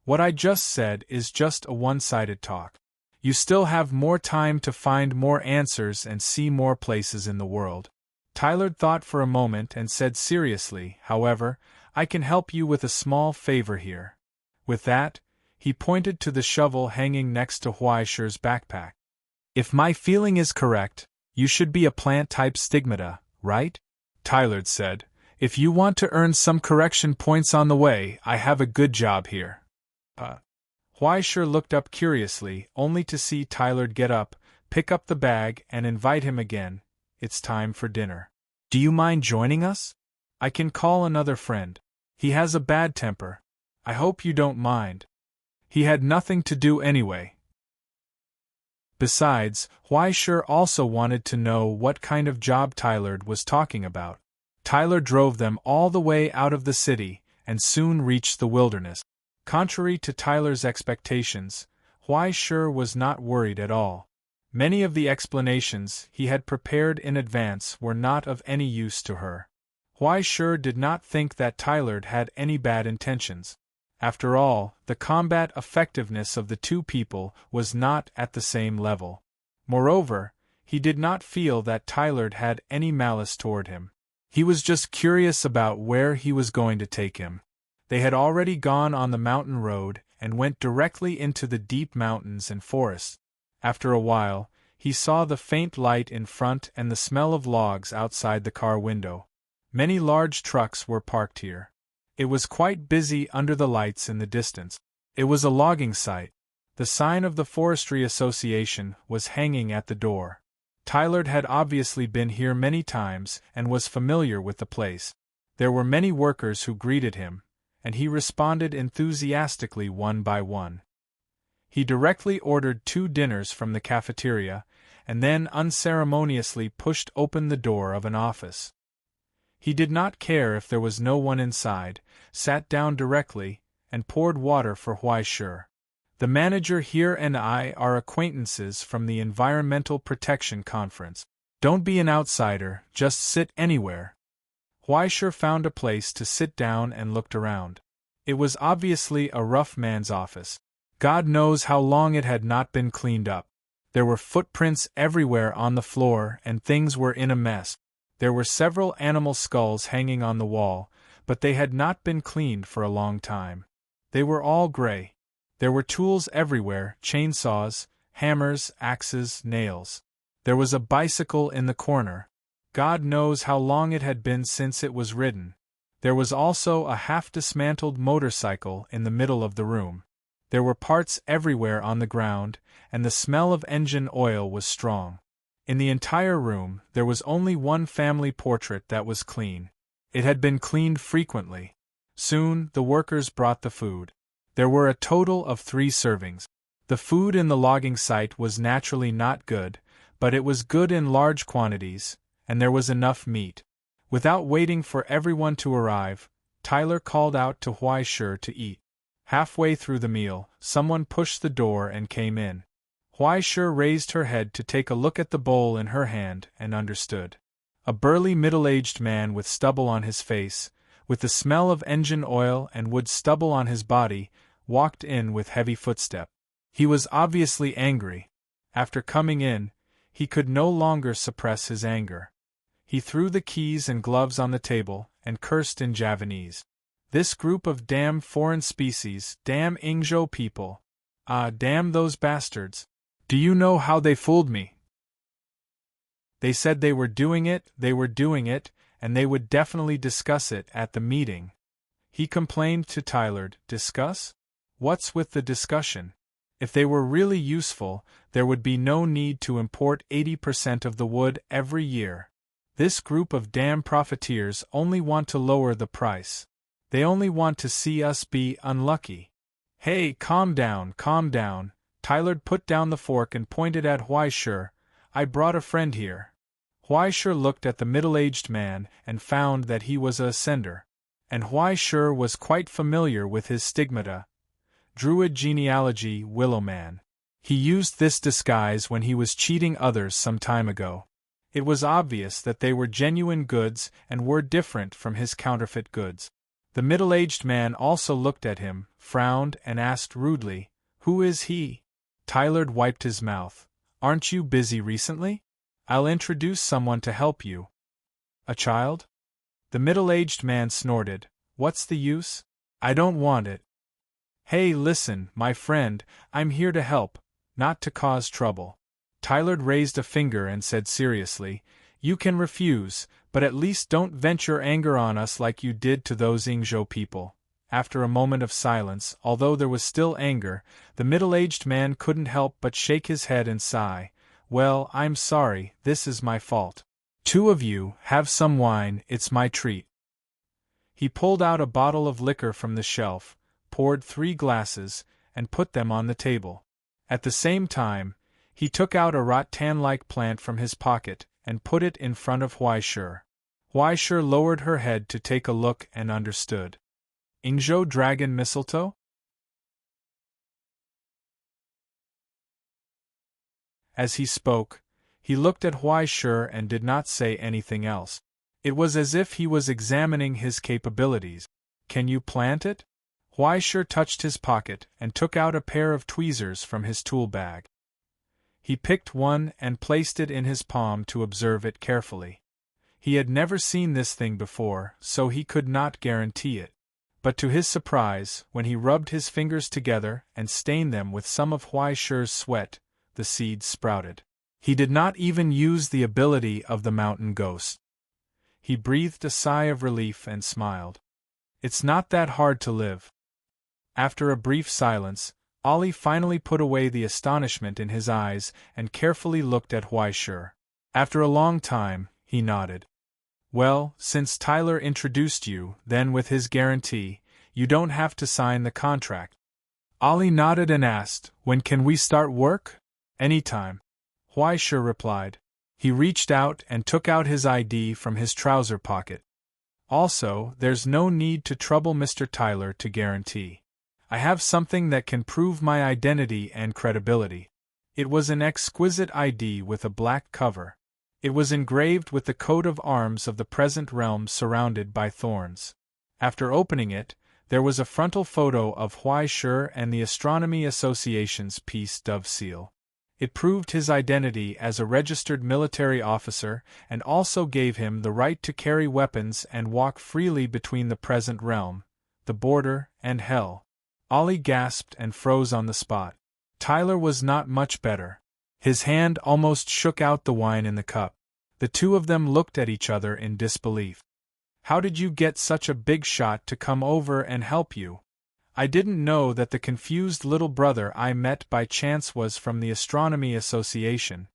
What I just said is just a one-sided talk. You still have more time to find more answers and see more places in the world. Tylerd thought for a moment and said seriously, however, I can help you with a small favor here. With that, he pointed to the shovel hanging next to Huaishur's backpack. If my feeling is correct, you should be a plant-type stigmata, right? Tylerd said. If you want to earn some correction points on the way, I have a good job here. Huaishur looked up curiously, only to see Tylerd get up, pick up the bag, and invite him again. It's time for dinner. Do you mind joining us? I can call another friend. He has a bad temper. I hope you don't mind. He had nothing to do anyway. Besides, Huaishur also wanted to know what kind of job Tylerd was talking about. Tylerd drove them all the way out of the city, and soon reached the wilderness. Contrary to Tylerd's expectations, Huaishur was not worried at all. Many of the explanations he had prepared in advance were not of any use to her. Huaishur did not think that Tylerd had any bad intentions. After all, the combat effectiveness of the two people was not at the same level. Moreover, he did not feel that Tylerd had any malice toward him. He was just curious about where he was going to take him. They had already gone on the mountain road and went directly into the deep mountains and forests. After a while, he saw the faint light in front and the smell of logs outside the car window. Many large trucks were parked here. It was quite busy under the lights in the distance. It was a logging site. The sign of the Forestry Association was hanging at the door. Tylerd had obviously been here many times and was familiar with the place. There were many workers who greeted him, and he responded enthusiastically one by one. He directly ordered 2 dinners from the cafeteria, and then unceremoniously pushed open the door of an office. He did not care if there was no one inside, sat down directly, and poured water for Huaishur. The manager here and I are acquaintances from the Environmental Protection Conference. Don't be an outsider, just sit anywhere. Huaishur found a place to sit down and looked around. It was obviously a rough man's office. God knows how long it had not been cleaned up. There were footprints everywhere on the floor and things were in a mess. There were several animal skulls hanging on the wall, but they had not been cleaned for a long time. They were all gray. There were tools everywhere, chainsaws, hammers, axes, nails. There was a bicycle in the corner. God knows how long it had been since it was ridden. There was also a half-dismantled motorcycle in the middle of the room. There were parts everywhere on the ground, and the smell of engine oil was strong. In the entire room, there was only one family portrait that was clean. It had been cleaned frequently. Soon, the workers brought the food. There were a total of 3 servings. The food in the logging site was naturally not good, but it was good in large quantities, and there was enough meat. Without waiting for everyone to arrive, Tyler called out to Huaishur to eat. Halfway through the meal, someone pushed the door and came in. Huaishur raised her head to take a look at the bowl in her hand and understood. A burly middle-aged man with stubble on his face, with the smell of engine oil and wood stubble on his body, walked in with heavy footstep. He was obviously angry. After coming in, he could no longer suppress his anger. He threw the keys and gloves on the table and cursed in Javanese. This group of damn foreign species, damn Ingzhou people. Ah, damn those bastards. Do you know how they fooled me? They said they were doing it, and they would definitely discuss it at the meeting. He complained to Tyler, discuss? What's with the discussion? If they were really useful, there would be no need to import 80% of the wood every year. This group of damn profiteers only want to lower the price. They only want to see us be unlucky. Hey, calm down, calm down. Tyler put down the fork and pointed at Huaishur. I brought a friend here. Huaishur looked at the middle-aged man and found that he was a ascender. And Huaishur was quite familiar with his stigmata. Druid genealogy, Willowman. He used this disguise when he was cheating others some time ago. It was obvious that they were genuine goods and were different from his counterfeit goods. The middle-aged man also looked at him, frowned, and asked rudely, "Who is he?" Tyler wiped his mouth. "Aren't you busy recently? I'll introduce someone to help you." "A child?" The middle-aged man snorted. "What's the use? I don't want it." "Hey, listen, my friend, I'm here to help, not to cause trouble." Tyler raised a finger and said seriously, "You can refuse, but at least don't vent your anger on us like you did to those Ingzhou people." After a moment of silence, although there was still anger, the middle-aged man couldn't help but shake his head and sigh. "Well, I'm sorry, this is my fault. 2 of you, have some wine, it's my treat." He pulled out a bottle of liquor from the shelf, poured 3 glasses, and put them on the table. At the same time, he took out a rattan-like plant from his pocket and put it in front of Huaishur. Huaishur lowered her head to take a look and understood. Ingzhou dragon mistletoe? As he spoke, he looked at Huaishur and did not say anything else. It was as if he was examining his capabilities. "Can you plant it?" Huaishur touched his pocket and took out a pair of tweezers from his tool bag. He picked one and placed it in his palm to observe it carefully. He had never seen this thing before, so he could not guarantee it. But to his surprise, when he rubbed his fingers together and stained them with some of Huaishur's sweat, the seeds sprouted. He did not even use the ability of the mountain ghost. He breathed a sigh of relief and smiled. "It's not that hard to live." After a brief silence, Ollie finally put away the astonishment in his eyes and carefully looked at Huaishur. After a long time, he nodded. "Well, since Tyler introduced you, then with his guarantee, you don't have to sign the contract." Ollie nodded and asked, "When can we start work?" "Anytime," Huaishur replied. He reached out and took out his ID from his trouser pocket. "Also, there's no need to trouble Mr. Tyler to guarantee. I have something that can prove my identity and credibility." It was an exquisite ID with a black cover. It was engraved with the coat of arms of the present realm surrounded by thorns. After opening it, there was a frontal photo of Huai and the Astronomy Association's Peace Dove seal. It proved his identity as a registered military officer and also gave him the right to carry weapons and walk freely between the present realm, the border, and hell. Ollie gasped and froze on the spot. Tyler was not much better. His hand almost shook out the wine in the cup. The two of them looked at each other in disbelief. "How did you get such a big shot to come over and help you?" "I didn't know that the confused little brother I met by chance was from the Astronomy Association."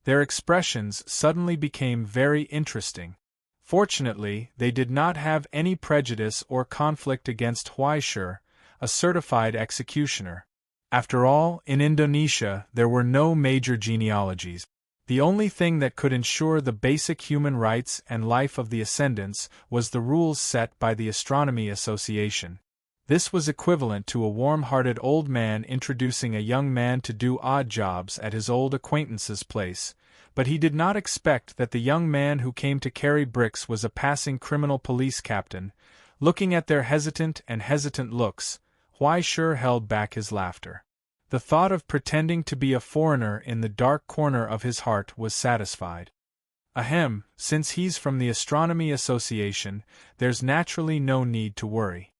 Their expressions suddenly became very interesting. Fortunately, they did not have any prejudice or conflict against Huai, a certified executioner. After all, in Indonesia there were no major genealogies. The only thing that could ensure the basic human rights and life of the ascendants was the rules set by the Astronomy Association. This was equivalent to a warm-hearted old man introducing a young man to do odd jobs at his old acquaintance's place, but he did not expect that the young man who came to carry bricks was a passing criminal police captain. Looking at their hesitant looks, Huai held back his laughter. The thought of pretending to be a foreigner in the dark corner of his heart was satisfied. Ahem, since he's from the Astronomy Association, there's naturally no need to worry.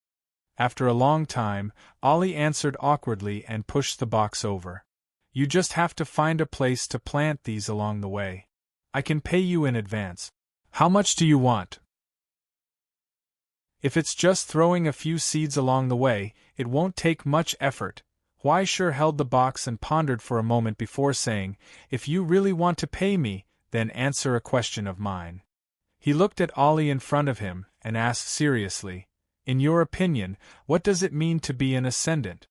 After a long time, Ollie answered awkwardly and pushed the box over. "You just have to find a place to plant these along the way. I can pay you in advance. How much do you want?" "If it's just throwing a few seeds along the way, it won't take much effort." Huai held the box and pondered for a moment before saying, "If you really want to pay me, then answer a question of mine." He looked at Ollie in front of him and asked seriously, "In your opinion, what does it mean to be an ascendant?"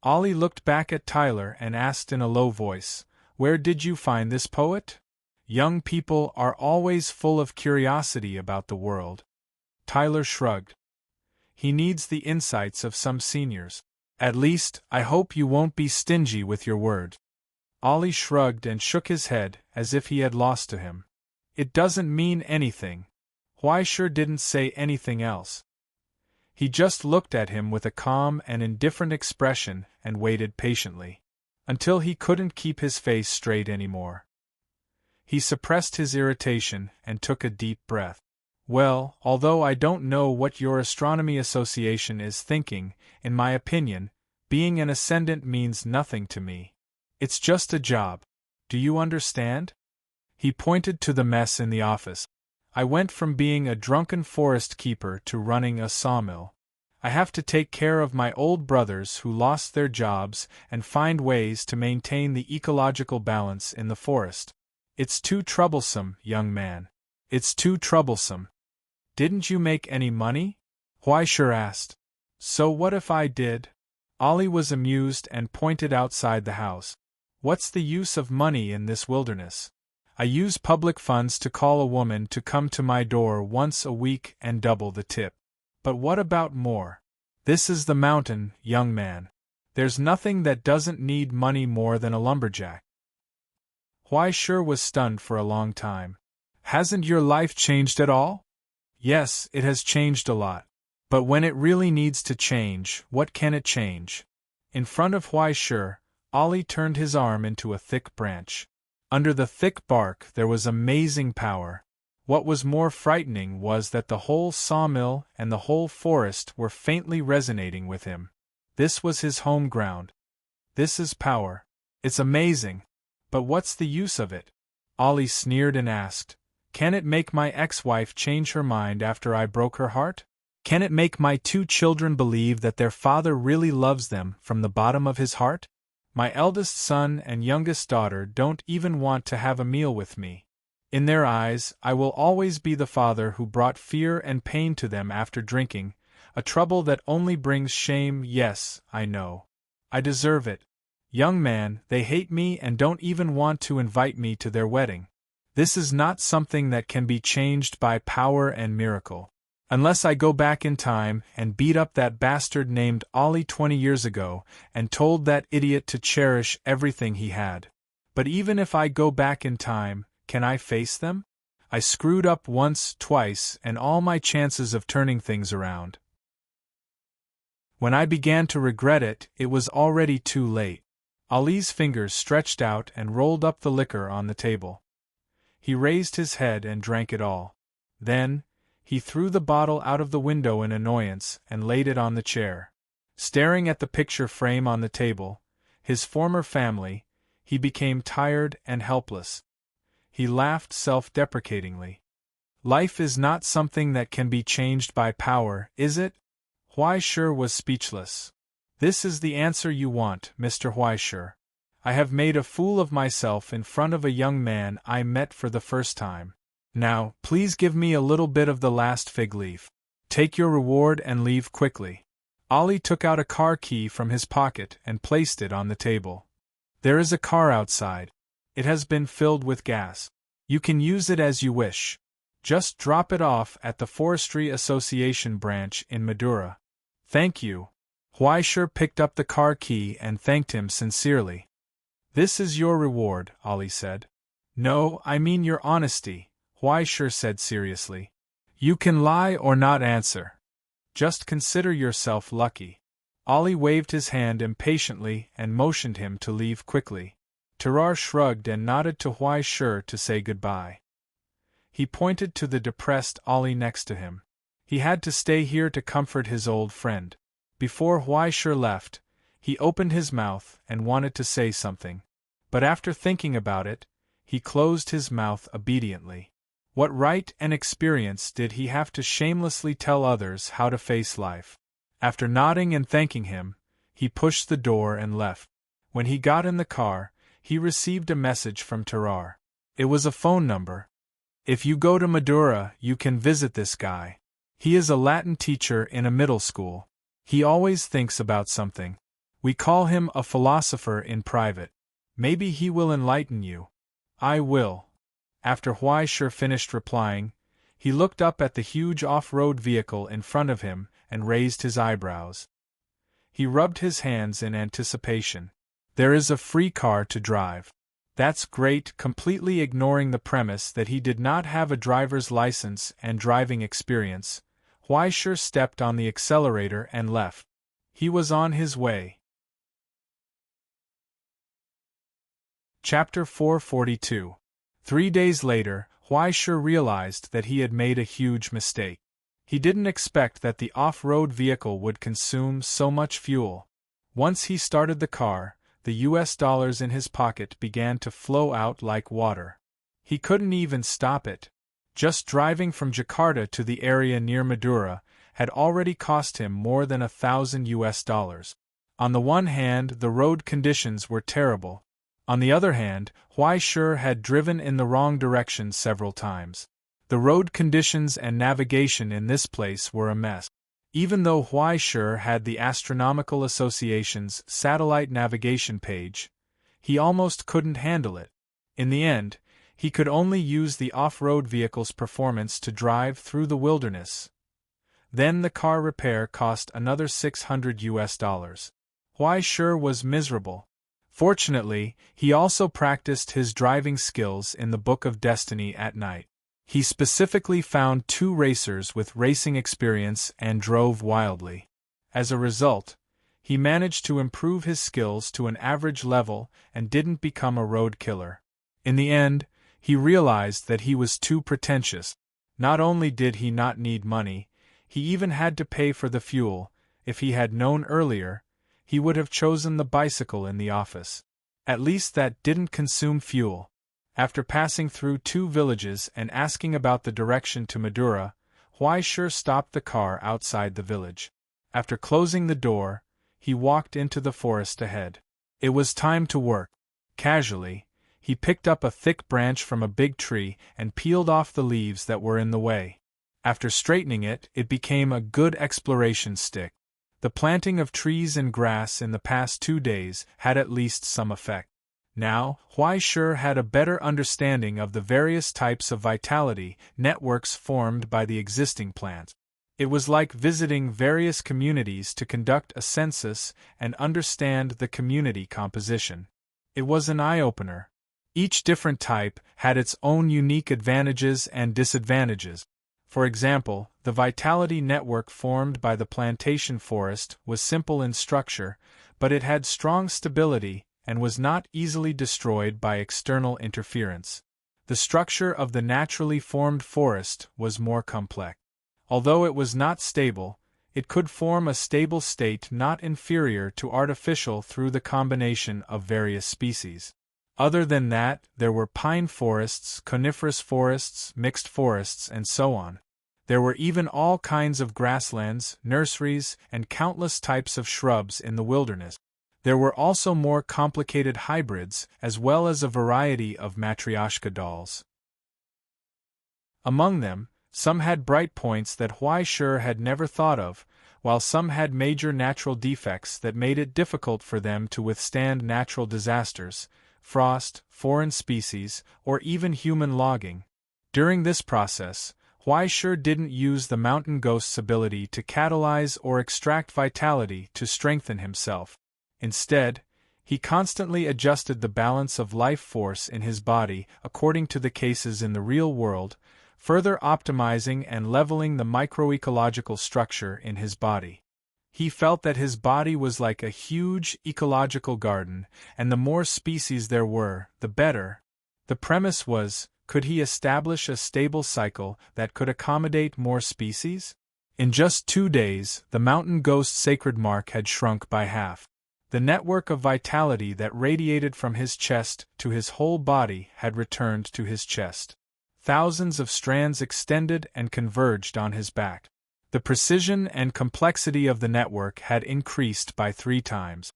Ollie looked back at Tyler and asked in a low voice, "Where did you find this poet?" "Young people are always full of curiosity about the world." Tyler shrugged. "He needs the insights of some seniors. At least, I hope you won't be stingy with your word." Ollie shrugged and shook his head as if he had lost to him. "It doesn't mean anything." Huai didn't say anything else. He just looked at him with a calm and indifferent expression and waited patiently, until he couldn't keep his face straight anymore. He suppressed his irritation and took a deep breath. "Well, although I don't know what your Astronomy Association is thinking, in my opinion, being an ascendant means nothing to me. It's just a job. Do you understand?" He pointed to the mess in the office. "I went from being a drunken forest keeper to running a sawmill. I have to take care of my old brothers who lost their jobs and find ways to maintain the ecological balance in the forest. It's too troublesome, young man. It's too troublesome." "Didn't you make any money?" Huai asked. "So what if I did?" Ollie was amused and pointed outside the house. "What's the use of money in this wilderness? I use public funds to call a woman to come to my door once a week and double the tip. But what about more? This is the mountain, young man. There's nothing that doesn't need money more than a lumberjack." Huai was stunned for a long time. "Hasn't your life changed at all?" "Yes, it has changed a lot. But when it really needs to change, what can it change?" In front of Huai, Ollie turned his arm into a thick branch. Under the thick bark there was amazing power. What was more frightening was that the whole sawmill and the whole forest were faintly resonating with him. This was his home ground. This is power. It's amazing. But what's the use of it? Ollie sneered and asked, "Can it make my ex-wife change her mind after I broke her heart? Can it make my 2 children believe that their father really loves them from the bottom of his heart? My eldest son and youngest daughter don't even want to have a meal with me. In their eyes, I will always be the father who brought fear and pain to them after drinking, a trouble that only brings shame. Yes, I know. I deserve it. Young man, they hate me and don't even want to invite me to their wedding. This is not something that can be changed by power and miracle. Unless I go back in time and beat up that bastard named Ollie 20 years ago and told that idiot to cherish everything he had. But even if I go back in time, can I face them? I screwed up once, twice, and all my chances of turning things around. When I began to regret it, it was already too late. Ali's fingers stretched out and rolled up the liquor on the table. He raised his head and drank it all. Then, he threw the bottle out of the window in annoyance and laid it on the chair. Staring at the picture frame on the table, his former family, he became tired and helpless. He laughed self-deprecatingly. Life is not something that can be changed by power, is it? Huaishur was speechless. This is the answer you want, Mr. Huaishur. I have made a fool of myself in front of a young man I met for the first time. Now, please give me a little bit of the last fig leaf. Take your reward and leave quickly. Ali took out a car key from his pocket and placed it on the table. There is a car outside. It has been filled with gas. You can use it as you wish. Just drop it off at the Forestry Association branch in Madura. Thank you. Huaishur picked up the car key and thanked him sincerely. This is your reward, Ali said. No, I mean your honesty, Huaishur said seriously. You can lie or not answer. Just consider yourself lucky. Ali waved his hand impatiently and motioned him to leave quickly. Tarar shrugged and nodded to Huaishur to say goodbye. He pointed to the depressed Ali next to him. He had to stay here to comfort his old friend. Before Huaishur left, he opened his mouth and wanted to say something. But after thinking about it, he closed his mouth obediently. What right and experience did he have to shamelessly tell others how to face life? After nodding and thanking him, he pushed the door and left. When he got in the car, he received a message from Tarar. It was a phone number. If you go to Madura, you can visit this guy. He is a Latin teacher in a middle school. He always thinks about something. We call him a philosopher in private. Maybe he will enlighten you. I will. After Huaishur finished replying, he looked up at the huge off-road vehicle in front of him and raised his eyebrows. He rubbed his hands in anticipation. There is a free car to drive. That's great, completely ignoring the premise that he did not have a driver's license and driving experience. Huaishur stepped on the accelerator and left. He was on his way. Chapter 442. 3 days later, Huaishur realized that he had made a huge mistake. He didn't expect that the off-road vehicle would consume so much fuel. Once he started the car, the US dollars in his pocket began to flow out like water. He couldn't even stop it. Just driving from Jakarta to the area near Madura had already cost him more than $1,000. On the one hand, the road conditions were terrible. On the other hand, Huaishur had driven in the wrong direction several times. The road conditions and navigation in this place were a mess. Even though Huaishur had the Astronomical Association's satellite navigation page, he almost couldn't handle it. In the end, he could only use the off-road vehicle's performance to drive through the wilderness. Then the car repair cost another $600. Huaishur was miserable. Fortunately, he also practiced his driving skills in the Book of Destiny at night. He specifically found 2 racers with racing experience and drove wildly. As a result, he managed to improve his skills to an average level and didn't become a road killer. In the end, he realized that he was too pretentious. Not only did he not need money, he even had to pay for the fuel. If he had known earlier, he would have chosen the bicycle in the office. At least that didn't consume fuel. After passing through 2 villages and asking about the direction to Madura, Huaishur stopped the car outside the village. After closing the door, he walked into the forest ahead. It was time to work. Casually, he picked up a thick branch from a big tree and peeled off the leaves that were in the way. After straightening it, it became a good exploration stick. The planting of trees and grass in the past 2 days had at least some effect. Now, Huaishur had a better understanding of the various types of vitality networks formed by the existing plants. It was like visiting various communities to conduct a census and understand the community composition. It was an eye-opener. Each different type had its own unique advantages and disadvantages. For example, the vitality network formed by the plantation forest was simple in structure, but it had strong stability and was not easily destroyed by external interference. The structure of the naturally formed forest was more complex. Although it was not stable, it could form a stable state not inferior to artificial through the combination of various species. Other than that, there were pine forests, coniferous forests, mixed forests, and so on. There were even all kinds of grasslands, nurseries, and countless types of shrubs in the wilderness. There were also more complicated hybrids, as well as a variety of matryoshka dolls. Among them, some had bright points that Huaishur had never thought of, while some had major natural defects that made it difficult for them to withstand natural disasters, frost, foreign species, or even human logging. During this process, Huaishur didn't use the mountain ghost's ability to catalyze or extract vitality to strengthen himself. Instead, he constantly adjusted the balance of life force in his body according to the cases in the real world, further optimizing and leveling the microecological structure in his body. He felt that his body was like a huge ecological garden, and the more species there were, the better. The premise was, could he establish a stable cycle that could accommodate more species? In just 2 days, the mountain ghost's sacred mark had shrunk by half. The network of vitality that radiated from his chest to his whole body had returned to his chest. Thousands of strands extended and converged on his back. The precision and complexity of the network had increased by 3 times.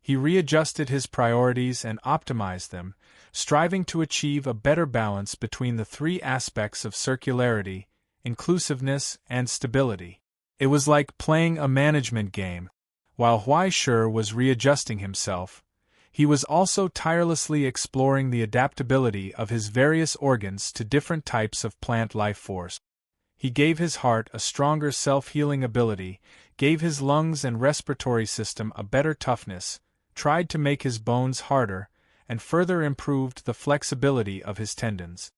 He readjusted his priorities and optimized them, striving to achieve a better balance between the 3 aspects of circularity, inclusiveness, and stability. It was like playing a management game. While Huaishur was readjusting himself, he was also tirelessly exploring the adaptability of his various organs to different types of plant life force. He gave his heart a stronger self-healing ability, gave his lungs and respiratory system a better toughness, tried to make his bones harder, and further improved the flexibility of his tendons.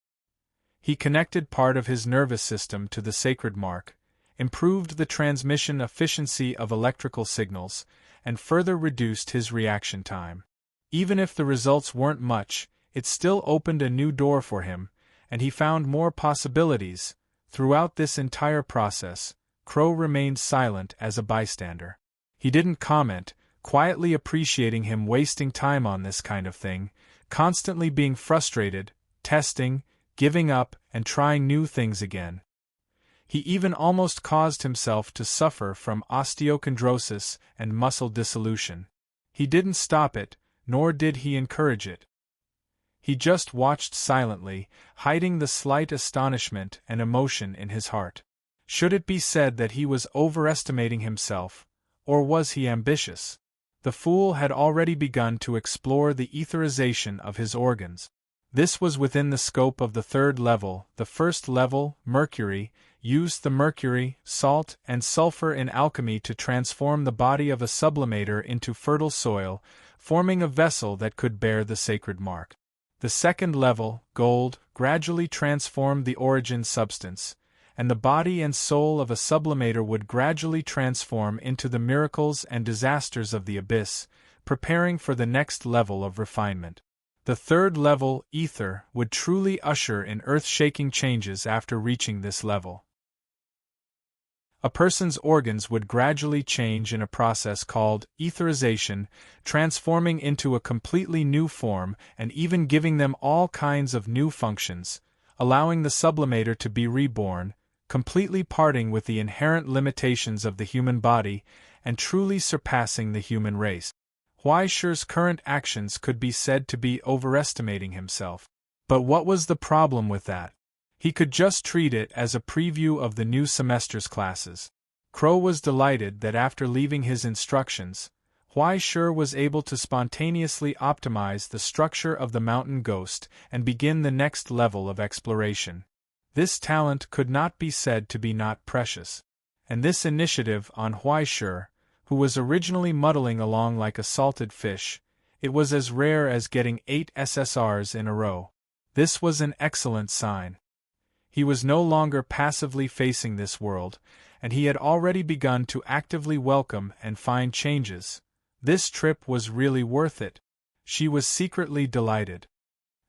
He connected part of his nervous system to the sacred mark, improved the transmission efficiency of electrical signals, and further reduced his reaction time. Even if the results weren't much, it still opened a new door for him, and he found more possibilities. Throughout this entire process, Crow remained silent as a bystander. He didn't comment, quietly appreciating him wasting time on this kind of thing, constantly being frustrated, testing, giving up, and trying new things again. He even almost caused himself to suffer from osteochondrosis and muscle dissolution. He didn't stop it, nor did he encourage it. He just watched silently, hiding the slight astonishment and emotion in his heart. Should it be said that he was overestimating himself, or was he ambitious? The fool had already begun to explore the etherization of his organs. This was within the scope of the 3rd level. The 1st level, Mercury, used the mercury, salt, and sulfur in alchemy to transform the body of a sublimator into fertile soil, forming a vessel that could bear the sacred mark. The 2nd level, gold, gradually transformed the origin substance, and the body and soul of a sublimator would gradually transform into the miracles and disasters of the abyss, preparing for the next level of refinement. The 3rd level, ether, would truly usher in earth-shaking changes after reaching this level. A person's organs would gradually change in a process called etherization, transforming into a completely new form and even giving them all kinds of new functions, allowing the sublimator to be reborn, completely parting with the inherent limitations of the human body and truly surpassing the human race. Huaishur's current actions could be said to be overestimating himself. But what was the problem with that? He could just treat it as a preview of the new semester's classes. Crow was delighted that after leaving his instructions, Huaishur was able to spontaneously optimize the structure of the mountain ghost and begin the next level of exploration. This talent could not be said to be not precious. And this initiative on Huaishur, who was originally muddling along like a salted fish, It was as rare as getting 8 SSRs in a row. This was an excellent sign. He was no longer passively facing this world, and he had already begun to actively welcome and find changes. This trip was really worth it. She was secretly delighted.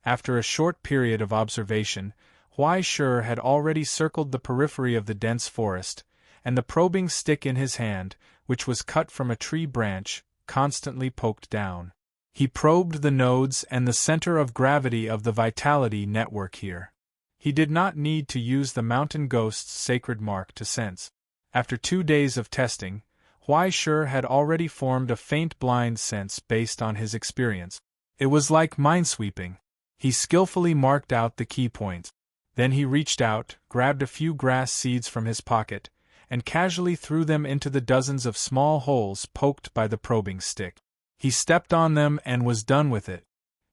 After a short period of observation, Huai Shi had already circled the periphery of the dense forest, and the probing stick in his hand, which was cut from a tree branch, constantly poked down. He probed the nodes and the center of gravity of the vitality network here. He did not need to use the mountain ghost's sacred mark to sense. After 2 days of testing, Huai Shi had already formed a faint blind sense based on his experience. It was like minesweeping. He skillfully marked out the key points. Then he reached out, grabbed a few grass seeds from his pocket, and casually threw them into the dozens of small holes poked by the probing stick. He stepped on them and was done with it.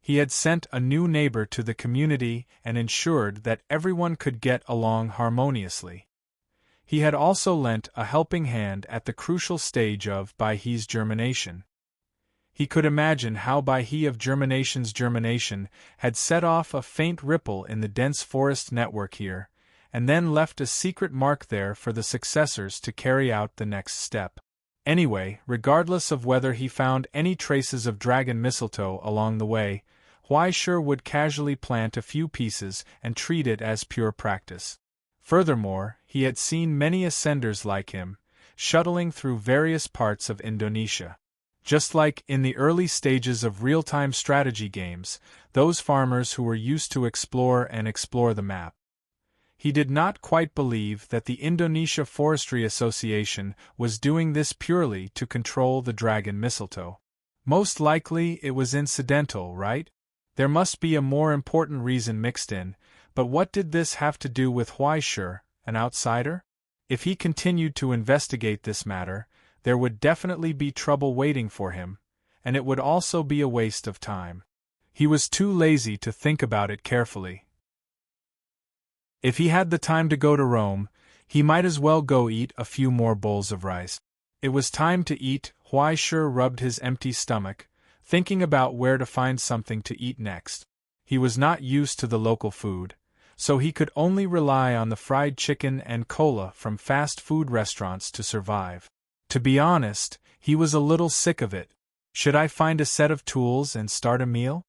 He had sent a new neighbor to the community and ensured that everyone could get along harmoniously. He had also lent a helping hand at the crucial stage of Baihe's germination. He could imagine how Baihe of germination's germination had set off a faint ripple in the dense forest network here, and then left a secret mark there for the successors to carry out the next step. Anyway, regardless of whether he found any traces of dragon mistletoe along the way, Huai Shi would casually plant a few pieces and treat it as pure practice. Furthermore, he had seen many ascenders like him, shuttling through various parts of Indonesia. Just like in the early stages of real-time strategy games, those farmers who were used to explore the map. He did not quite believe that the Indonesia Forestry Association was doing this purely to control the dragon mistletoe. Most likely it was incidental, right? There must be a more important reason mixed in, but what did this have to do with Huai Shi, an outsider? If he continued to investigate this matter, there would definitely be trouble waiting for him, and it would also be a waste of time. He was too lazy to think about it carefully. If he had the time to go to Rome, he might as well go eat a few more bowls of rice. It was time to eat. Huai Shi rubbed his empty stomach, thinking about where to find something to eat next. He was not used to the local food, so he could only rely on the fried chicken and cola from fast food restaurants to survive. To be honest, he was a little sick of it. Should I find a set of tools and start a meal?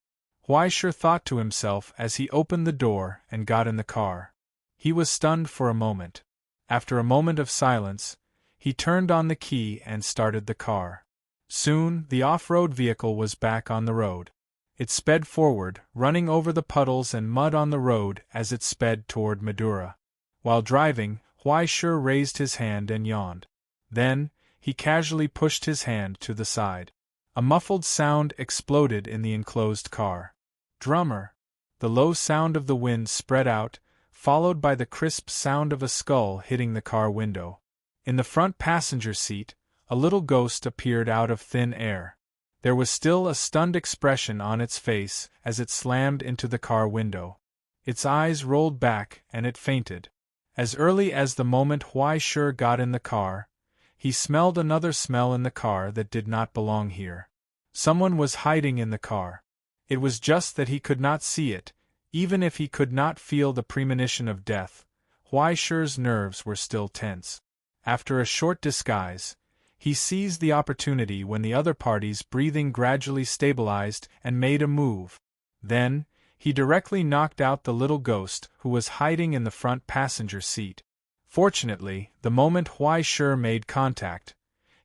Huai Shi thought to himself as he opened the door and got in the car. He was stunned for a moment. After a moment of silence, he turned on the key and started the car. Soon, the off-road vehicle was back on the road. It sped forward, running over the puddles and mud on the road as it sped toward Madura. While driving, Huai Shi raised his hand and yawned. Then, he casually pushed his hand to the side. A muffled sound exploded in the enclosed car. Drummer! The low sound of the wind spread out, followed by the crisp sound of a skull hitting the car window. In the front passenger seat, a little ghost appeared out of thin air. There was still a stunned expression on its face as it slammed into the car window. Its eyes rolled back and it fainted. As early as the moment Huai Shi got in the car, he smelled another smell in the car that did not belong here. Someone was hiding in the car. It was just that he could not see it, even if he could not feel the premonition of death. Huai Shi's nerves were still tense. After a short disguise, he seized the opportunity when the other party's breathing gradually stabilized and made a move. Then, he directly knocked out the little ghost who was hiding in the front passenger seat. Fortunately, the moment Huai Shi made contact,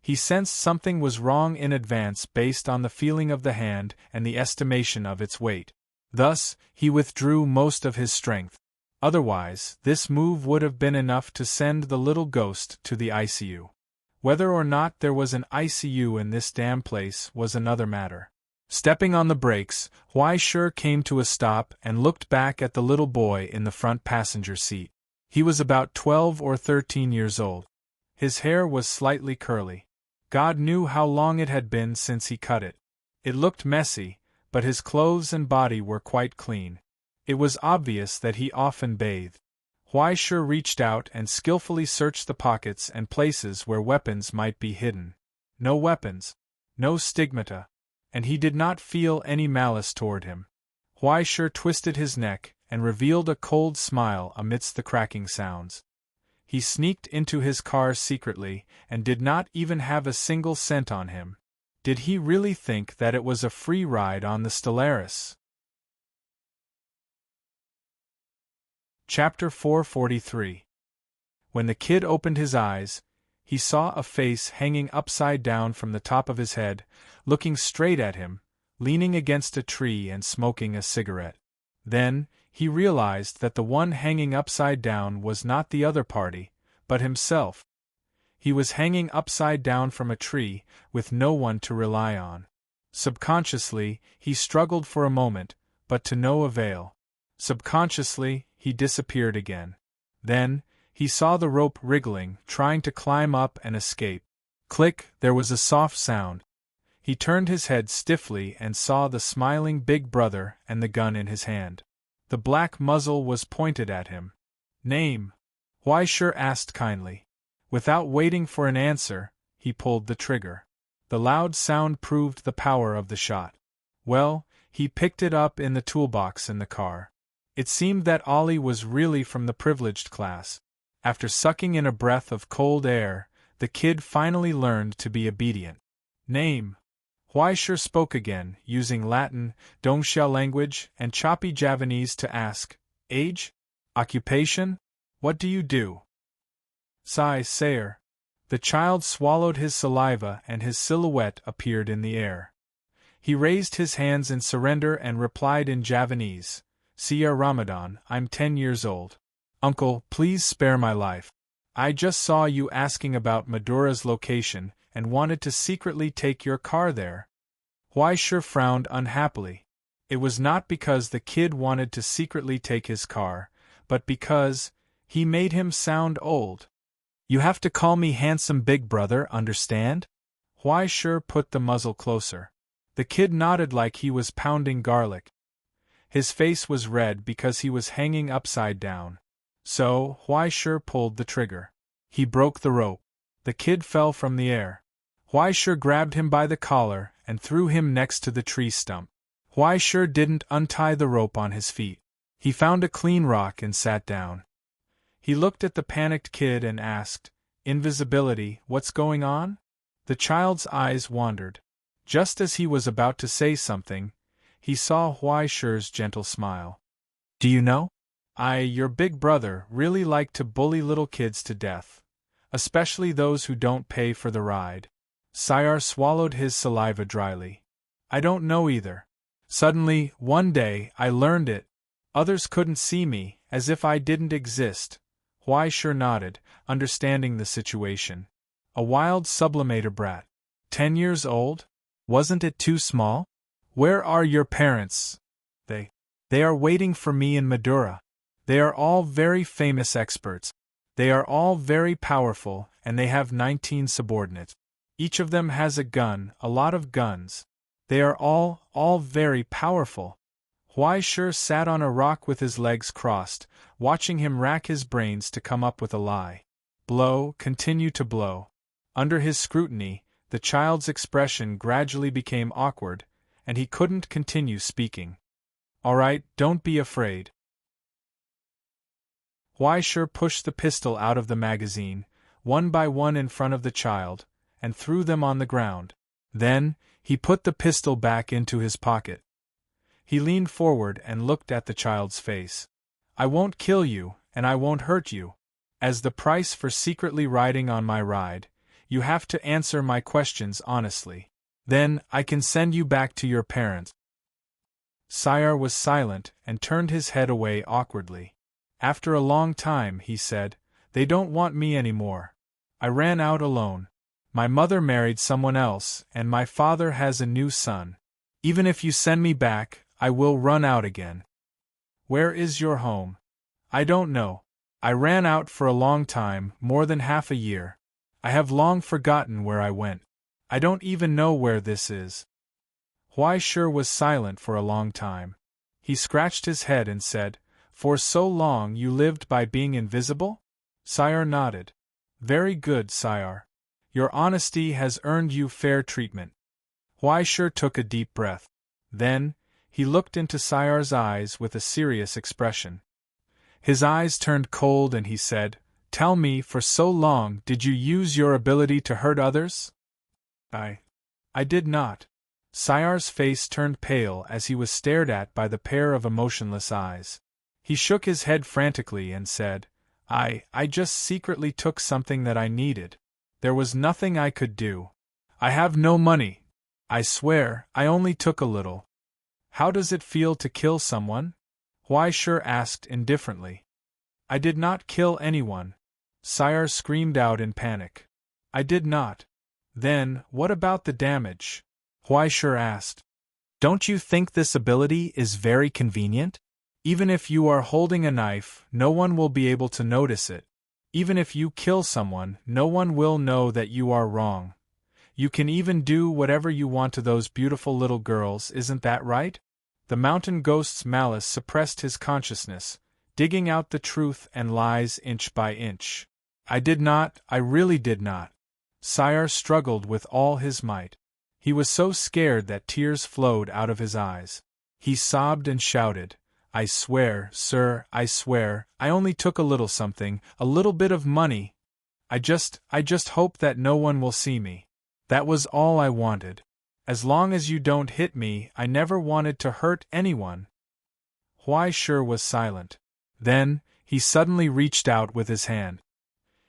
he sensed something was wrong in advance based on the feeling of the hand and the estimation of its weight. Thus, he withdrew most of his strength. Otherwise, this move would have been enough to send the little ghost to the ICU. Whether or not there was an ICU in this damn place was another matter. Stepping on the brakes, Huai Shi came to a stop and looked back at the little boy in the front passenger seat. He was about 12 or 13 years old. His hair was slightly curly. God knew how long it had been since he cut it. It looked messy, but his clothes and body were quite clean. It was obvious that he often bathed. Huai Shi reached out and skillfully searched the pockets and places where weapons might be hidden. No weapons. No stigmata. and he did not feel any malice toward him. Huai Shi twisted his neck and revealed a cold smile amidst the cracking sounds. He sneaked into his car secretly and did not even have a single cent on him. Did he really think that it was a free ride on the Stellaris? Chapter 443. When the kid opened his eyes, he saw a face hanging upside down from the top of his head, looking straight at him, leaning against a tree and smoking a cigarette. Then, he realized that the one hanging upside down was not the other party, but himself. He was hanging upside down from a tree, with no one to rely on. Subconsciously, he struggled for a moment, but to no avail. Subconsciously, he disappeared again. Then, he saw the rope wriggling, trying to climb up and escape. Click, there was a soft sound. He turned his head stiffly and saw the smiling big brother and the gun in his hand. The black muzzle was pointed at him. Name? Huai Shi asked kindly. Without waiting for an answer, he pulled the trigger. The loud sound proved the power of the shot. Well, he picked it up in the toolbox in the car. It seemed that Ollie was really from the privileged class. After sucking in a breath of cold air, the kid finally learned to be obedient. Name? Huai Shi spoke again, using Latin, Doomsday language, and choppy Javanese to ask. Age? Occupation? What do you do? Sai Sayer. The child swallowed his saliva and his silhouette appeared in the air. He raised his hands in surrender and replied in Javanese. Siya Ramadan, I'm 10 years old. Uncle, please spare my life. I just saw you asking about Madura's location and wanted to secretly take your car there. Huai Shi frowned unhappily. It was not because the kid wanted to secretly take his car, but because he made him sound old. You have to call me handsome big brother, understand? Huai Shi put the muzzle closer. The kid nodded like he was pounding garlic. His face was red because he was hanging upside down. So, Huai Shi pulled the trigger. He broke the rope. The kid fell from the air. Huai Shi grabbed him by the collar and threw him next to the tree stump. Huai Shi didn't untie the rope on his feet. He found a clean rock and sat down. He looked at the panicked kid and asked, Invisibility, what's going on? The child's eyes wandered. Just as he was about to say something, he saw Huai Shi's gentle smile. Do you know? Your big brother, really like to bully little kids to death. Especially those who don't pay for the ride. Sayar swallowed his saliva dryly. I don't know either. Suddenly, one day, I learned it. Others couldn't see me, as if I didn't exist. Huai Shi nodded, understanding the situation. A wild sublimator brat. 10 years old? Wasn't it too small? Where are your parents? They are waiting for me in Madura. They are all very famous experts. They are all very powerful, and they have 19 subordinates. Each of them has a gun, a lot of guns. They are all very powerful. Huai Shi sat on a rock with his legs crossed, watching him rack his brains to come up with a lie. Blow, continue to blow. Under his scrutiny, the child's expression gradually became awkward, and he couldn't continue speaking. All right, don't be afraid. Huai Shi pushed the pistol out of the magazine, one by one in front of the child, and threw them on the ground. Then, he put the pistol back into his pocket. He leaned forward and looked at the child's face. I won't kill you, and I won't hurt you. As the price for secretly riding on my ride, you have to answer my questions honestly. Then, I can send you back to your parents. Sayar was silent and turned his head away awkwardly. After a long time, he said, They don't want me anymore. I ran out alone. My mother married someone else, and my father has a new son. Even if you send me back, I will run out again. Where is your home? I don't know. I ran out for a long time, more than half a year. I have long forgotten where I went. I don't even know where this is. Huai Shi was silent for a long time. He scratched his head and said, For so long you lived by being invisible? Sayar nodded. Very good, Sayar. Your honesty has earned you fair treatment. Huaishe took a deep breath. Then, he looked into Sayar's eyes with a serious expression. His eyes turned cold and he said, "Tell me, for so long did you use your ability to hurt others?" I did not." Sayar's face turned pale as he was stared at by the pair of emotionless eyes. He shook his head frantically and said, I just secretly took something that I needed. There was nothing I could do. I have no money. I swear, I only took a little." "How does it feel to kill someone?" Huaishe asked indifferently. "I did not kill anyone," Sayar screamed out in panic. "I did not." "Then, what about the damage?" Huaishe asked. "Don't you think this ability is very convenient? Even if you are holding a knife, no one will be able to notice it. Even if you kill someone, no one will know that you are wrong. You can even do whatever you want to those beautiful little girls, isn't that right?" The mountain ghost's malice suppressed his consciousness, digging out the truth and lies inch by inch. "I did not, I really did not." Sayar struggled with all his might. He was so scared that tears flowed out of his eyes. He sobbed and shouted, "I swear, sir, I swear, I only took a little something, a little bit of money. I just hope that no one will see me. That was all I wanted. As long as you don't hit me, I never wanted to hurt anyone." Huaishe was silent. Then, he suddenly reached out with his hand.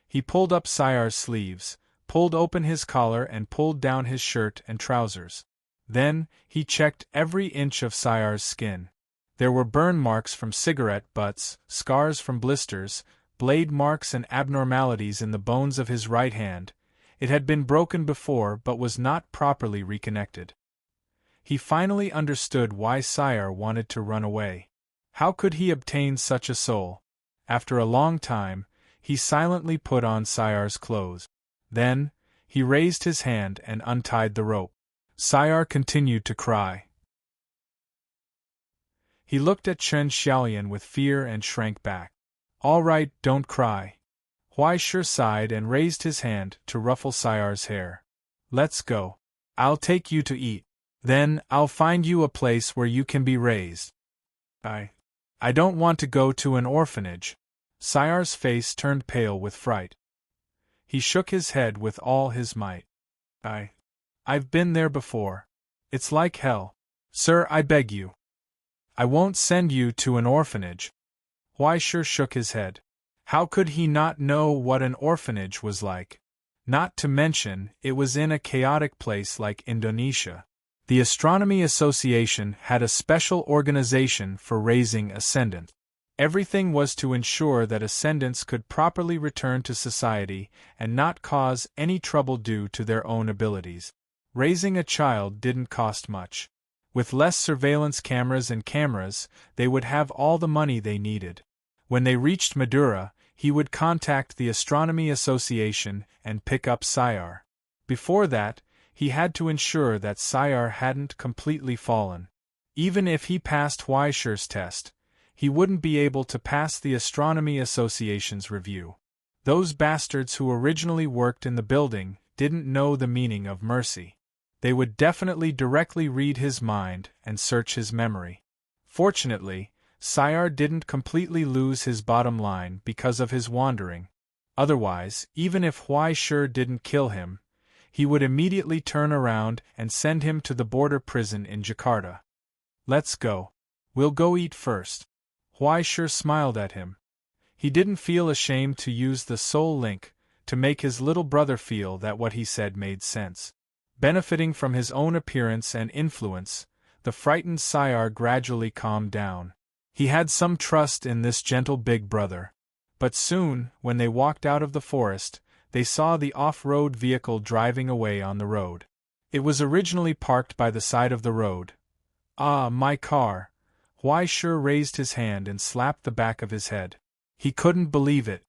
He pulled up Sayar's sleeves, pulled open his collar and pulled down his shirt and trousers. Then, he checked every inch of Sayar's skin. There were burn marks from cigarette butts, scars from blisters, blade marks and abnormalities in the bones of his right hand. It had been broken before but was not properly reconnected. He finally understood why Sayar wanted to run away. How could he obtain such a soul? After a long time, he silently put on Sayar's clothes. Then, he raised his hand and untied the rope. Sayar continued to cry. He looked at Chen Xiaolian with fear and shrank back. "All right, don't cry." Huaishe sighed and raised his hand to ruffle Sayar's hair. "Let's go. I'll take you to eat. Then, I'll find you a place where you can be raised." I don't want to go to an orphanage." Sayar's face turned pale with fright. He shook his head with all his might. I've been there before. It's like hell. Sir, I beg you. I won't send you to an orphanage." Huaishe shook his head. How could he not know what an orphanage was like? Not to mention, it was in a chaotic place like Indonesia. The Astronomy Association had a special organization for raising ascendants. Everything was to ensure that ascendants could properly return to society and not cause any trouble due to their own abilities. Raising a child didn't cost much. With less surveillance cameras and cameras, they would have all the money they needed. When they reached Madura, he would contact the Astronomy Association and pick up Sayar. Before that, he had to ensure that Sayar hadn't completely fallen. Even if he passed Huaishe's test, he wouldn't be able to pass the Astronomy Association's review. Those bastards who originally worked in the building didn't know the meaning of mercy. They would definitely directly read his mind and search his memory. Fortunately, Sayar didn't completely lose his bottom line because of his wandering. Otherwise, even if Huaishe didn't kill him, he would immediately turn around and send him to the border prison in Jakarta. "Let's go. We'll go eat first." Huaishe smiled at him. He didn't feel ashamed to use the soul link to make his little brother feel that what he said made sense. Benefiting from his own appearance and influence, the frightened Sayar gradually calmed down. He had some trust in this gentle big brother. But soon, when they walked out of the forest, they saw the off-road vehicle driving away on the road. It was originally parked by the side of the road. "Ah, my car!" Huaishe raised his hand and slapped the back of his head. He couldn't believe it.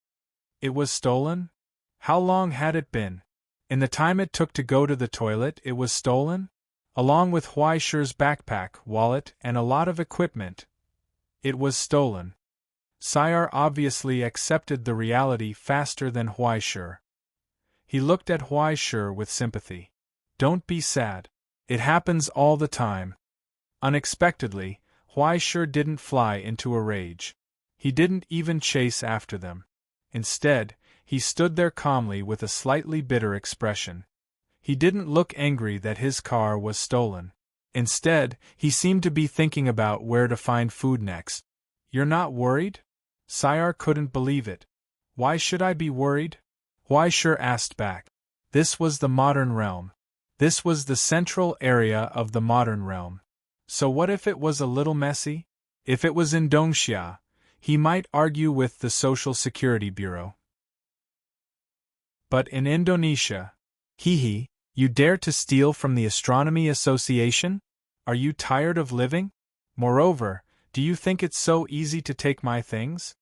It was stolen? How long had it been? In the time it took to go to the toilet, it was stolen? Along with Huaishe's backpack, wallet, and a lot of equipment. It was stolen. Sayar obviously accepted the reality faster than Huaishe. He looked at Huaishe with sympathy. "Don't be sad. It happens all the time. Unexpectedly, Huai Shi didn't fly into a rage. He didn't even chase after them. Instead, he stood there calmly with a slightly bitter expression. He didn't look angry that his car was stolen. Instead, he seemed to be thinking about where to find food next. "You're not worried?" Sayar couldn't believe it. "Why should I be worried?" Huai Shi asked back. This was the modern realm. This was the central area of the modern realm. So what if it was a little messy? If it was in Dongxia, he might argue with the Social Security Bureau. But in Indonesia, hee, you dare to steal from the Astronomy Association? Are you tired of living? Moreover, do you think it's so easy to take my things?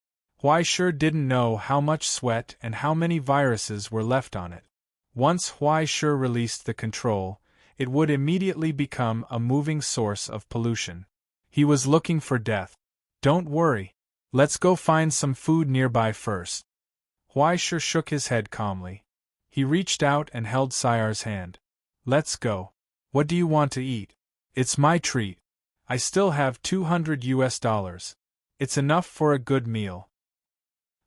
Huai Shi didn't know how much sweat and how many viruses were left on it. Once Huai Shi released the control, it would immediately become a moving source of pollution. He was looking for death. "Don't worry. Let's go find some food nearby first." Huai Shi shook his head calmly. He reached out and held Sayar's hand. "Let's go. What do you want to eat?" "It's my treat. I still have $200. It's enough for a good meal."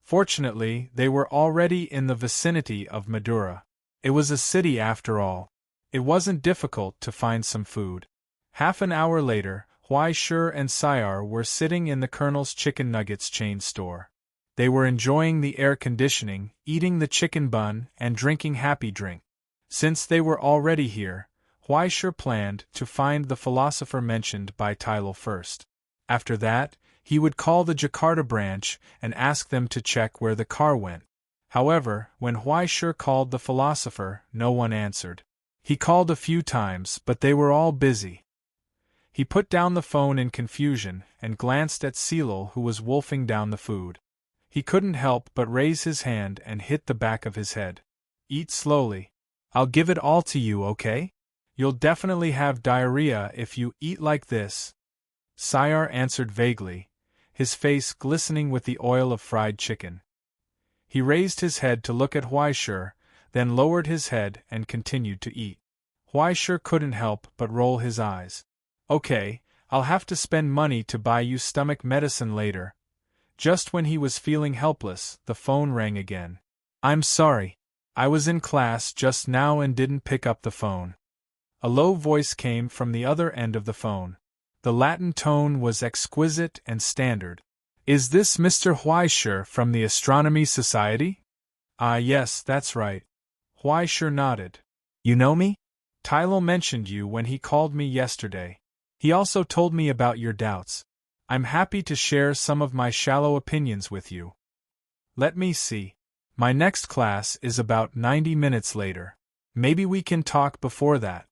Fortunately, they were already in the vicinity of Madura. It was a city after all. It wasn't difficult to find some food. Half an hour later, Huai Shi and Sayar were sitting in the Colonel's Chicken Nuggets chain store. They were enjoying the air conditioning, eating the chicken bun, and drinking happy drink. Since they were already here, Huai Shi planned to find the philosopher mentioned by Tylal first. After that, he would call the Jakarta branch and ask them to check where the car went. However, when Huai Shi called the philosopher, no one answered. He called a few times, but they were all busy. He put down the phone in confusion and glanced at Seelal, who was wolfing down the food. He couldn't help but raise his hand and hit the back of his head. "Eat slowly. I'll give it all to you, okay? You'll definitely have diarrhea if you eat like this." Sayar answered vaguely, his face glistening with the oil of fried chicken. He raised his head to look at Huai Shi, then lowered his head and continued to eat. Huai Shi couldn't help but roll his eyes. "Okay, I'll have to spend money to buy you stomach medicine later." Just when he was feeling helpless, the phone rang again. "I'm sorry. I was in class just now and didn't pick up the phone." A low voice came from the other end of the phone. The Latin tone was exquisite and standard. "Is this Mr. Huai Shi from the Astronomy Society?" "Ah, yes, that's right." Huai Shi nodded. "You know me? Tylal mentioned you when he called me yesterday. He also told me about your doubts. I'm happy to share some of my shallow opinions with you." "Let me see. My next class is about 90 minutes later. Maybe we can talk before that."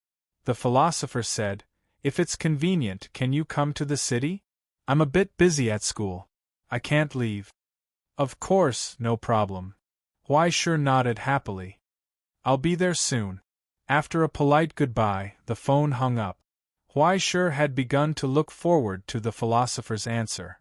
The philosopher said, "If it's convenient, can you come to the city? I'm a bit busy at school. I can't leave." "Of course, no problem." Huai Shi nodded happily. "I'll be there soon." After a polite goodbye, the phone hung up. Huai Shi had begun to look forward to the philosopher's answer.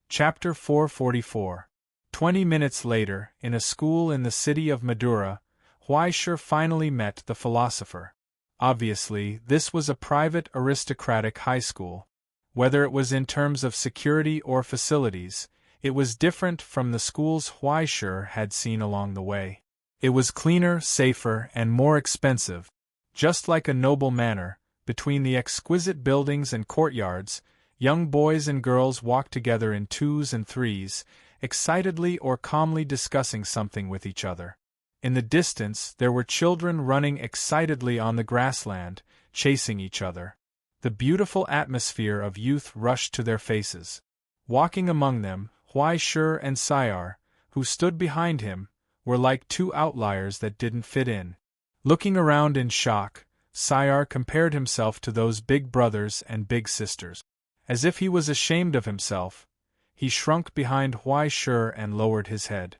Chapter 444. 20 minutes later, in a school in the city of Madura, Huai Shi finally met the philosopher. Obviously, this was a private aristocratic high school. Whether it was in terms of security or facilities, it was different from the schools Huai Shi had seen along the way. It was cleaner, safer, and more expensive. Just like a noble manor, between the exquisite buildings and courtyards, young boys and girls walked together in twos and threes, excitedly or calmly discussing something with each other. In the distance, there were children running excitedly on the grassland, chasing each other. The beautiful atmosphere of youth rushed to their faces. Walking among them, Huai Shi and Sayar, who stood behind him, were like two outliers that didn't fit in. Looking around in shock, Sayar compared himself to those big brothers and big sisters. As if he was ashamed of himself, he shrunk behind Huai Shi and lowered his head.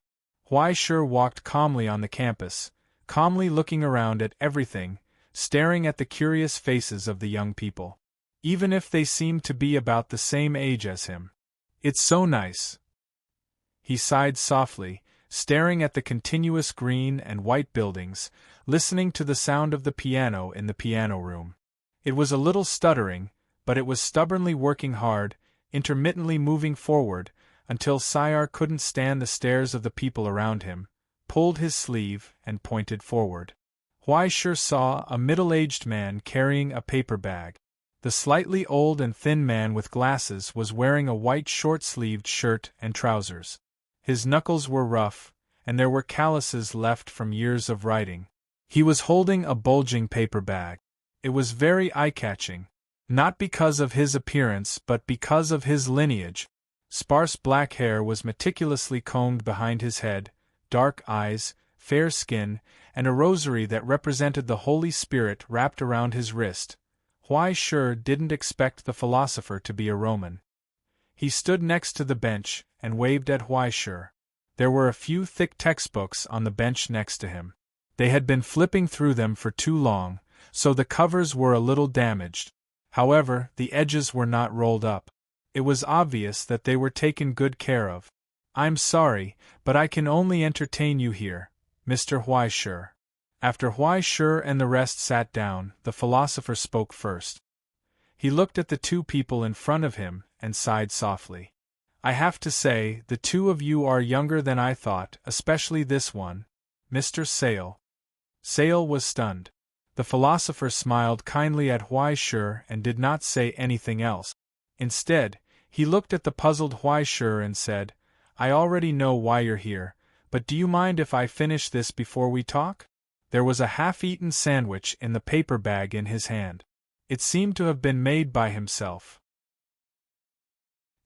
Huai Shi walked calmly on the campus, calmly looking around at everything, staring at the curious faces of the young people. Even if they seemed to be about the same age as him. "It's so nice." He sighed softly, staring at the continuous green and white buildings, listening to the sound of the piano in the piano room. It was a little stuttering, but it was stubbornly working hard, intermittently moving forward, until Sayar couldn't stand the stares of the people around him, pulled his sleeve, and pointed forward. Huaishur saw a middle-aged man carrying a paper bag. The slightly old and thin man with glasses was wearing a white short-sleeved shirt and trousers. His knuckles were rough, and there were calluses left from years of writing. He was holding a bulging paper bag. It was very eye-catching, not because of his appearance but because of his lineage. Sparse black hair was meticulously combed behind his head, dark eyes, fair skin, and a rosary that represented the Holy Spirit wrapped around his wrist. Huaishur didn't expect the philosopher to be a Roman. He stood next to the bench and waved at Huaishur. There were a few thick textbooks on the bench next to him. They had been flipping through them for too long, so the covers were a little damaged. However, the edges were not rolled up. It was obvious that they were taken good care of. "I'm sorry, but I can only entertain you here, Mr. Huaishur." After Huaishur and the rest sat down, the philosopher spoke first. He looked at the two people in front of him and sighed softly. "I have to say, the two of you are younger than I thought, especially this one, Mr. Sale." Sale was stunned. The philosopher smiled kindly at Huaishur and did not say anything else. Instead, he looked at the puzzled Huaishur and said, "I already know why you're here, but do you mind if I finish this before we talk?" There was a half-eaten sandwich in the paper bag in his hand. It seemed to have been made by himself.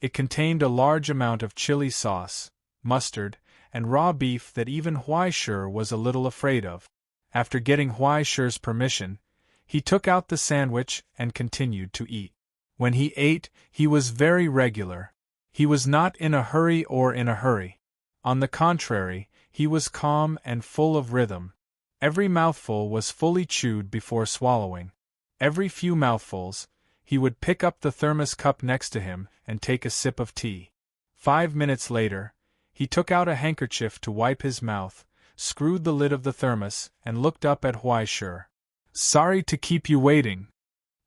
It contained a large amount of chili sauce, mustard, and raw beef that even Huaishur was a little afraid of. After getting Huaishur's permission, he took out the sandwich and continued to eat. When he ate, he was very regular. He was not in a hurry or in a hurry. On the contrary, he was calm and full of rhythm. Every mouthful was fully chewed before swallowing. Every few mouthfuls, he would pick up the thermos cup next to him and take a sip of tea. 5 minutes later, he took out a handkerchief to wipe his mouth, screwed the lid of the thermos, and looked up at Huaishur. "Sorry to keep you waiting."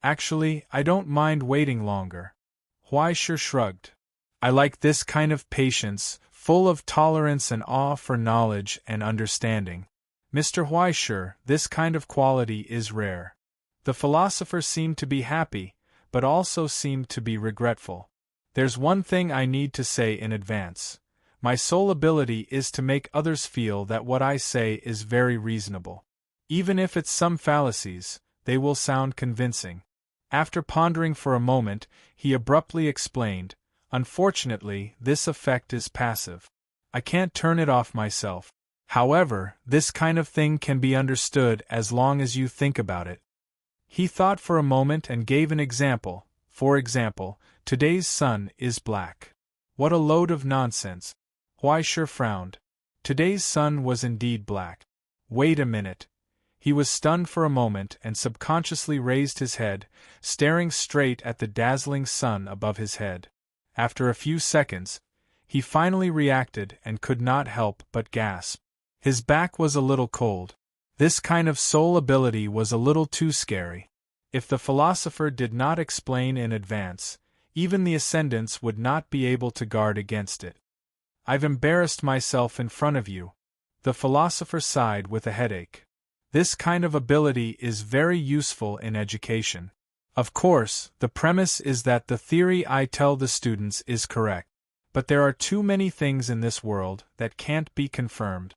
"Actually, I don't mind waiting longer." Huaishur shrugged. "I like this kind of patience, full of tolerance and awe for knowledge and understanding. Mr. Huaishur, this kind of quality is rare." The philosopher seemed to be happy, but also seemed to be regretful. "There's one thing I need to say in advance. My sole ability is to make others feel that what I say is very reasonable. Even if it's some fallacies, they will sound convincing." After pondering for a moment, he abruptly explained, "Unfortunately, this effect is passive. I can't turn it off myself. However, this kind of thing can be understood as long as you think about it." He thought for a moment and gave an example. "For example, today's sun is black." "What a load of nonsense." Huaishur frowned. Today's sun was indeed black. "Wait a minute." He was stunned for a moment and subconsciously raised his head, staring straight at the dazzling sun above his head. After a few seconds, he finally reacted and could not help but gasp. His back was a little cold. This kind of soul ability was a little too scary. If the philosopher did not explain in advance, even the ascendants would not be able to guard against it. "I've embarrassed myself in front of you." The philosopher sighed with a headache. "This kind of ability is very useful in education. Of course, the premise is that the theory I tell the students is correct. But there are too many things in this world that can't be confirmed.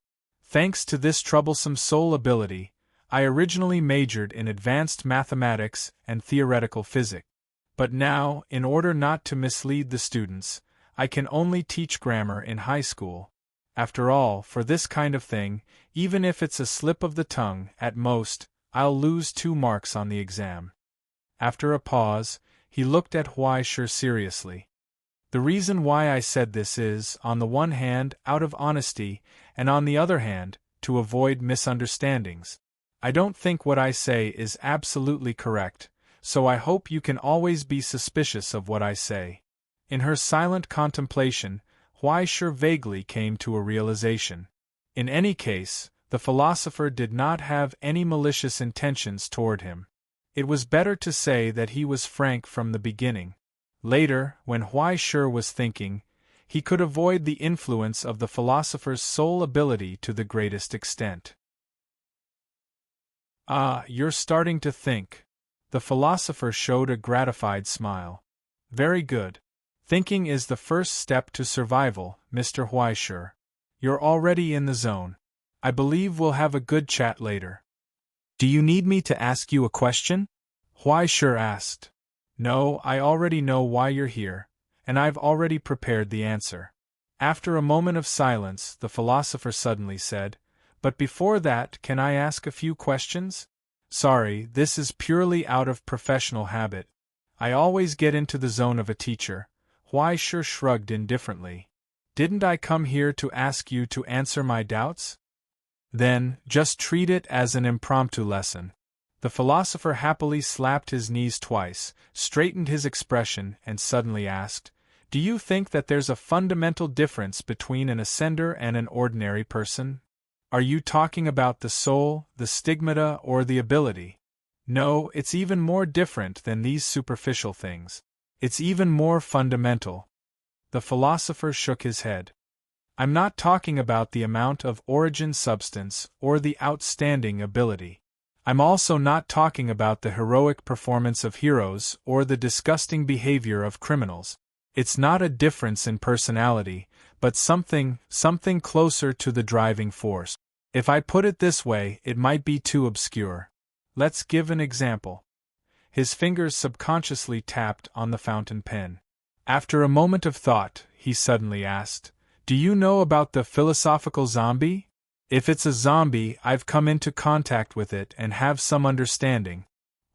Thanks to this troublesome soul ability, I originally majored in advanced mathematics and theoretical physics. But now, in order not to mislead the students, I can only teach grammar in high school. After all, for this kind of thing, even if it's a slip of the tongue, at most, I'll lose 2 marks on the exam." After a pause, he looked at Huaishur seriously. "The reason why I said this is, on the one hand, out of honesty, and on the other hand, to avoid misunderstandings. I don't think what I say is absolutely correct, so I hope you can always be suspicious of what I say." In her silent contemplation, Huaishur vaguely came to a realization. In any case, the philosopher did not have any malicious intentions toward him. It was better to say that he was frank from the beginning. Later, when Huai Shi was thinking, he could avoid the influence of the philosopher's sole ability to the greatest extent. Ah, you're starting to think. The philosopher showed a gratified smile. Very good. Thinking is the first step to survival, Mr. Huai Shi. You're already in the zone. I believe we'll have a good chat later. Do you need me to ask you a question? Huai Shi asked. No, I already know why you're here, and I've already prepared the answer. After a moment of silence, the philosopher suddenly said, But before that, can I ask a few questions? Sorry, this is purely out of professional habit. I always get into the zone of a teacher. Huai Shi shrugged indifferently. Didn't I come here to ask you to answer my doubts? Then, just treat it as an impromptu lesson. The philosopher happily slapped his knees twice, straightened his expression, and suddenly asked, Do you think that there's a fundamental difference between an ascender and an ordinary person? Are you talking about the soul, the stigmata, or the ability? No, it's even more different than these superficial things. It's even more fundamental. The philosopher shook his head. I'm not talking about the amount of origin substance or the outstanding ability. I'm also not talking about the heroic performance of heroes or the disgusting behavior of criminals. It's not a difference in personality, but something closer to the driving force. If I put it this way, it might be too obscure. Let's give an example. His fingers subconsciously tapped on the fountain pen. After a moment of thought, he suddenly asked, Do you know about the philosophical zombie? If it's a zombie, I've come into contact with it and have some understanding.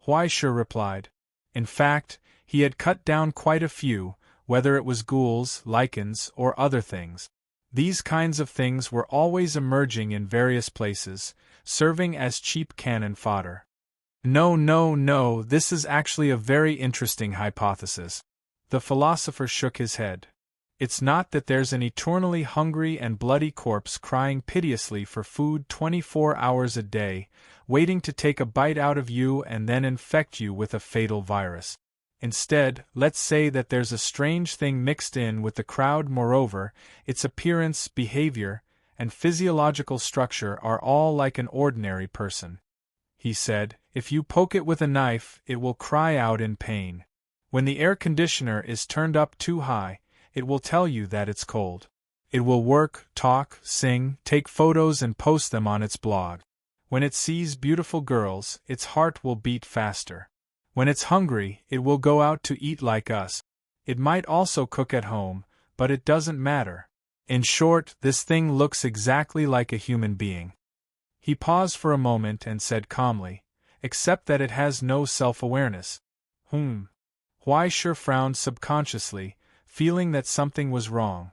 Huai Shi replied. In fact, he had cut down quite a few, whether it was ghouls, lichens, or other things. These kinds of things were always emerging in various places, serving as cheap cannon fodder. No, this is actually a very interesting hypothesis. The philosopher shook his head. It's not that there's an eternally hungry and bloody corpse crying piteously for food 24 hours a day, waiting to take a bite out of you and then infect you with a fatal virus. Instead, let's say that there's a strange thing mixed in with the crowd. Moreover, its appearance, behavior, and physiological structure are all like an ordinary person. He said, if you poke it with a knife, it will cry out in pain. When the air conditioner is turned up too high, it will tell you that it's cold. It will work, talk, sing, take photos and post them on its blog. When it sees beautiful girls, its heart will beat faster. When it's hungry, it will go out to eat like us. It might also cook at home, but it doesn't matter. In short, this thing looks exactly like a human being. He paused for a moment and said calmly, except that it has no self-awareness. Huai Shi frowned subconsciously, feeling that something was wrong.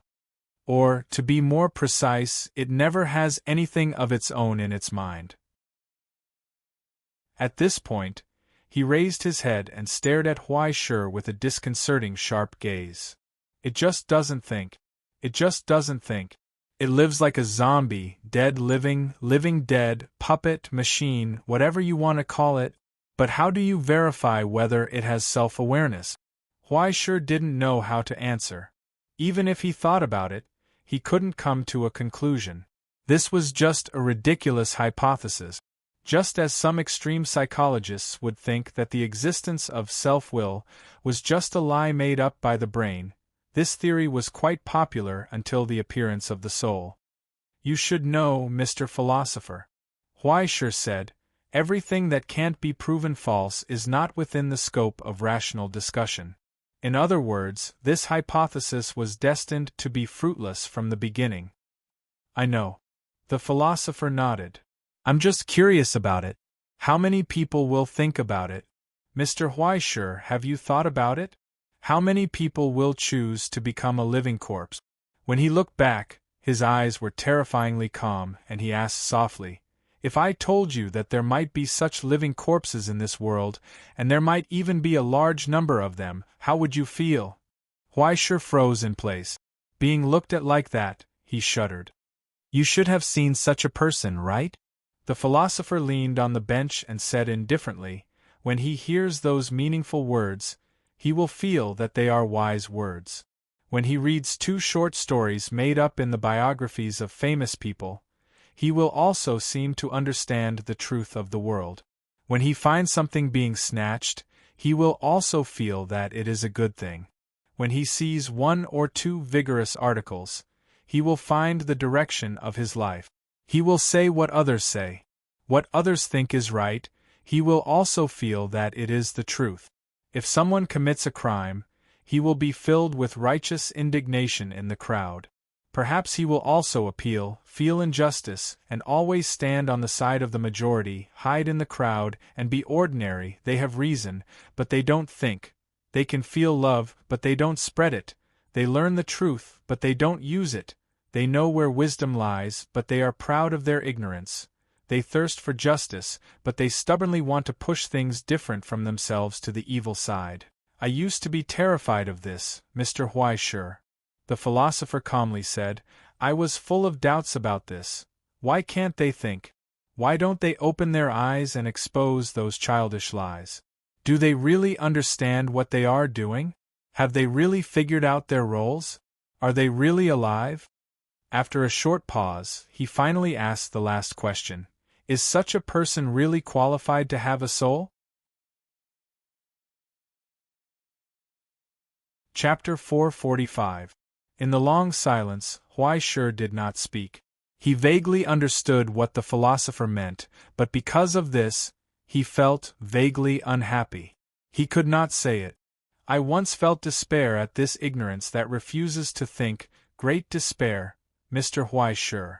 Or, to be more precise, it never has anything of its own in its mind. At this point, he raised his head and stared at Huai Shi with a disconcerting sharp gaze. It just doesn't think. It just doesn't think. It lives like a zombie, dead living, living dead, puppet, machine, whatever you want to call it. But how do you verify whether it has self-awareness? Huai Shi didn't know how to answer. Even if he thought about it, he couldn't come to a conclusion. This was just a ridiculous hypothesis. Just as some extreme psychologists would think that the existence of self-will was just a lie made up by the brain, this theory was quite popular until the appearance of the soul. You should know, Mr. Philosopher, Huai Shi said, everything that can't be proven false is not within the scope of rational discussion. In other words, this hypothesis was destined to be fruitless from the beginning. I know. The philosopher nodded. I'm just curious about it. How many people will think about it? Mr. Huai Shi, have you thought about it? How many people will choose to become a living corpse? When he looked back, his eyes were terrifyingly calm, and he asked softly, If I told you that there might be such living corpses in this world, and there might even be a large number of them, how would you feel? Huai Shi froze in place. Being looked at like that, he shuddered. You should have seen such a person, right? The philosopher leaned on the bench and said indifferently, when he hears those meaningful words, he will feel that they are wise words. When he reads 2 short stories made up in the biographies of famous people, he will also seem to understand the truth of the world. When he finds something being snatched, he will also feel that it is a good thing. When he sees 1 or 2 vigorous articles, he will find the direction of his life. He will say what others say. What others think is right, he will also feel that it is the truth. If someone commits a crime, he will be filled with righteous indignation in the crowd. Perhaps he will also feel injustice, and always stand on the side of the majority, hide in the crowd, and be ordinary. They have reason, but they don't think. They can feel love, but they don't spread it. They learn the truth, but they don't use it. They know where wisdom lies, but they are proud of their ignorance. They thirst for justice, but they stubbornly want to push things different from themselves to the evil side. I used to be terrified of this, Mr. Huaishur. The philosopher calmly said, I was full of doubts about this. Why can't they think? Why don't they open their eyes and expose those childish lies? Do they really understand what they are doing? Have they really figured out their roles? Are they really alive? After a short pause, he finally asked the last question. Is such a person really qualified to have a soul? Chapter 445. In the long silence, Huaishur did not speak. He vaguely understood what the philosopher meant, but because of this, he felt vaguely unhappy. He could not say it. I once felt despair at this ignorance that refuses to think, great despair, Mr. Huaishur.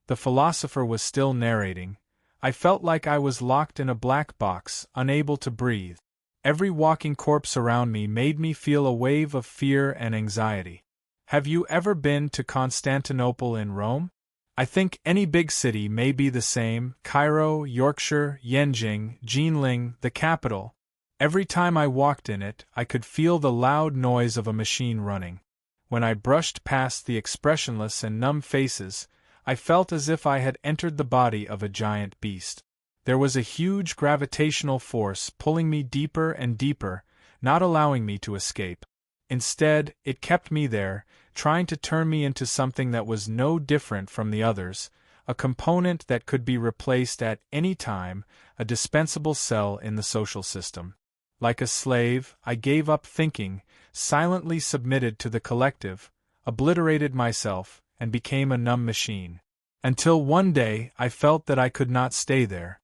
The philosopher was still narrating. I felt like I was locked in a black box, unable to breathe. Every walking corpse around me made me feel a wave of fear and anxiety. Have you ever been to Constantinople in Rome? I think any big city may be the same, Cairo, Yorkshire, Yenjing, Jinling, the capital. Every time I walked in it, I could feel the loud noise of a machine running. When I brushed past the expressionless and numb faces, I felt as if I had entered the body of a giant beast. There was a huge gravitational force pulling me deeper and deeper, not allowing me to escape. Instead, it kept me there, trying to turn me into something that was no different from the others, a component that could be replaced at any time, a dispensable cell in the social system. Like a slave, I gave up thinking, silently submitted to the collective, obliterated myself, and became a numb machine. Until one day I felt that I could not stay there.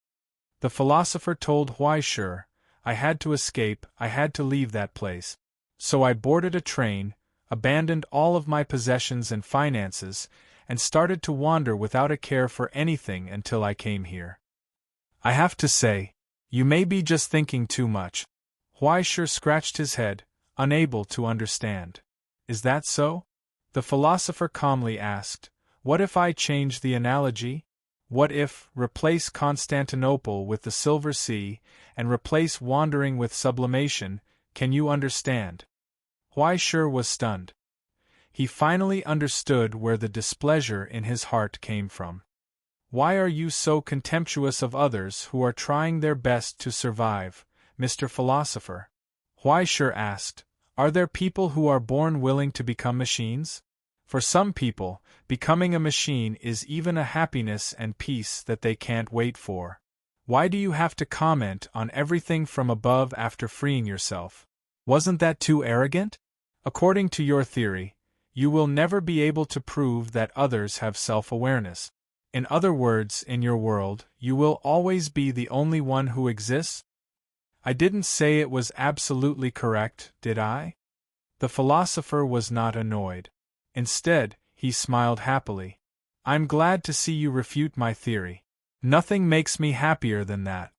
The philosopher told Huaishur, I had to escape, I had to leave that place. So I boarded a train, abandoned all of my possessions and finances, and started to wander without a care for anything until I came here. I have to say, you may be just thinking too much. Huaishur scratched his head, unable to understand. Is that so? The philosopher calmly asked, what if I change the analogy? What if, replace Constantinople with the Silver Sea, and replace wandering with sublimation, can you understand? Huaishur was stunned. He finally understood where the displeasure in his heart came from. Why are you so contemptuous of others who are trying their best to survive, Mr. Philosopher? Huaishur asked, are there people who are born willing to become machines? For some people, becoming a machine is even a happiness and peace that they can't wait for. Why do you have to comment on everything from above after freeing yourself? Wasn't that too arrogant? According to your theory, you will never be able to prove that others have self-awareness. In other words, in your world, you will always be the only one who exists? I didn't say it was absolutely correct, did I? The philosopher was not annoyed. Instead, he smiled happily. I'm glad to see you refute my theory. Nothing makes me happier than that.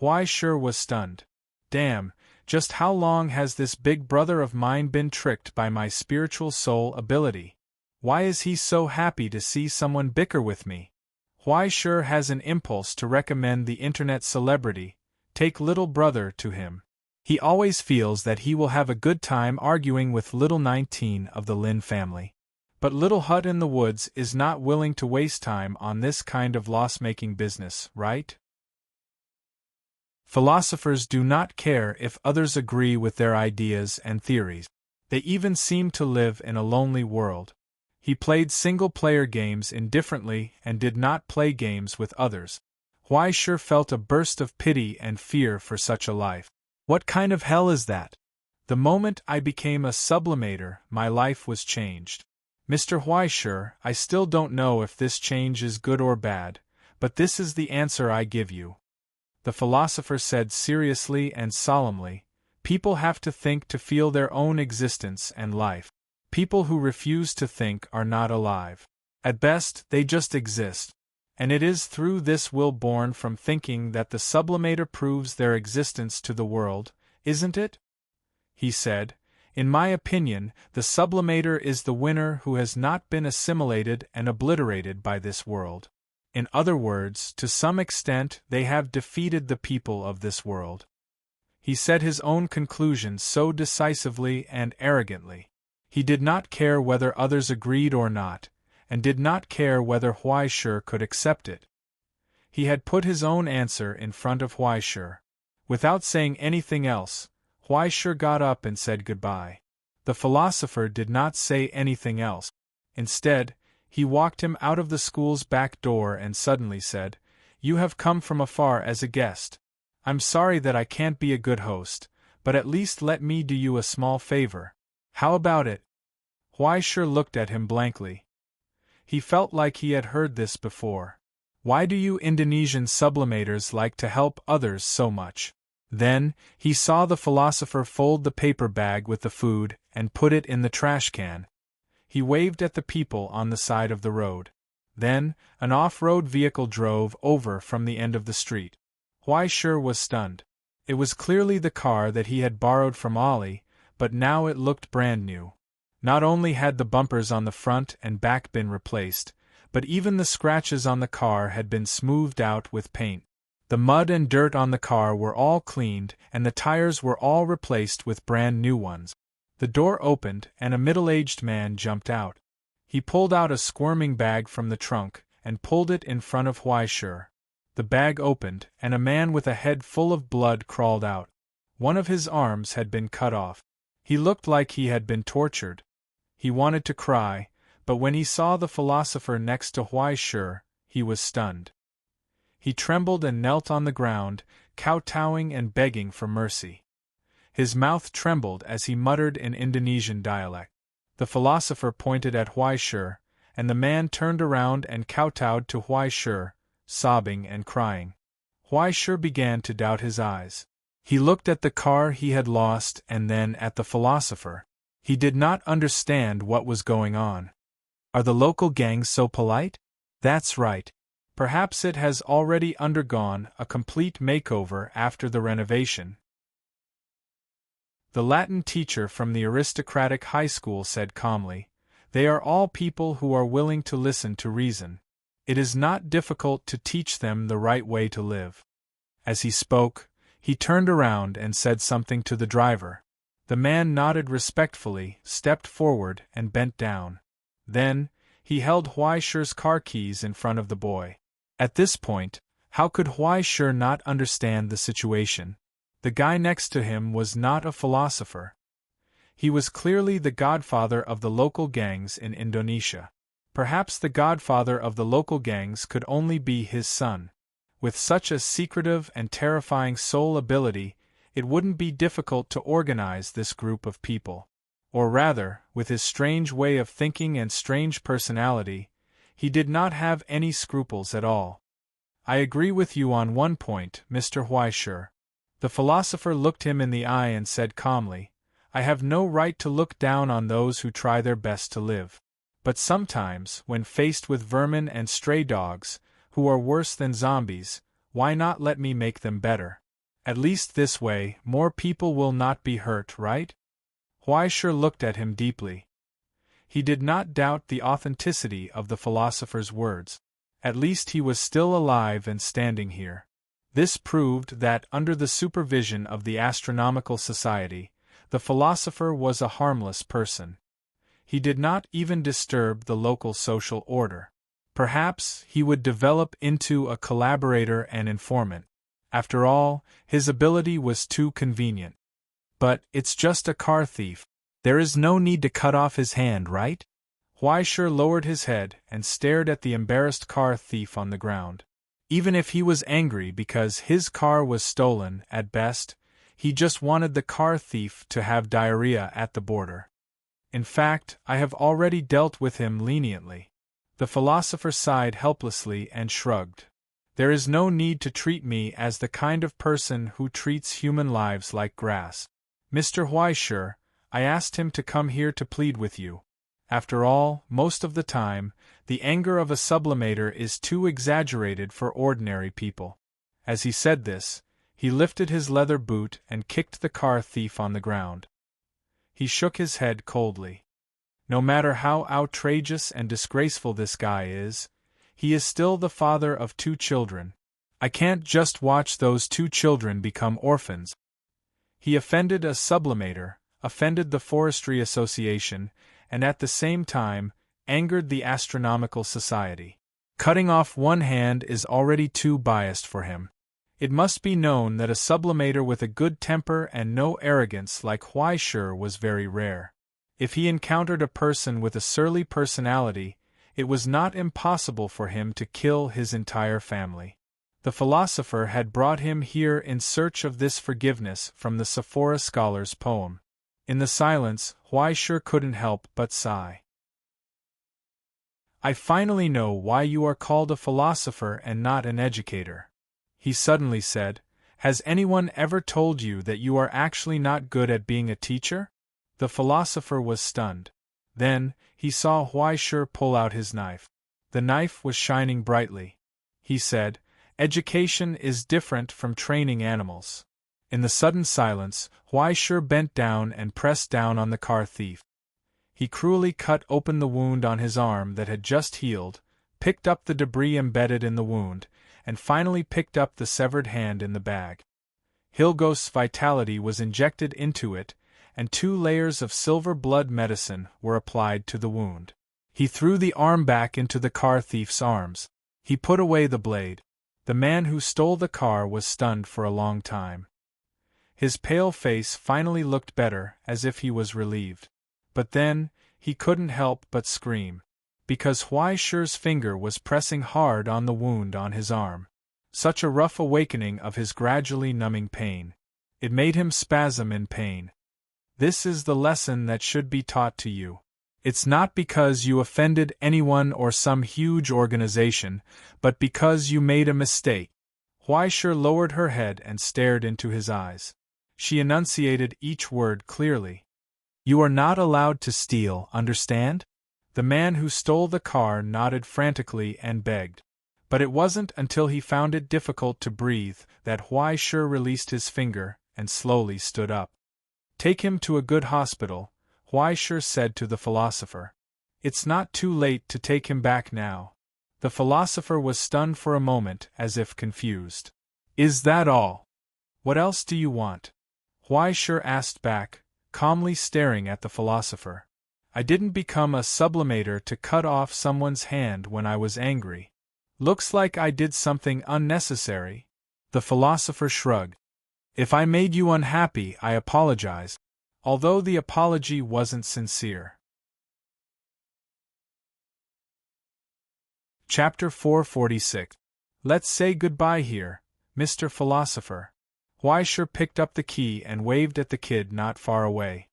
Huaishur was stunned. Damn, just how long has this big brother of mine been tricked by my spiritual soul ability? Why is he so happy to see someone bicker with me? Huaishur has an impulse to recommend the internet celebrity, take little brother, to him. He always feels that he will have a good time arguing with little 19 of the Lin family. But Little Hut in the Woods is not willing to waste time on this kind of loss-making business, right? Philosophers do not care if others agree with their ideas and theories. They even seem to live in a lonely world. He played single-player games indifferently and did not play games with others. Huai Shi felt a burst of pity and fear for such a life. What kind of hell is that? The moment I became a sublimator, my life was changed. Mr. Huai Shi, I still don't know if this change is good or bad, but this is the answer I give you. The philosopher said seriously and solemnly, people have to think to feel their own existence and life. People who refuse to think are not alive. At best, they just exist. And it is through this will born from thinking that the sublimator proves their existence to the world, isn't it? He said, in my opinion, the sublimator is the winner who has not been assimilated and obliterated by this world. In other words, to some extent, they have defeated the people of this world. He said his own conclusions so decisively and arrogantly. He did not care whether others agreed or not, and did not care whether Huai Shi could accept it. He had put his own answer in front of Huai Shi. Without saying anything else, Huai Shi got up and said goodbye. The philosopher did not say anything else. Instead, he walked him out of the school's back door and suddenly said, "You have come from afar as a guest. I'm sorry that I can't be a good host, but at least let me do you a small favor. How about it?" Huai Shi looked at him blankly. He felt like he had heard this before. Why do you Indonesian sublimators like to help others so much? Then, he saw the philosopher fold the paper bag with the food and put it in the trash can. He waved at the people on the side of the road. Then, an off-road vehicle drove over from the end of the street. Huai Shi was stunned. It was clearly the car that he had borrowed from Ollie, but now it looked brand new. Not only had the bumpers on the front and back been replaced, but even the scratches on the car had been smoothed out with paint. The mud and dirt on the car were all cleaned and the tires were all replaced with brand new ones. The door opened and a middle-aged man jumped out. He pulled out a squirming bag from the trunk and pulled it in front of Huai Shi. The bag opened and a man with a head full of blood crawled out. One of his arms had been cut off. He looked like he had been tortured. He wanted to cry, but when he saw the philosopher next to Huai Shi, he was stunned. He trembled and knelt on the ground, kowtowing and begging for mercy. His mouth trembled as he muttered in Indonesian dialect. The philosopher pointed at Huai Shi, and the man turned around and kowtowed to Huai Shi, sobbing and crying. Huai Shi began to doubt his eyes. He looked at the car he had lost and then at the philosopher. He did not understand what was going on. Are the local gangs so polite? That's right. Perhaps it has already undergone a complete makeover after the renovation. The Latin teacher from the aristocratic high school said calmly, "They are all people who are willing to listen to reason. It is not difficult to teach them the right way to live." As he spoke, he turned around and said something to the driver. The man nodded respectfully, stepped forward, and bent down. Then, he held Huai Shi's car keys in front of the boy. At this point, how could Huai Shi not understand the situation? The guy next to him was not a philosopher. He was clearly the godfather of the local gangs in Indonesia. Perhaps the godfather of the local gangs could only be his son. With such a secretive and terrifying soul ability, it wouldn't be difficult to organize this group of people. Or rather, with his strange way of thinking and strange personality, he did not have any scruples at all. I agree with you on one point, Mr. Huai Shi. The philosopher looked him in the eye and said calmly, "I have no right to look down on those who try their best to live. But sometimes, when faced with vermin and stray dogs, who are worse than zombies, why not let me make them better? At least this way, more people will not be hurt, right?" Huai Shi looked at him deeply. He did not doubt the authenticity of the philosopher's words. At least he was still alive and standing here. This proved that, under the supervision of the Astronomical Society, the philosopher was a harmless person. he did not even disturb the local social order. Perhaps he would develop into a collaborator and informant. After all, his ability was too convenient. But it's just a car thief. There is no need to cut off his hand, right? Huaishur lowered his head and stared at the embarrassed car thief on the ground. Even if he was angry because his car was stolen, at best, he just wanted the car thief to have diarrhea at the border. In fact, I have already dealt with him leniently. The philosopher sighed helplessly and shrugged. There is no need to treat me as the kind of person who treats human lives like grass. Mr. Huaishur, I asked him to come here to plead with you. After all, most of the time, the anger of a sublimator is too exaggerated for ordinary people. As he said this, he lifted his leather boot and kicked the car thief on the ground. He shook his head coldly. No matter how outrageous and disgraceful this guy is, he is still the father of 2 children. I can't just watch those 2 children become orphans. He offended a sublimator, offended the Forestry Association, and at the same time, angered the Astronomical Society. Cutting off one hand is already too biased for him. It must be known that a sublimator with a good temper and no arrogance like Huaishur was very rare. If he encountered a person with a surly personality, it was not impossible for him to kill his entire family. The philosopher had brought him here in search of this forgiveness from the Sephora scholar's poem. In the silence, Huaishur couldn't help but sigh. I finally know why you are called a philosopher and not an educator, he suddenly said. Has anyone ever told you that you are actually not good at being a teacher? The philosopher was stunned. Then, he saw Huaishur pull out his knife. The knife was shining brightly. He said, Education is different from training animals. In the sudden silence, Huaishur bent down and pressed down on the car thief. He cruelly cut open the wound on his arm that had just healed, picked up the debris embedded in the wound, and finally picked up the severed hand in the bag. Hilgos's vitality was injected into it, and 2 layers of silver blood medicine were applied to the wound. He threw the arm back into the car thief's arms. He put away the blade. The man who stole the car was stunned for a long time. His pale face finally looked better, as if he was relieved. But then, he couldn't help but scream, because Huaishur's finger was pressing hard on the wound on his arm. Such a rough awakening of his gradually numbing pain. It made him spasm in pain. This is the lesson that should be taught to you. It's not because you offended anyone or some huge organization, but because you made a mistake. Huaishur lowered her head and stared into his eyes. She enunciated each word clearly. You are not allowed to steal, understand? The man who stole the car nodded frantically and begged. But it wasn't until he found it difficult to breathe that Huaishur released his finger and slowly stood up. Take him to a good hospital, Huaishur said to the philosopher. It's not too late to take him back now. The philosopher was stunned for a moment, as if confused. Is that all? What else do you want? Huaishur asked back, calmly staring at the philosopher. I didn't become a sublimator to cut off someone's hand when I was angry. Looks like I did something unnecessary. The philosopher shrugged. If I made you unhappy, I apologize, although the apology wasn't sincere. Chapter 446. Let's say goodbye here, Mr. Philosopher. Huaishur picked up the key and waved at the kid not far away.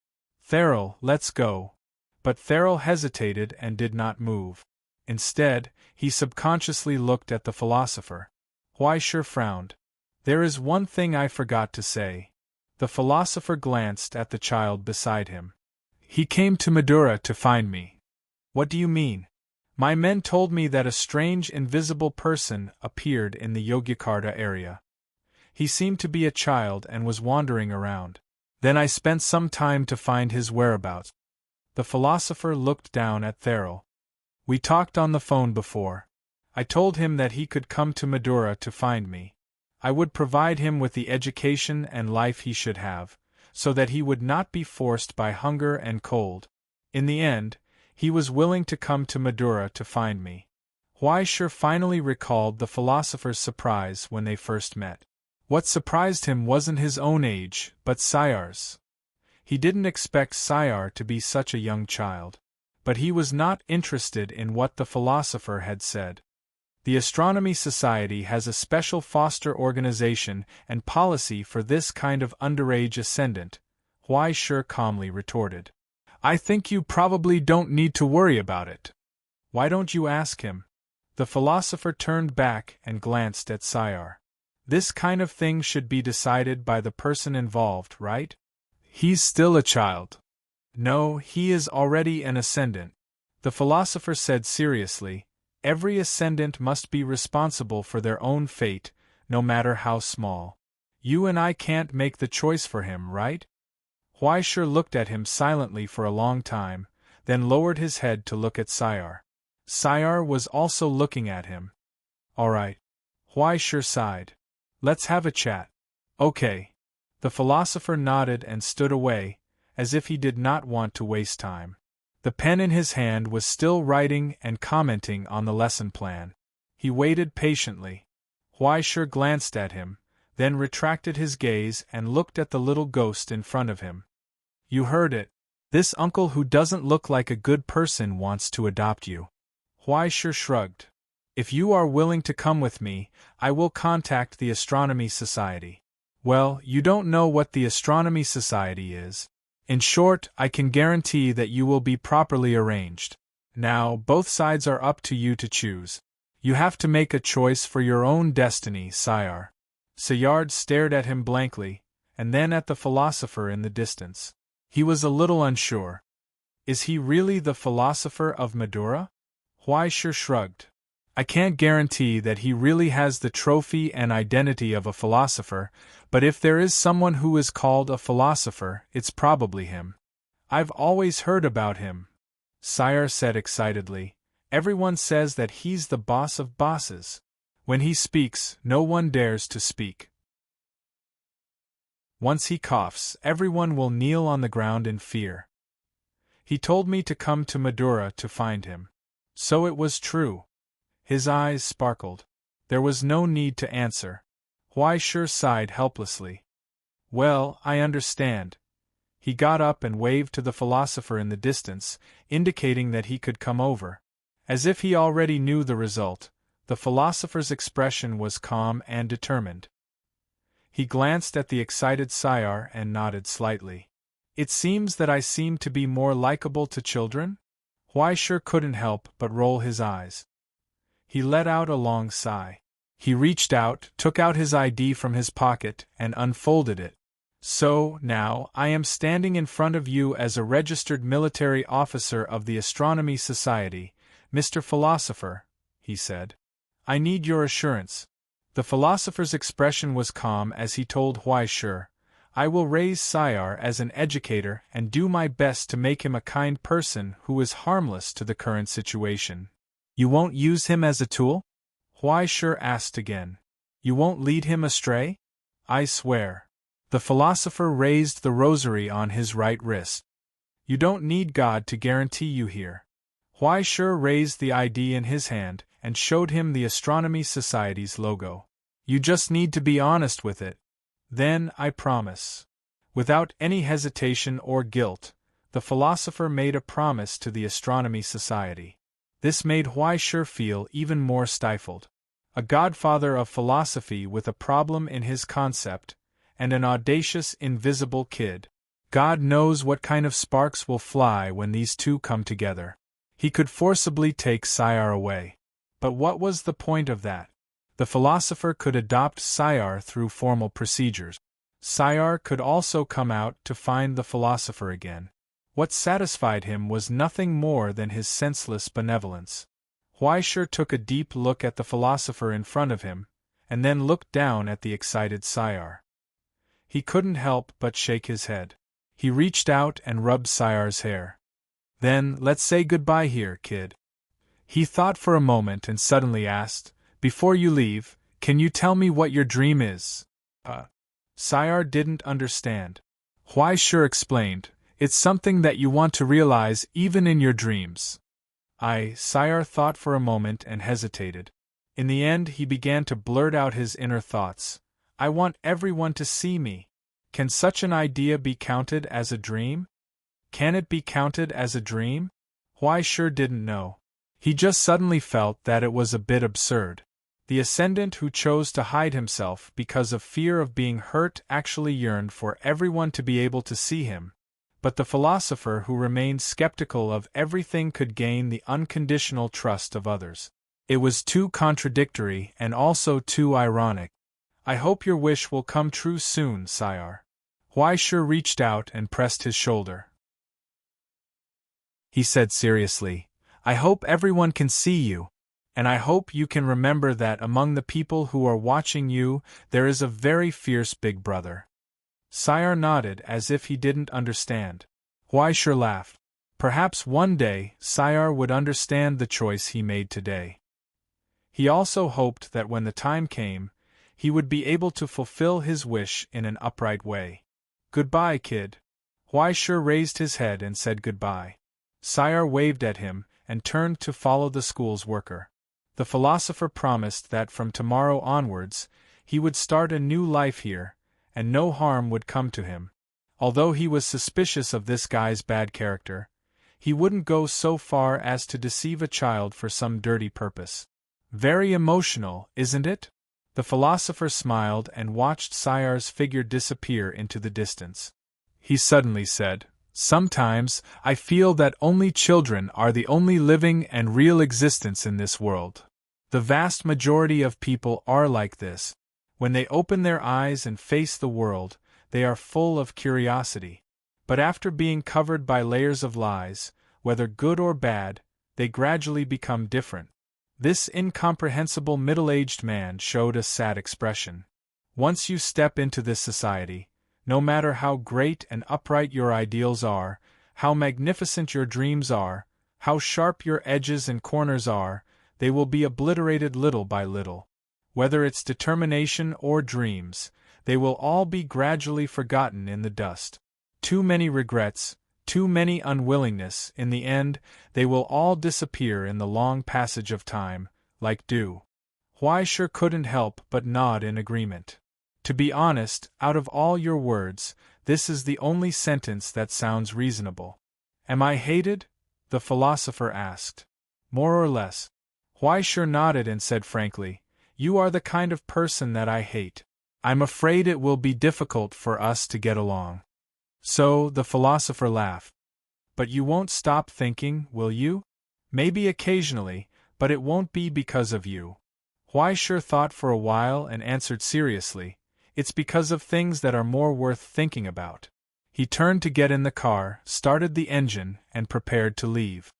Therill, let's go. But Therill hesitated and did not move. Instead, he subconsciously looked at the philosopher. Huaishur frowned. There is one thing I forgot to say. The philosopher glanced at the child beside him. He came to Madura to find me. What do you mean? My men told me that a strange invisible person appeared in the Yogyakarta area. He seemed to be a child and was wandering around. Then I spent some time to find his whereabouts. The philosopher looked down at Therill. We talked on the phone before. I told him that he could come to Madura to find me. I would provide him with the education and life he should have, so that he would not be forced by hunger and cold. In the end, He was willing to come to Madura to find me. Huaishe finally recalled the philosopher's surprise when they first met. What surprised him wasn't his own age, but Sayar's. He didn't expect Sayar to be such a young child. But he was not interested in what the philosopher had said. The Astronomy Society has a special foster organization and policy for this kind of underage ascendant, Huaishe calmly retorted. I think you probably don't need to worry about it. Why don't you ask him? The philosopher turned back and glanced at Sayar. This kind of thing should be decided by the person involved, right? He's still a child. No, he is already an ascendant. The philosopher said seriously, every ascendant must be responsible for their own fate, no matter how small. You and I can't make the choice for him, right? Huaishe looked at him silently for a long time, then lowered his head to look at Sayar. Sayar was also looking at him. All right. Huaishe sighed. Let's have a chat. Okay. The philosopher nodded and stood away, as if he did not want to waste time. The pen in his hand was still writing and commenting on the lesson plan. He waited patiently. Huaishe glanced at him, then retracted his gaze and looked at the little ghost in front of him. You heard it. This uncle who doesn't look like a good person wants to adopt you. Huaishe shrugged. If you are willing to come with me, I will contact the Astronomy Society. Well, you don't know what the Astronomy Society is. In short, I can guarantee that you will be properly arranged. Now, both sides are up to you to choose. You have to make a choice for your own destiny, Sayar. Sayard stared at him blankly, and then at the philosopher in the distance. He was a little unsure. Is he really the philosopher of Madura? Huaishe shrugged. I can't guarantee that he really has the trophy and identity of a philosopher, but if there is someone who is called a philosopher, it's probably him. I've always heard about him, Sayar said excitedly. Everyone says that he's the boss of bosses. When he speaks, no one dares to speak. Once he coughs, everyone will kneel on the ground in fear. He told me to come to Madura to find him. So it was true. His eyes sparkled. There was no need to answer. Huaishe sighed helplessly. Well, I understand. He got up and waved to the philosopher in the distance, indicating that he could come over. As if he already knew the result, the philosopher's expression was calm and determined. He glanced at the excited Sayar and nodded slightly. It seems that I seem to be more likable to children? Huaishe couldn't help but roll his eyes. He let out a long sigh. He reached out, took out his ID from his pocket, and unfolded it. So, now, I am standing in front of you as a registered military officer of the Astronomy Society, Mr. Philosopher, he said. I need your assurance. The philosopher's expression was calm as he told Huaishe, I will raise Sayar as an educator and do my best to make him a kind person who is harmless to the current situation. You won't use him as a tool? Huaishe asked again. You won't lead him astray? I swear. The philosopher raised the rosary on his right wrist. You don't need God to guarantee you here. Huaishe raised the ID in his hand and showed him the Astronomy Society's logo. You just need to be honest with it. Then, I promise. Without any hesitation or guilt, the philosopher made a promise to the Astronomy Society. This made Huaishe feel even more stifled. A godfather of philosophy with a problem in his concept, and an audacious, invisible kid. God knows what kind of sparks will fly when these two come together. He could forcibly take Sayar away. But what was the point of that? The philosopher could adopt Sayar through formal procedures. Sayar could also come out to find the philosopher again. What satisfied him was nothing more than his senseless benevolence. Huaishe took a deep look at the philosopher in front of him, and then looked down at the excited Sayar. He couldn't help but shake his head. He reached out and rubbed Sayar's hair. Then, let's say goodbye here, kid. He thought for a moment and suddenly asked, Before you leave, can you tell me what your dream is? Sayar didn't understand. Huaishe explained, It's something that you want to realize even in your dreams. Sire thought for a moment and hesitated. In the end he began to blurt out his inner thoughts. I want everyone to see me. Can such an idea be counted as a dream? Can it be counted as a dream? Why sure didn't know. He just suddenly felt that it was a bit absurd. The ascendant who chose to hide himself because of fear of being hurt actually yearned for everyone to be able to see him. But the philosopher who remained skeptical of everything could gain the unconditional trust of others. It was too contradictory and also too ironic. I hope your wish will come true soon, sire. Huaishe reached out and pressed his shoulder. He said seriously, I hope everyone can see you, and I hope you can remember that among the people who are watching you, there is a very fierce big brother. Sire nodded as if he didn't understand. Huaishe laughed. Perhaps one day, Sire would understand the choice he made today. He also hoped that when the time came, he would be able to fulfill his wish in an upright way. Goodbye, kid. Huaishe raised his head and said goodbye. Sire waved at him and turned to follow the school's worker. The philosopher promised that from tomorrow onwards, he would start a new life here, and no harm would come to him. Although he was suspicious of this guy's bad character, he wouldn't go so far as to deceive a child for some dirty purpose. Very emotional, isn't it? The philosopher smiled and watched Sire's figure disappear into the distance. He suddenly said, Sometimes I feel that only children are the only living and real existence in this world. The vast majority of people are like this. When they open their eyes and face the world, they are full of curiosity. But after being covered by layers of lies, whether good or bad, they gradually become different. This incomprehensible middle-aged man showed a sad expression. Once you step into this society, no matter how great and upright your ideals are, how magnificent your dreams are, how sharp your edges and corners are, they will be obliterated little by little. Whether it's determination or dreams, they will all be gradually forgotten in the dust. Too many regrets, too many unwillingness, in the end, they will all disappear in the long passage of time, like dew. Huaishe couldn't help but nod in agreement. To be honest, out of all your words, this is the only sentence that sounds reasonable. Am I hated? The philosopher asked. More or less. Huaishe nodded and said frankly, You are the kind of person that I hate. I'm afraid it will be difficult for us to get along. So, the philosopher laughed. But you won't stop thinking, will you? Maybe occasionally, but it won't be because of you. Huaishe thought for a while and answered seriously, It's because of things that are more worth thinking about. He turned to get in the car, started the engine, and prepared to leave.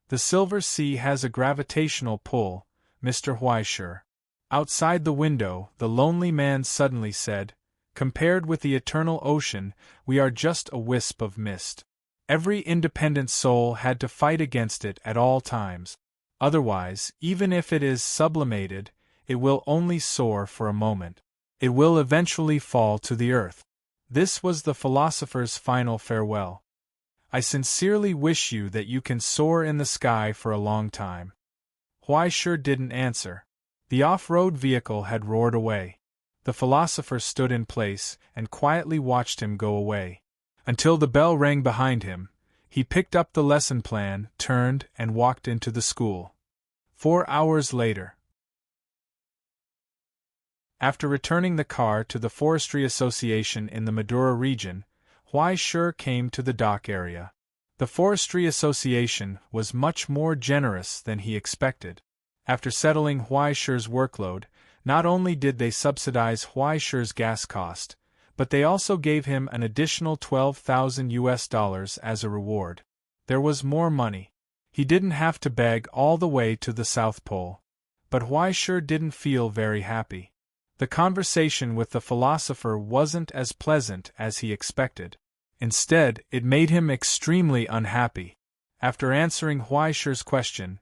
The Silver Sea has a gravitational pull, Mr. Huaishe. Outside the window, the lonely man suddenly said, Compared with the eternal ocean, we are just a wisp of mist. Every independent soul had to fight against it at all times. Otherwise, even if it is sublimated, it will only soar for a moment. It will eventually fall to the earth. This was the philosopher's final farewell. I sincerely wish you that you can soar in the sky for a long time. Huaishe didn't answer. The off-road vehicle had roared away. The philosopher stood in place and quietly watched him go away. Until the bell rang behind him, he picked up the lesson plan, turned, and walked into the school. 4 hours later. After returning the car to the Forestry Association in the Madura region, Huaishe came to the dock area. The Forestry Association was much more generous than he expected. After settling Huaishe's workload, not only did they subsidize Huaishe's gas cost, but they also gave him an additional $12,000 as a reward. There was more money. He didn't have to beg all the way to the South Pole. But Huaishe didn't feel very happy. The conversation with the philosopher wasn't as pleasant as he expected. Instead, it made him extremely unhappy. After answering Huaishe's question,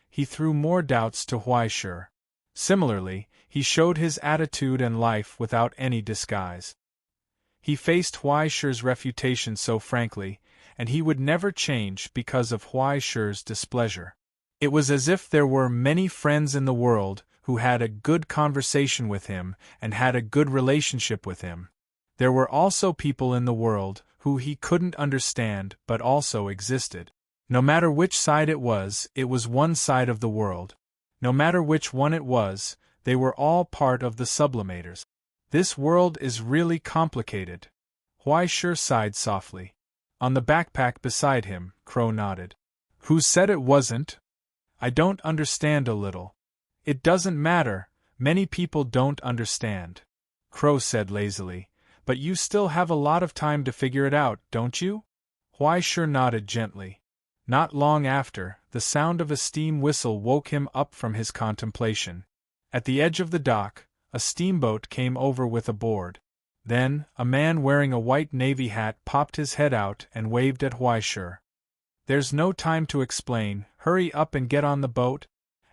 he threw more doubts to Huaishe. Similarly, he showed his attitude and life without any disguise. He faced Huaishe's refutation so frankly, and he would never change because of Huai Shi's displeasure. It was as if there were many friends in the world who had a good conversation with him and had a good relationship with him. There were also people in the world who he couldn't understand but also existed. No matter which side it was one side of the world. No matter which one it was, they were all part of the sublimators. This world is really complicated. Huai Shi sighed softly. On the backpack beside him, Crow nodded. Who said it wasn't? I don't understand a little. It doesn't matter, many people don't understand. Crow said lazily, but you still have a lot of time to figure it out, don't you? Huai Shi nodded gently. Not long after, the sound of a steam whistle woke him up from his contemplation. At the edge of the dock, a steamboat came over with a board. Then, a man wearing a white navy hat popped his head out and waved at Huai Shi. There's no time to explain, hurry up and get on the boat.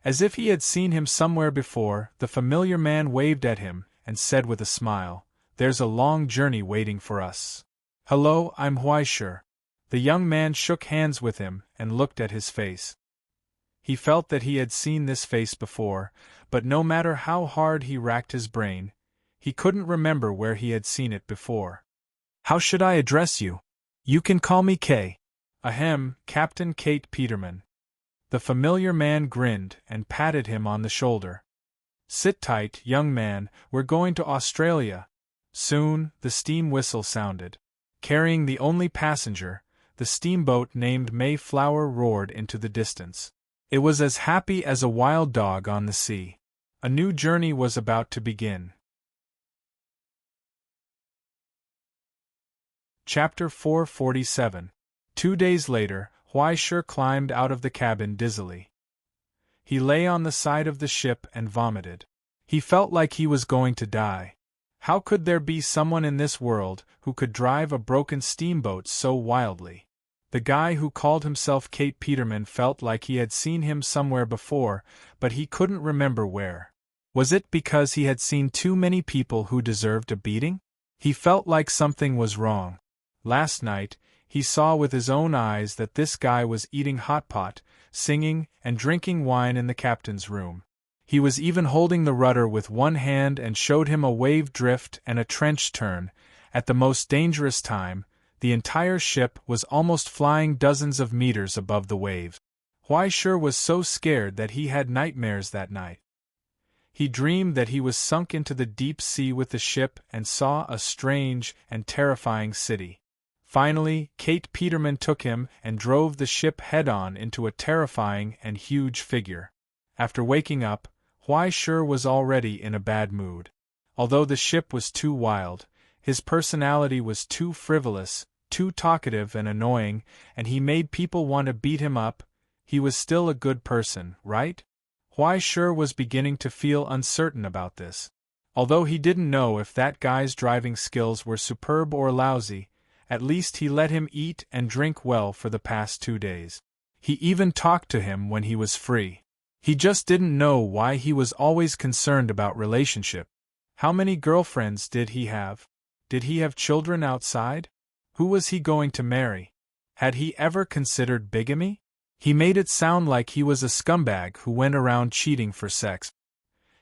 As if he had seen him somewhere before, the familiar man waved at him and said with a smile, There's a long journey waiting for us. Hello, I'm Huai Shi. The young man shook hands with him and looked at his face. He felt that he had seen this face before, but no matter how hard he racked his brain, he couldn't remember where he had seen it before. How should I address you? You can call me K. Ahem, Captain Kate Peterman. The familiar man grinned and patted him on the shoulder. Sit tight, young man, we're going to Australia. Soon, the steam whistle sounded. Carrying the only passenger, the steamboat named Mayflower roared into the distance. It was as happy as a wild dog on the sea. A new journey was about to begin. Chapter 447. 2 days later, Huai Shi climbed out of the cabin dizzily. He lay on the side of the ship and vomited. He felt like he was going to die. How could there be someone in this world who could drive a broken steamboat so wildly? The guy who called himself Kate Peterman felt like he had seen him somewhere before, but he couldn't remember where. Was it because he had seen too many people who deserved a beating? He felt like something was wrong. Last night, he saw with his own eyes that this guy was eating hot pot, singing, and drinking wine in the captain's room. He was even holding the rudder with one hand and showed him a wave drift and a trench turn. At the most dangerous time, the entire ship was almost flying dozens of meters above the waves. Huai Shi was so scared that he had nightmares that night. He dreamed that he was sunk into the deep sea with the ship and saw a strange and terrifying city. Finally, Kate Peterman took him and drove the ship head-on into a terrifying and huge figure. After waking up, Huai Shi was already in a bad mood. Although the ship was too wild, his personality was too frivolous, too talkative and annoying, and he made people want to beat him up. He was still a good person, right? Huai Shi was beginning to feel uncertain about this. Although he didn't know if that guy's driving skills were superb or lousy, at least he let him eat and drink well for the past 2 days. He even talked to him when he was free. He just didn't know why he was always concerned about relationship. How many girlfriends did he have? Did he have children outside? Who was he going to marry? Had he ever considered bigamy? He made it sound like he was a scumbag who went around cheating for sex.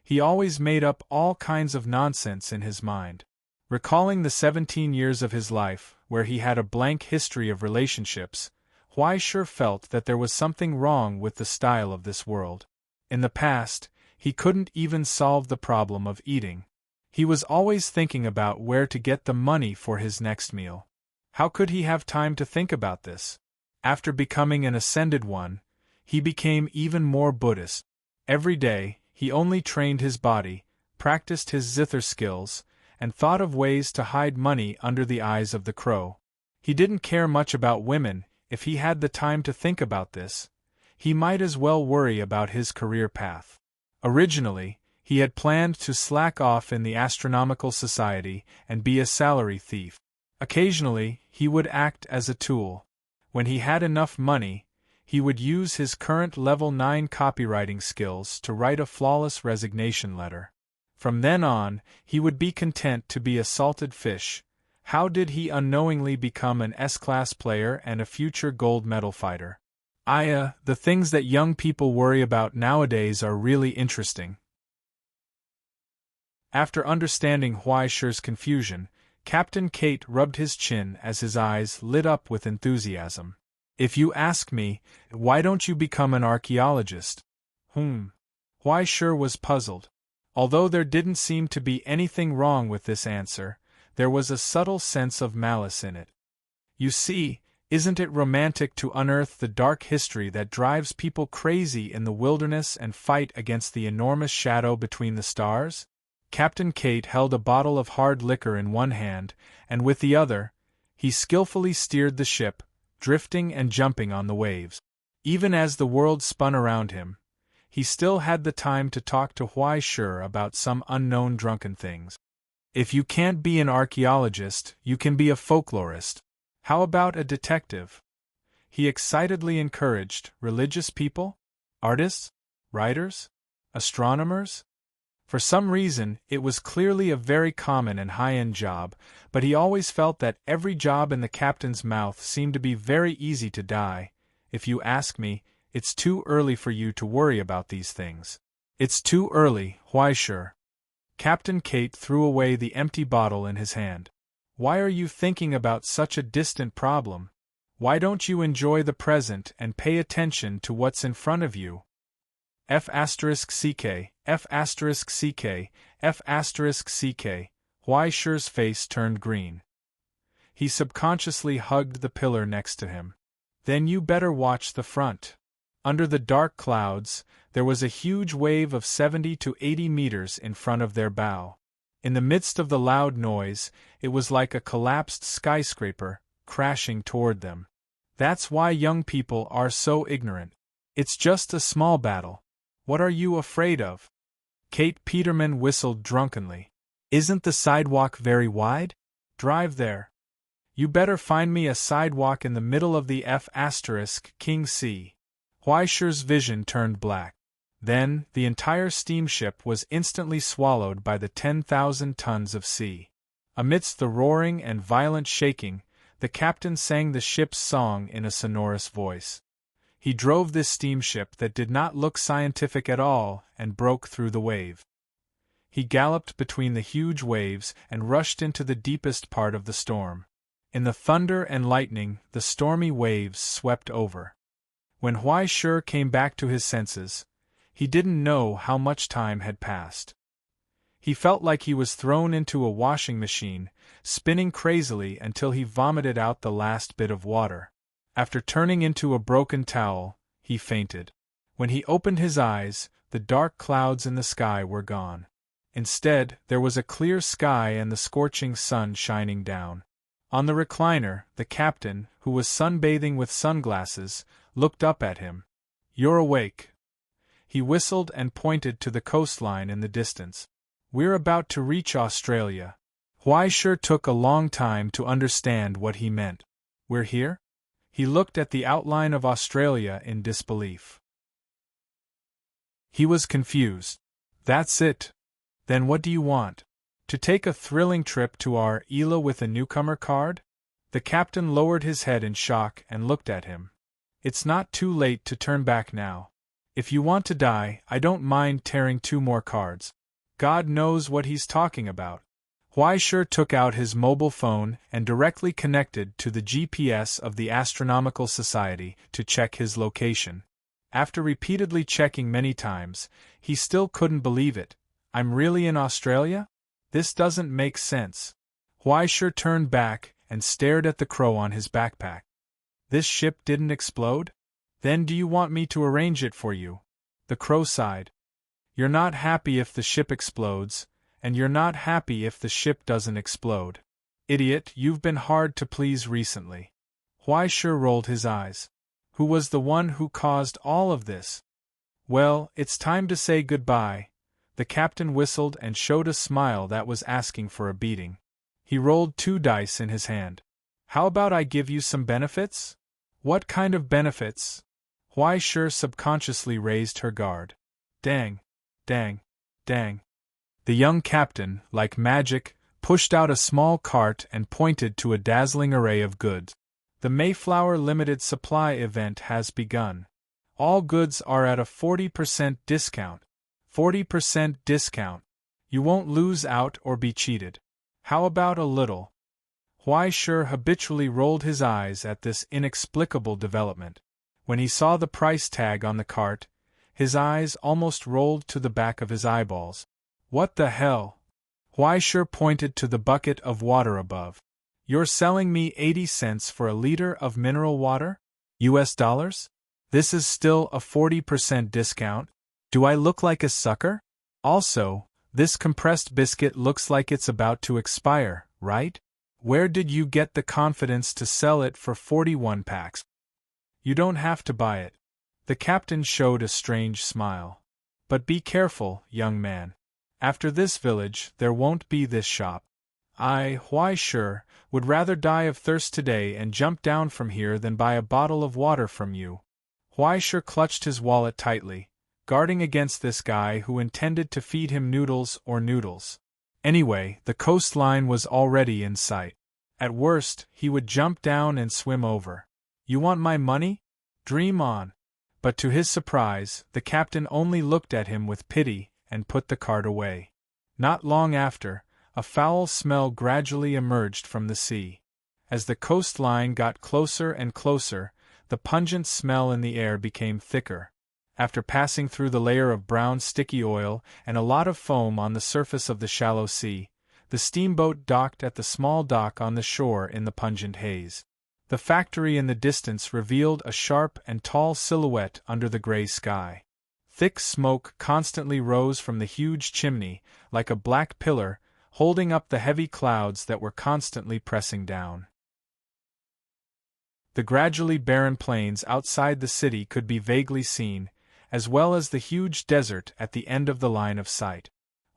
He always made up all kinds of nonsense in his mind. Recalling the 17 years of his life, where he had a blank history of relationships, Huai Shi felt that there was something wrong with the style of this world. In the past, he couldn't even solve the problem of eating. He was always thinking about where to get the money for his next meal. How could he have time to think about this? After becoming an ascended one, he became even more Buddhist. Every day, he only trained his body, practiced his zither skills, and thought of ways to hide money under the eyes of the crow. He didn't care much about women. If he had the time to think about this, he might as well worry about his career path. Originally, he had planned to slack off in the Astronomical Society and be a salary thief. Occasionally, he would act as a tool. When he had enough money, he would use his current level 9 copywriting skills to write a flawless resignation letter. From then on, he would be content to be a salted fish, How did he unknowingly become an S-class player and a future gold medal fighter? The things that young people worry about nowadays are really interesting. After understanding Huaishi's confusion, Captain Kate rubbed his chin as his eyes lit up with enthusiasm. If you ask me, why don't you become an archaeologist? Huaishi was puzzled. Although there didn't seem to be anything wrong with this answer, there was a subtle sense of malice in it. You see, isn't it romantic to unearth the dark history that drives people crazy in the wilderness and fight against the enormous shadow between the stars? Captain Kate held a bottle of hard liquor in one hand, and with the other, he skillfully steered the ship, drifting and jumping on the waves. Even as the world spun around him, he still had the time to talk to Huaishi about some unknown drunken things. If you can't be an archaeologist, you can be a folklorist. How about a detective? He excitedly encouraged religious people, artists, writers, astronomers. For some reason, it was clearly a very common and high-end job, but he always felt that every job in the captain's mouth seemed to be very easy to die. If you ask me, it's too early for you to worry about these things. It's too early, Huaishi. Captain Kate threw away the empty bottle in his hand. Why are you thinking about such a distant problem? Why don't you enjoy the present and pay attention to what's in front of you? F***ck, F***ck, F***ck. Huaishi's face turned green. He subconsciously hugged the pillar next to him. Then you better watch the front. Under the dark clouds, there was a huge wave of 70 to 80 meters in front of their bow. In the midst of the loud noise, it was like a collapsed skyscraper, crashing toward them. That's why young people are so ignorant. It's just a small battle. What are you afraid of? Kate Peterman whistled drunkenly. Isn't the sidewalk very wide? Drive there. You better find me a sidewalk in the middle of the F***King C. Huaishi's vision turned black. Then, the entire steamship was instantly swallowed by the 10,000 tons of sea. Amidst the roaring and violent shaking, the captain sang the ship's song in a sonorous voice. He drove this steamship that did not look scientific at all and broke through the wave. He galloped between the huge waves and rushed into the deepest part of the storm. In the thunder and lightning, the stormy waves swept over. When Huaishi came back to his senses, he didn't know how much time had passed. He felt like he was thrown into a washing machine, spinning crazily until he vomited out the last bit of water. After turning into a broken towel, he fainted. When he opened his eyes, the dark clouds in the sky were gone. Instead, there was a clear sky and the scorching sun shining down. On the recliner, the captain, who was sunbathing with sunglasses, looked up at him. "You're awake." He whistled and pointed to the coastline in the distance. "We're about to reach Australia." Huaishi took a long time to understand what he meant. "We're here?" He looked at the outline of Australia in disbelief. He was confused. "That's it. Then what do you want? To take a thrilling trip to our isla with a newcomer card?" The captain lowered his head in shock and looked at him. "It's not too late to turn back now. If you want to die, I don't mind tearing 2 more cards." God knows what he's talking about. Huaishi took out his mobile phone and directly connected to the GPS of the Astronomical Society to check his location. After repeatedly checking many times, he still couldn't believe it. "I'm really in Australia? This doesn't make sense." Huaishi turned back and stared at the crow on his backpack. "This ship didn't explode? Then do you want me to arrange it for you?" The crow sighed. "You're not happy if the ship explodes, and you're not happy if the ship doesn't explode. Idiot, you've been hard to please recently." Huaishi rolled his eyes. "Who was the one who caused all of this?" "Well, it's time to say goodbye." The captain whistled and showed a smile that was asking for a beating. He rolled 2 dice in his hand. "How about I give you some benefits?" "What kind of benefits?" Huaishi subconsciously raised her guard. Dang. Dang. Dang. The young captain, like magic, pushed out a small cart and pointed to a dazzling array of goods. The Mayflower limited supply event has begun. All goods are at a 40% discount. 40% discount. You won't lose out or be cheated. How about a little? Huaisher habitually rolled his eyes at this inexplicable development. When he saw the price tag on the cart, his eyes almost rolled to the back of his eyeballs. What the hell? Huaisher pointed to the bucket of water above. You're selling me 80 cents for a liter of mineral water? US dollars? This is still a 40% discount? Do I look like a sucker? Also, this compressed biscuit looks like it's about to expire, right? Where did you get the confidence to sell it for 41 packs? You don't have to buy it. The captain showed a strange smile. But be careful, young man. After this village, there won't be this shop. Huaisher, would rather die of thirst today and jump down from here than buy a bottle of water from you. Huaisher clutched his wallet tightly, guarding against this guy who intended to feed him noodles or noodles. Anyway, the coastline was already in sight. At worst, he would jump down and swim over. You want my money? Dream on. But to his surprise, the captain only looked at him with pity and put the cart away. Not long after, a foul smell gradually emerged from the sea. As the coastline got closer and closer, the pungent smell in the air became thicker. After passing through the layer of brown sticky oil and a lot of foam on the surface of the shallow sea, the steamboat docked at the small dock on the shore in the pungent haze. The factory in the distance revealed a sharp and tall silhouette under the gray sky. Thick smoke constantly rose from the huge chimney, like a black pillar, holding up the heavy clouds that were constantly pressing down. The gradually barren plains outside the city could be vaguely seen, as well as the huge desert at the end of the line of sight.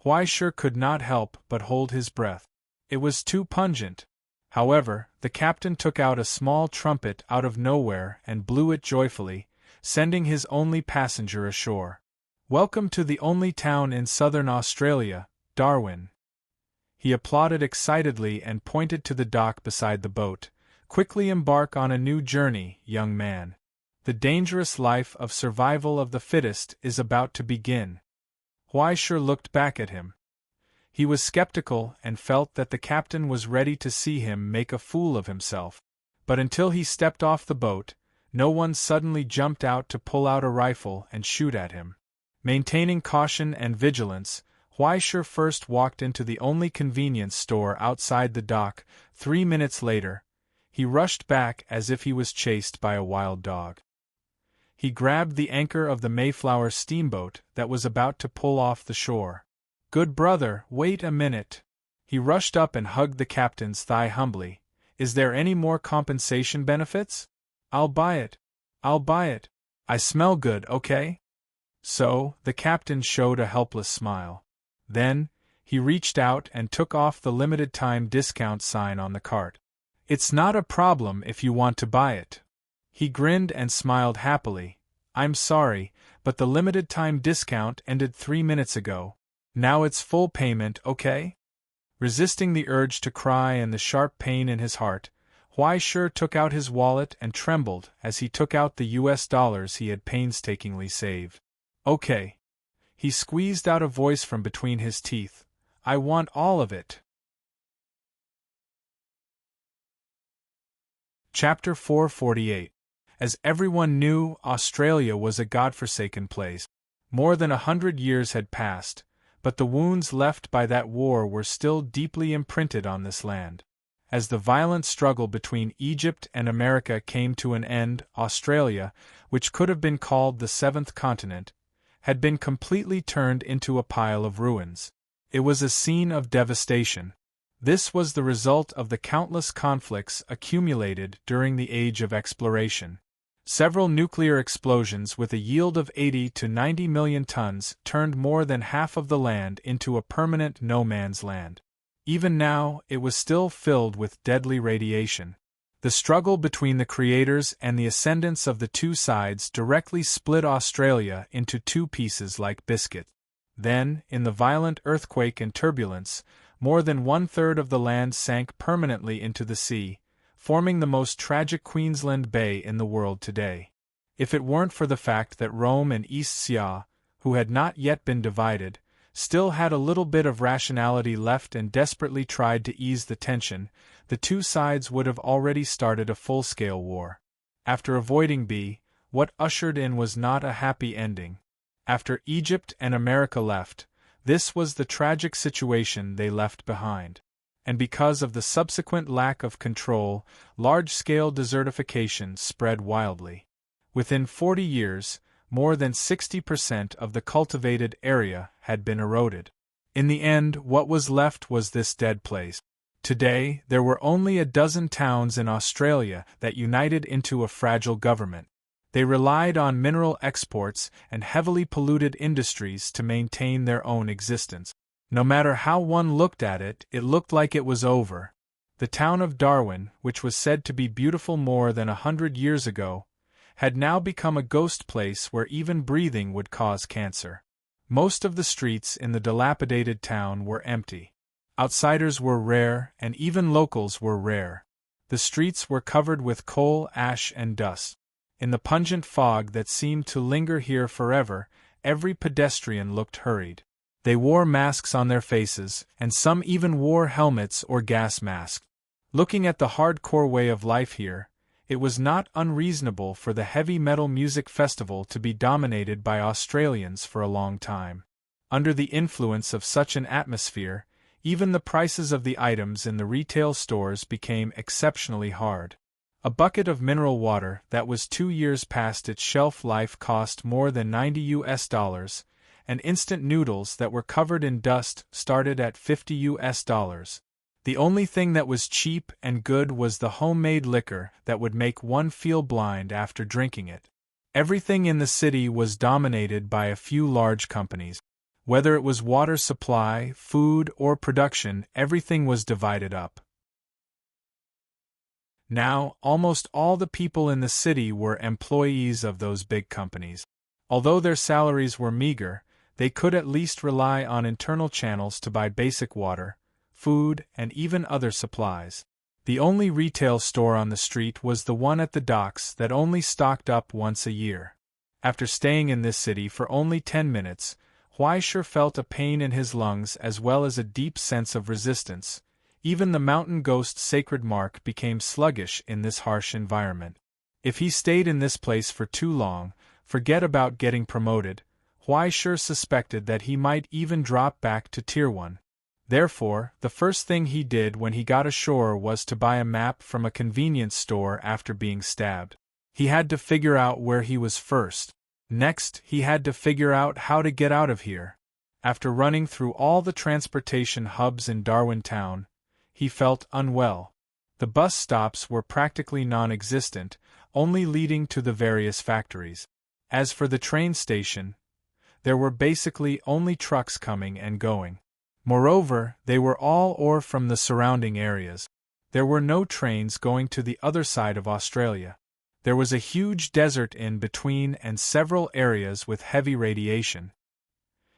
Huaisher could not help but hold his breath. It was too pungent. However, the captain took out a small trumpet out of nowhere and blew it joyfully, sending his only passenger ashore. Welcome to the only town in southern Australia, Darwin. He applauded excitedly and pointed to the dock beside the boat. Quickly embark on a new journey, young man. The dangerous life of survival of the fittest is about to begin. Huaisher looked back at him. He was skeptical and felt that the captain was ready to see him make a fool of himself. But until he stepped off the boat, no one suddenly jumped out to pull out a rifle and shoot at him. Maintaining caution and vigilance, Huaisher first walked into the only convenience store outside the dock. 3 minutes later, he rushed back as if he was chased by a wild dog. He grabbed the anchor of the Mayflower steamboat that was about to pull off the shore. Good brother, wait a minute. He rushed up and hugged the captain's thigh humbly. Is there any more compensation benefits? I'll buy it. I'll buy it. I smell good, okay? So, the captain showed a helpless smile. Then, he reached out and took off the limited-time discount sign on the cart. It's not a problem if you want to buy it. He grinned and smiled happily. I'm sorry, but the limited-time discount ended 3 minutes ago. Now it's full payment, okay? Resisting the urge to cry and the sharp pain in his heart, Huaisher took out his wallet and trembled as he took out the US dollars he had painstakingly saved. Okay. He squeezed out a voice from between his teeth. I want all of it. Chapter 448. As everyone knew, Australia was a godforsaken place. More than 100 years had passed, but the wounds left by that war were still deeply imprinted on this land. As the violent struggle between Egypt and America came to an end, Australia, which could have been called the seventh continent, had been completely turned into a pile of ruins. It was a scene of devastation. This was the result of the countless conflicts accumulated during the age of exploration. Several nuclear explosions with a yield of 80 to 90 million tons turned more than half of the land into a permanent no-man's land. Even now, it was still filled with deadly radiation. The struggle between the creators and the ascendants of the two sides directly split Australia into two pieces like biscuit. Then, in the violent earthquake and turbulence, more than 1/3 of the land sank permanently into the sea, forming the most tragic Queensland Bay in the world today. If it weren't for the fact that Rome and East Sia, who had not yet been divided, still had a little bit of rationality left and desperately tried to ease the tension, the two sides would have already started a full-scale war. After avoiding B, what ushered in was not a happy ending. After Egypt and America left, this was the tragic situation they left behind. And because of the subsequent lack of control, large-scale desertification spread wildly. Within 40 years, more than 60% of the cultivated area had been eroded. In the end, what was left was this dead place. Today, there were only a dozen towns in Australia that united into a fragile government. They relied on mineral exports and heavily polluted industries to maintain their own existence. No matter how one looked at it, it looked like it was over. The town of Darwin, which was said to be beautiful more than 100 years ago, had now become a ghost place where even breathing would cause cancer. Most of the streets in the dilapidated town were empty. Outsiders were rare, and even locals were rare. The streets were covered with coal, ash, and dust. In the pungent fog that seemed to linger here forever, every pedestrian looked hurried. They wore masks on their faces, and some even wore helmets or gas masks. Looking at the hardcore way of life here, it was not unreasonable for the heavy metal music festival to be dominated by Australians for a long time. Under the influence of such an atmosphere, even the prices of the items in the retail stores became exceptionally hard. A bucket of mineral water that was 2 years past its shelf life cost more than $90, and instant noodles that were covered in dust started at $50. The only thing that was cheap and good was the homemade liquor that would make one feel blind after drinking it. Everything in the city was dominated by a few large companies. Whether it was water supply, food, or production, everything was divided up. Now, almost all the people in the city were employees of those big companies. Although their salaries were meager, they could at least rely on internal channels to buy basic water, food, and even other supplies. The only retail store on the street was the one at the docks that only stocked up once a year. After staying in this city for only 10 minutes, Huaisher felt a pain in his lungs as well as a deep sense of resistance. Even the mountain ghost's sacred mark became sluggish in this harsh environment. If he stayed in this place for too long, forget about getting promoted, Huaisher suspected that he might even drop back to Tier 1. Therefore, the first thing he did when he got ashore was to buy a map from a convenience store after being stabbed. He had to figure out where he was first. Next, he had to figure out how to get out of here. After running through all the transportation hubs in Darwin Town, he felt unwell. The bus stops were practically non-existent, only leading to the various factories. As for the train station, there were basically only trucks coming and going. Moreover, they were all or from the surrounding areas. There were no trains going to the other side of Australia. There was a huge desert in between and several areas with heavy radiation.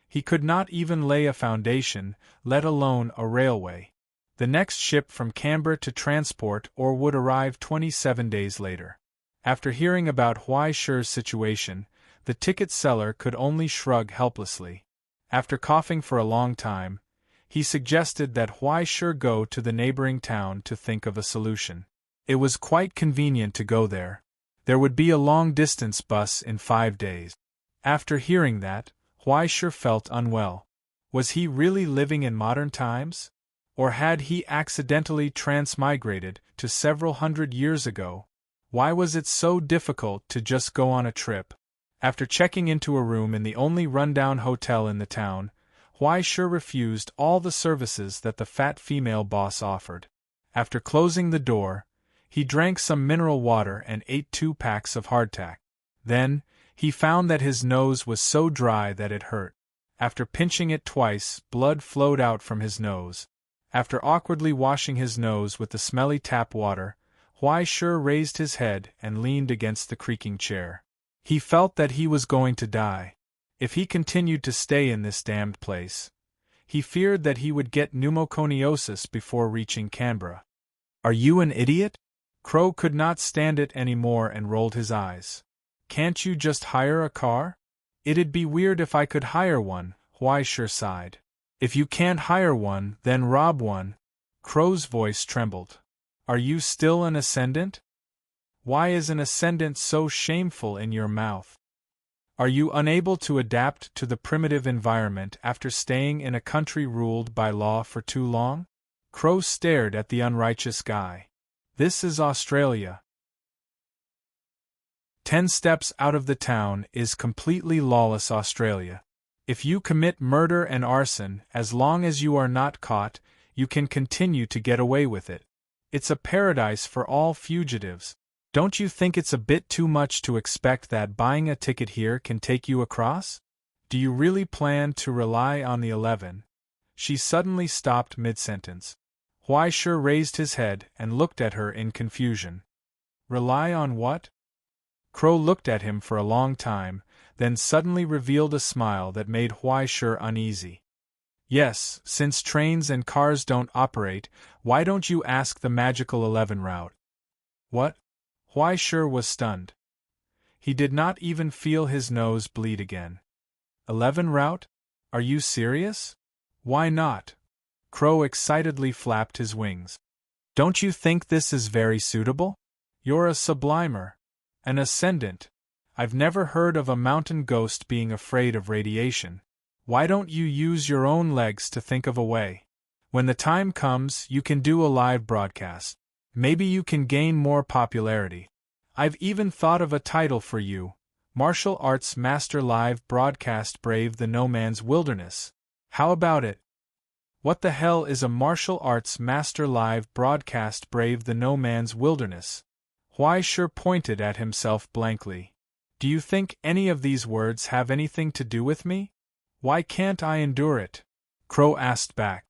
He could not even lay a foundation, let alone a railway. The next ship from Canberra to transport or would arrive 27 days later. After hearing about Huaisher's situation, the ticket seller could only shrug helplessly. After coughing for a long time, he suggested that Huaisher go to the neighboring town to think of a solution. It was quite convenient to go there. There would be a long-distance bus in 5 days. After hearing that, Huaisher felt unwell. Was he really living in modern times? Or had he accidentally transmigrated to several hundred years ago? Why was it so difficult to just go on a trip? After checking into a room in the only rundown hotel in the town, Huaisher refused all the services that the fat female boss offered. After closing the door, he drank some mineral water and ate 2 packs of hardtack. Then, he found that his nose was so dry that it hurt. After pinching it twice, blood flowed out from his nose. After awkwardly washing his nose with the smelly tap water, Huaisher raised his head and leaned against the creaking chair. He felt that he was going to die. If he continued to stay in this damned place, He feared that he would get pneumoconiosis before reaching Canberra. Are you an idiot? Crow could not stand it anymore and rolled his eyes. Can't you just hire a car? It'd be weird if I could hire one, Huaisher sighed. If you can't hire one, then rob one. Crow's voice trembled. Are you still an ascendant? Why is an ascendant so shameful in your mouth? Are you unable to adapt to the primitive environment after staying in a country ruled by law for too long? Crow stared at the unrighteous guy. This is Australia. 10 steps out of the town is completely lawless Australia. If you commit murder and arson, as long as you are not caught, you can continue to get away with it. It's a paradise for all fugitives. Don't you think it's a bit too much to expect that buying a ticket here can take you across? Do you really plan to rely on the 11? She suddenly stopped mid-sentence. Huaisher raised his head and looked at her in confusion. Rely on what? Crow looked at him for a long time, then suddenly revealed a smile that made Huaisher uneasy. Yes, since trains and cars don't operate, why don't you ask the magical 11 route? What? Huaisher was stunned. He did not even feel his nose bleed again. 11 route? Are you serious? Why not? Crow excitedly flapped his wings. Don't you think this is very suitable? You're a sublimer. An ascendant. I've never heard of a mountain ghost being afraid of radiation. Why don't you use your own legs to think of a way? When the time comes, you can do a live broadcast. Maybe you can gain more popularity. I've even thought of a title for you. Martial Arts Master Live Broadcast Brave the No Man's Wilderness. How about it? What the hell is a martial arts master live broadcast Brave the No Man's Wilderness? Huaisher pointed at himself blankly. Do you think any of these words have anything to do with me? Why can't I endure it? Crow asked back.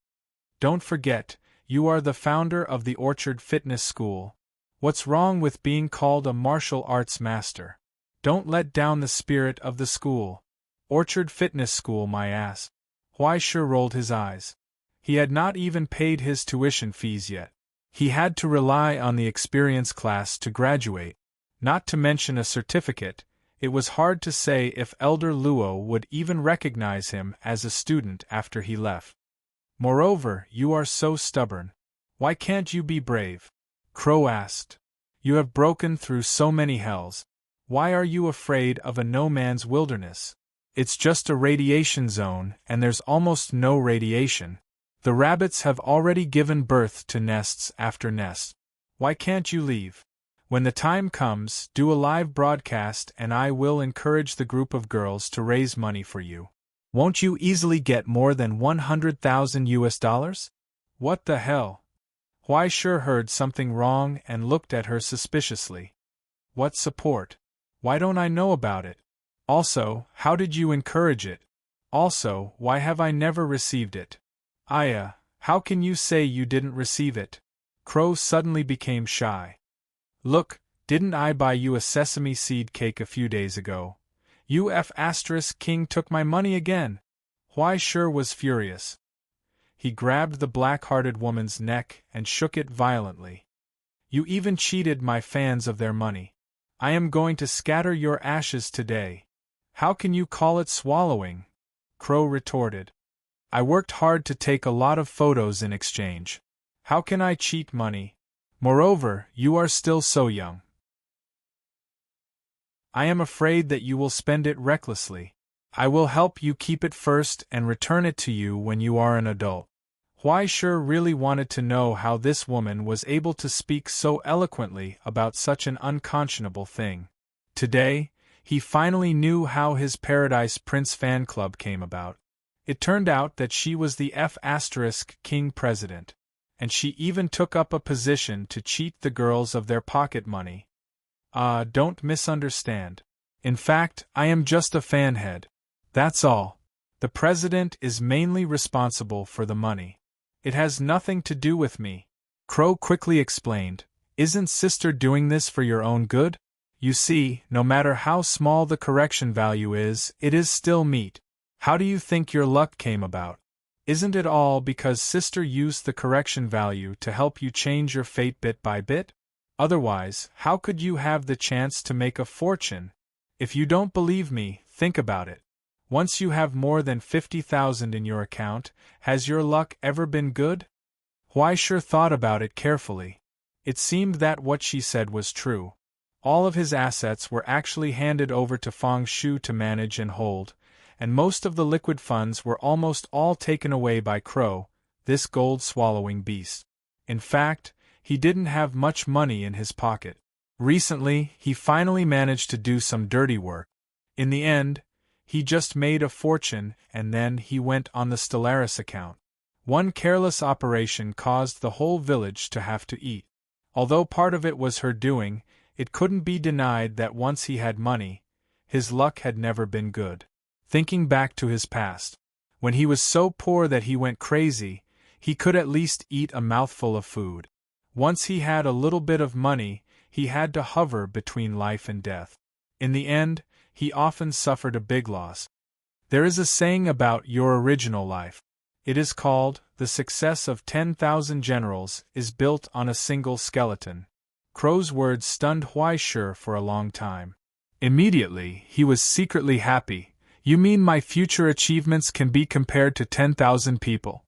Don't forget, you are the founder of the Orchard Fitness School. What's wrong with being called a martial arts master? Don't let down the spirit of the school. Orchard Fitness School, my ass. Huaisher rolled his eyes. He had not even paid his tuition fees yet. He had to rely on the experience class to graduate. Not to mention a certificate, it was hard to say if Elder Luo would even recognize him as a student after he left. Moreover, you are so stubborn. Why can't you be brave? Crow asked. You have broken through so many hells. Why are you afraid of a no man's wilderness? It's just a radiation zone, and there's almost no radiation. The rabbits have already given birth to nests after nests. Why can't you leave? When the time comes, do a live broadcast and I will encourage the group of girls to raise money for you. Won't you easily get more than 100,000 US? What the hell? Huaisher heard something wrong and looked at her suspiciously. What support? Why don't I know about it? Also, how did you encourage it? Also, why have I never received it? Aya, how can you say you didn't receive it? Crow suddenly became shy. Look, didn't I buy you a sesame seed cake a few days ago? King took my money again. Huaisher was furious. He grabbed the black-hearted woman's neck and shook it violently. You even cheated my fans of their money. I am going to scatter your ashes today. How can you call it swallowing? Crow retorted. I worked hard to take a lot of photos in exchange. How can I cheat money? Moreover, you are still so young. I am afraid that you will spend it recklessly. I will help you keep it first and return it to you when you are an adult. Huaisher really wanted to know how this woman was able to speak so eloquently about such an unconscionable thing. Today, he finally knew how his Paradise Prince fan club came about. It turned out that she was the King president, and she even took up a position to cheat the girls of their pocket money. Don't misunderstand. In fact, I am just a fanhead. That's all. The president is mainly responsible for the money. It has nothing to do with me. Crow quickly explained. Isn't sister doing this for your own good? You see, no matter how small the correction value is, it is still meat. How do you think your luck came about? Isn't it all because Sister used the correction value to help you change your fate bit by bit? Otherwise, how could you have the chance to make a fortune? If you don't believe me, think about it. Once you have more than 50,000 in your account, has your luck ever been good? Huaishe thought about it carefully. It seemed that what she said was true. All of his assets were actually handed over to Feng Shu to manage and hold, and most of the liquid funds were almost all taken away by Crow, this gold-swallowing beast. In fact, he didn't have much money in his pocket. Recently, he finally managed to do some dirty work. In the end, he just made a fortune, and then he went on the Stellaris account. One careless operation caused the whole village to have to eat. Although part of it was her doing, it couldn't be denied that once he had money, his luck had never been good. Thinking back to his past, when he was so poor that he went crazy, he could at least eat a mouthful of food. Once he had a little bit of money, he had to hover between life and death. In the end, he often suffered a big loss. There is a saying about your original life. It is called, "The success of 10,000 generals is built on a single skeleton." Crow's words stunned Huaishe for a long time. Immediately, he was secretly happy. You mean my future achievements can be compared to 10,000 people?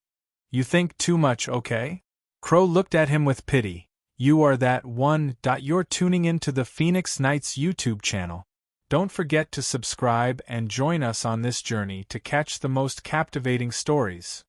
You think too much, okay? Crow looked at him with pity. You are that one. You're tuning into the Phoenix Knights YouTube channel. Don't forget to subscribe and join us on this journey to catch the most captivating stories.